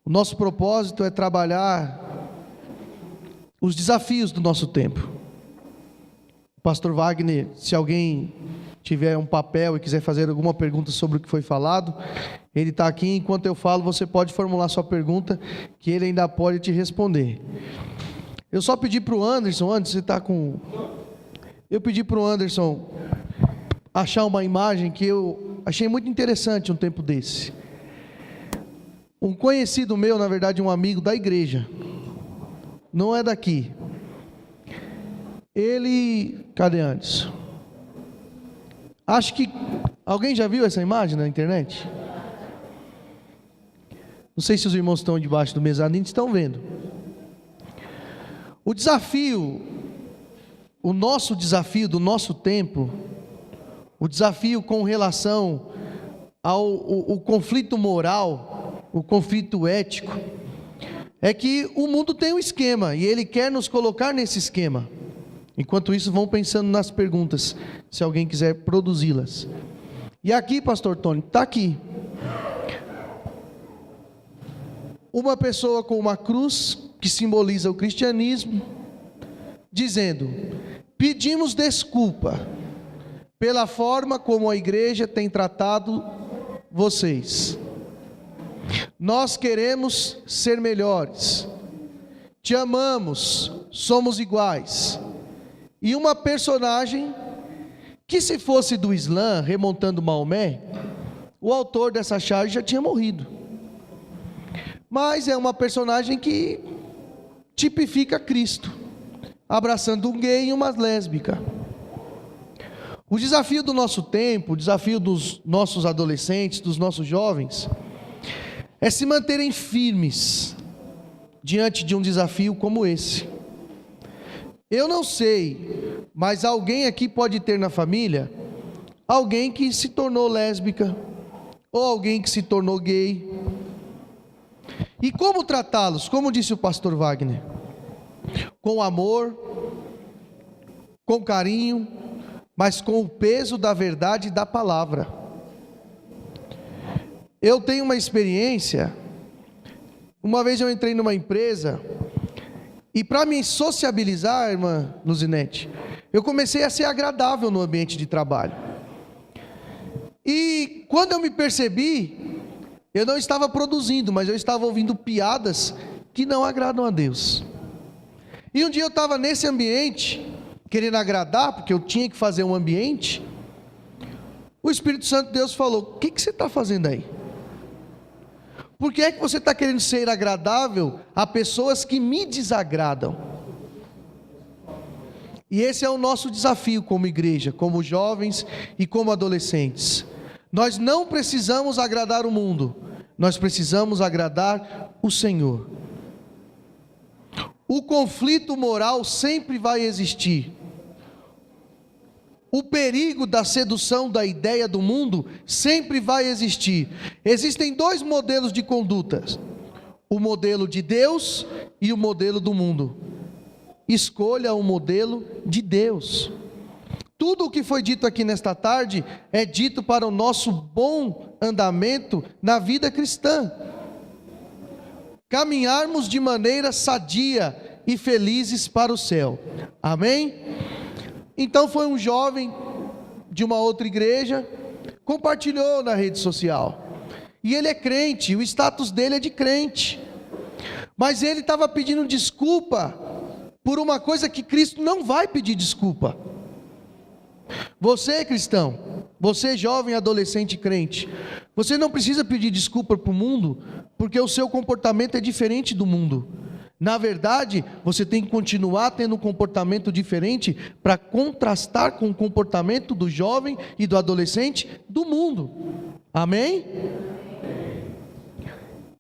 O nosso propósito é trabalhar os desafios do nosso tempo. Pastor Wagner, se alguém tiver um papel e quiser fazer alguma pergunta sobre o que foi falado, ele está aqui. Enquanto eu falo, você pode formular sua pergunta, que ele ainda pode te responder. Eu só pedi para o Anderson, antes você está com... Eu pedi para o Anderson achar uma imagem que eu achei muito interessante um tempo desse. Um conhecido meu, na verdade um amigo da igreja, não é daqui. Ele... Cadê Anderson? Acho que... Alguém já viu essa imagem na internet? Não sei se os irmãos estão debaixo do mezanino, estão vendo. O desafio, o nosso desafio do nosso tempo, o desafio com relação ao conflito moral, o conflito ético, é que o mundo tem um esquema e ele quer nos colocar nesse esquema. Enquanto isso, vão pensando nas perguntas, se alguém quiser produzi-las. E aqui, pastor Tony, está aqui uma pessoa com uma cruz que simboliza o cristianismo, dizendo: pedimos desculpa pela forma como a igreja tem tratado vocês. Nós queremos ser melhores, te amamos, somos iguais. E uma personagem que, se fosse do Islã, remontando Maomé, o autor dessa charge já tinha morrido. Mas é uma personagem que tipifica Cristo, abraçando um gay e uma lésbica. O desafio do nosso tempo, o desafio dos nossos adolescentes, dos nossos jovens, é se manterem firmes diante de um desafio como esse. Eu não sei, mas alguém aqui pode ter na família alguém que se tornou lésbica, ou alguém que se tornou gay. E como tratá-los? Como disse o pastor Wagner: com amor, com carinho, mas com o peso da verdade e da palavra. Eu tenho uma experiência. Uma vez eu entrei numa empresa e para me sociabilizar, irmã Luzinete, eu comecei a ser agradável no ambiente de trabalho. E quando eu me percebi, eu não estava produzindo, mas eu estava ouvindo piadas que não agradam a Deus. E um dia eu estava nesse ambiente, querendo agradar, porque eu tinha que fazer um ambiente. O Espírito Santo de Deus falou: o que você está fazendo aí? Por que é que você está querendo ser agradável a pessoas que me desagradam? E esse é o nosso desafio como igreja, como jovens e como adolescentes. Nós não precisamos agradar o mundo, nós precisamos agradar o Senhor. O conflito moral sempre vai existir. O perigo da sedução da ideia do mundo sempre vai existir. Existem dois modelos de condutas: o modelo de Deus e o modelo do mundo. Escolha o modelo de Deus. Tudo o que foi dito aqui nesta tarde é dito para o nosso bom andamento na vida cristã. Caminharmos de maneira sadia e felizes para o céu. Amém? Então foi um jovem de uma outra igreja, compartilhou na rede social. E ele é crente, o status dele é de crente. Mas ele estava pedindo desculpa por uma coisa que Cristo não vai pedir desculpa. Você, cristão, você jovem, adolescente, crente, você não precisa pedir desculpa para o mundo, porque o seu comportamento é diferente do mundo. Na verdade, você tem que continuar tendo um comportamento diferente para contrastar com o comportamento do jovem e do adolescente do mundo. Amém?